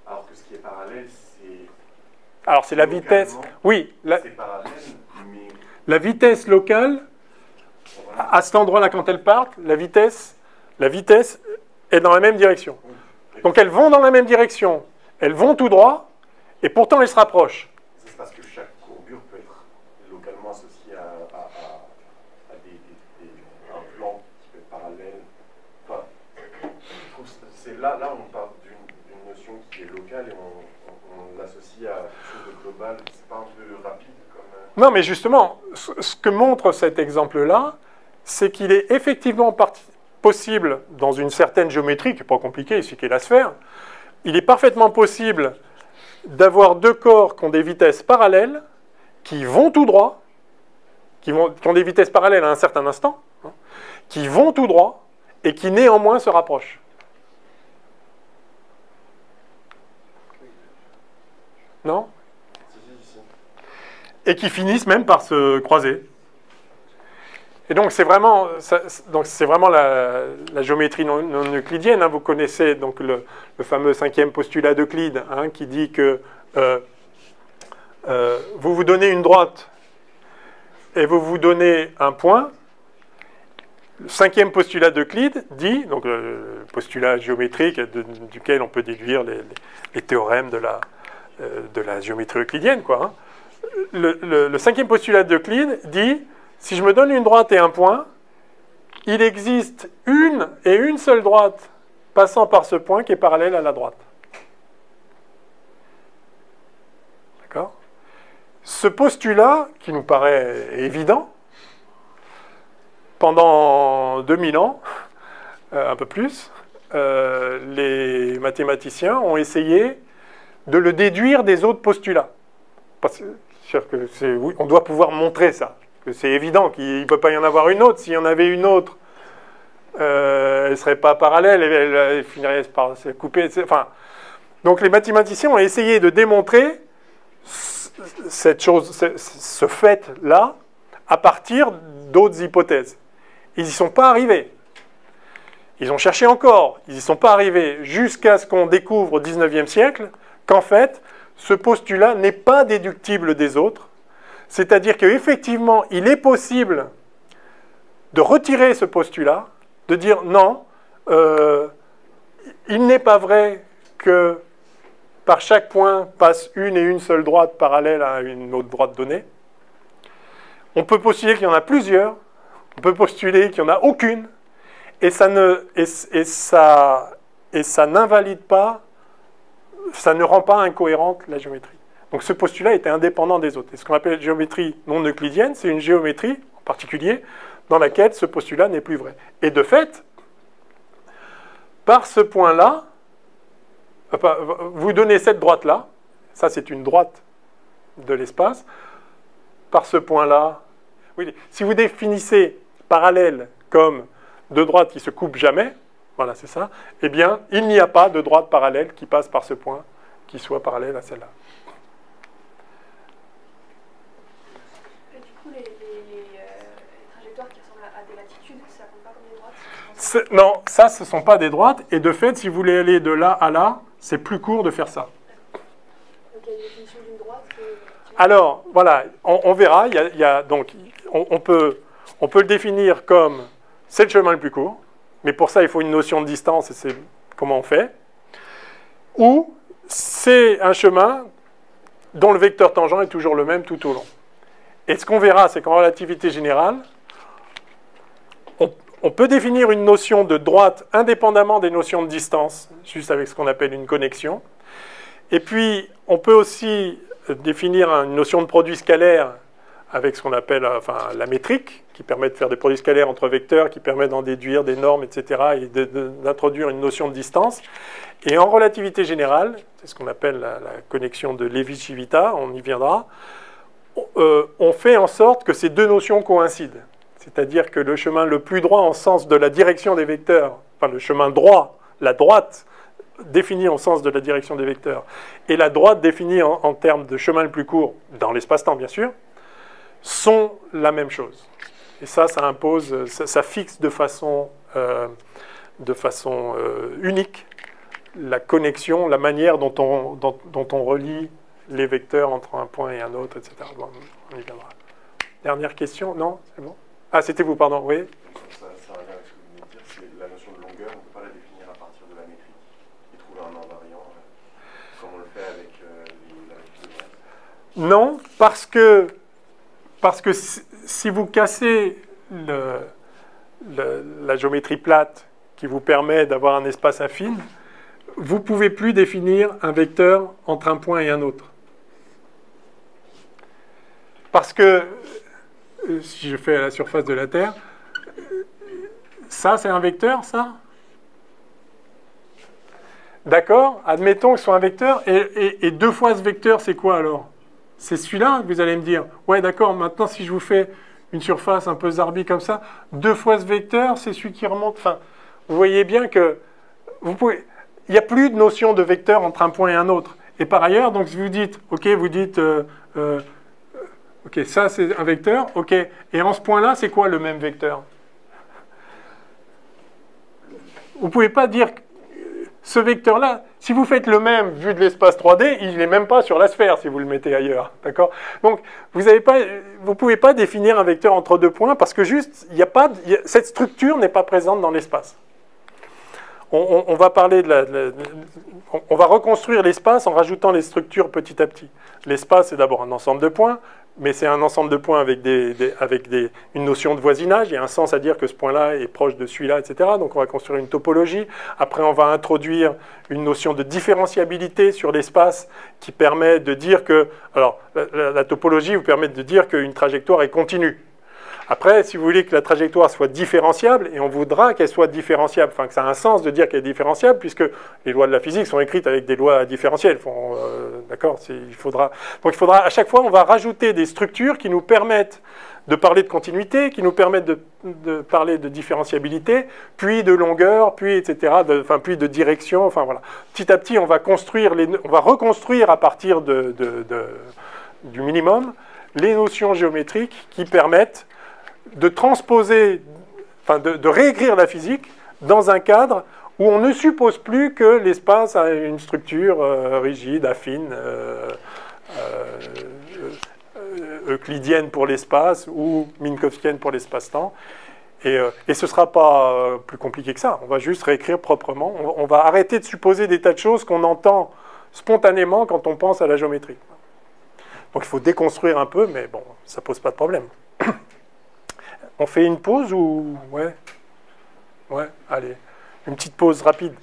Speaker 5: alors que ce qui est parallèle, c'est...
Speaker 1: Alors, c'est la vitesse. Oui,
Speaker 5: c'est parallèle, mais...
Speaker 1: la vitesse locale, à cet endroit-là, quand elles partent, la vitesse est dans la même direction. Donc, elles vont dans la même direction. Elles vont tout droit, et pourtant, elles se rapprochent.
Speaker 5: C'est parce que chaque courbure peut être localement associée à un plan qui peut être parallèle. Enfin, c'est là, on parle d'une notion qui est locale et on l'associe à quelque chose de global. C'est pas un peu rapide comme...
Speaker 1: Non, mais justement, ce que montre cet exemple-là, c'est qu'il est effectivement possible, dans une certaine géométrie, qui n'est pas compliquée, ici qui est la sphère, il est parfaitement possible d'avoir deux corps qui ont des vitesses parallèles, qui vont tout droit, qui ont des vitesses parallèles à un certain instant, hein, qui vont tout droit, et qui néanmoins se rapprochent. Non? Et qui finissent même par se croiser. Et donc c'est vraiment la géométrie non euclidienne. Hein. Vous connaissez donc le fameux 5e postulat d'Euclide, hein, qui dit que vous vous donnez une droite et vous vous donnez un point. Le 5e postulat d'Euclide dit, donc le postulat géométrique duquel on peut déduire les théorèmes de la géométrie euclidienne, quoi. Hein. Le 5e postulat d'Euclide dit: si je me donne une droite et un point, il existe une seule droite passant par ce point qui est parallèle à la droite. D'accord? Ce postulat, qui nous paraît évident, pendant 2000 ans, un peu plus, les mathématiciens ont essayé de le déduire des autres postulats. Oui, on doit pouvoir montrer ça. C'est évident qu'il ne peut pas y en avoir une autre. S'il y en avait une autre, elle ne serait pas parallèle, elle finirait par se couper. Enfin, donc les mathématiciens ont essayé de démontrer cette chose, ce fait-là, à partir d'autres hypothèses. Ils n'y sont pas arrivés. Ils ont cherché encore. Ils n'y sont pas arrivés jusqu'à ce qu'on découvre au XIXe siècle qu'en fait, ce postulat n'est pas déductible des autres. C'est-à-dire qu'effectivement, il est possible de retirer ce postulat, de dire non, il n'est pas vrai que par chaque point passe une seule droite parallèle à une autre droite donnée. On peut postuler qu'il y en a plusieurs, on peut postuler qu'il n'y en a aucune, et ça n'invalide pas, ça ne rend pas incohérente la géométrie. Donc ce postulat était indépendant des autres. Et ce qu'on appelle géométrie non euclidienne, c'est une géométrie, en particulier, dans laquelle ce postulat n'est plus vrai. Et de fait, par ce point-là, vous donnez cette droite-là, ça c'est une droite de l'espace, par ce point-là. Oui, si vous définissez parallèle comme deux droites qui ne se coupent jamais, voilà, c'est ça, eh bien, il n'y a pas de droite parallèle qui passe par ce point qui soit parallèle à celle-là.
Speaker 6: Et du coup, les trajectoires qui ressemblent à des latitudes, ça compte pas comme des droites?
Speaker 1: Non, ça, ce ne sont pas des droites. Et de fait, si vous voulez aller de là à là, c'est plus court de faire ça.
Speaker 6: Donc, il y a une définition d'une droite
Speaker 1: Alors, voilà, on verra. Donc, on peut le définir comme c'est le chemin le plus court, mais pour ça, il faut une notion de distance, et c'est comment on fait. Ou c'est un chemin dont le vecteur tangent est toujours le même tout au long. Et ce qu'on verra, c'est qu'en relativité générale, on peut définir une notion de droite indépendamment des notions de distance, juste avec ce qu'on appelle une connexion. Et puis, on peut aussi définir une notion de produit scalaire avec ce qu'on appelle la métrique, qui permet de faire des produits scalaires entre vecteurs, qui permet d'en déduire des normes, etc., et d'introduire une notion de distance. Et en relativité générale, c'est ce qu'on appelle la connexion de Levi-Civita, on y viendra, on fait en sorte que ces deux notions coïncident. C'est-à-dire que le chemin le plus droit en sens de la direction des vecteurs, enfin le chemin droit, la droite définie en sens de la direction des vecteurs, et la droite définie en termes de chemin le plus court, dans l'espace-temps bien sûr, sont la même chose. Et ça impose, ça fixe de façon unique la connexion, la manière dont on relie les vecteurs entre un point et un autre, etc. Bon, on y viendra. Dernière question? Non? C'est bon? Ah, c'était vous, pardon, oui?
Speaker 5: Ça revient avec ce que vous venez de dire, c'est la notion de longueur, on ne peut pas la définir à partir de la métrique et trouver un invariant, comme on le fait avec la métrique de base.
Speaker 1: Non, parce que si vous cassez la géométrie plate qui vous permet d'avoir un espace affine, vous ne pouvez plus définir un vecteur entre un point et un autre. Parce que, si je fais à la surface de la Terre, ça c'est un vecteur, ça? D'accord? Admettons que ce soit un vecteur, et deux fois ce vecteur, c'est quoi alors? C'est celui-là que vous allez me dire. Ouais, d'accord, maintenant si je vous fais une surface un peu zarbi comme ça, deux fois ce vecteur, c'est celui qui remonte. Enfin, vous voyez bien que il n'y a plus de notion de vecteur entre un point et un autre. Et par ailleurs, donc si vous dites, ok, ok, ça c'est un vecteur, ok, et en ce point-là, c'est quoi le même vecteur? Vous ne pouvez pas dire ce vecteur-là, si vous faites le même vu de l'espace 3D, il n'est même pas sur la sphère si vous le mettez ailleurs. D'accord? Donc, vous ne pouvez pas définir un vecteur entre deux points parce que juste, cette structure n'est pas présente dans l'espace. On va parler on va reconstruire l'espace en rajoutant les structures petit à petit. L'espace, c'est d'abord un ensemble de points, mais c'est un ensemble de points avec une notion de voisinage. Il y a un sens à dire que ce point-là est proche de celui-là, etc. Donc on va construire une topologie. Après, on va introduire une notion de différenciabilité sur l'espace qui permet de dire que... Alors, la topologie vous permet de dire qu'une trajectoire est continue. Après, si vous voulez que la trajectoire soit différenciable, et on voudra qu'elle soit différenciable, enfin que ça a un sens de dire qu'elle est différenciable, puisque les lois de la physique sont écrites avec des lois différentielles. D'accord, donc il faudra, à chaque fois, on va rajouter des structures qui nous permettent de parler de continuité, qui nous permettent de parler de différenciabilité, puis de longueur, puis etc., puis de direction, enfin voilà. Petit à petit, on va reconstruire à partir du minimum les notions géométriques qui permettent de transposer, de réécrire la physique dans un cadre où on ne suppose plus que l'espace a une structure rigide, affine, euclidienne pour l'espace ou minkowskienne pour l'espace-temps. Et ce ne sera pas plus compliqué que ça. On va juste réécrire proprement. On va arrêter de supposer des tas de choses qu'on entend spontanément quand on pense à la géométrie. Donc il faut déconstruire un peu, mais bon, ça ne pose pas de problème. On fait une pause ou... Ouais, allez, une petite pause rapide.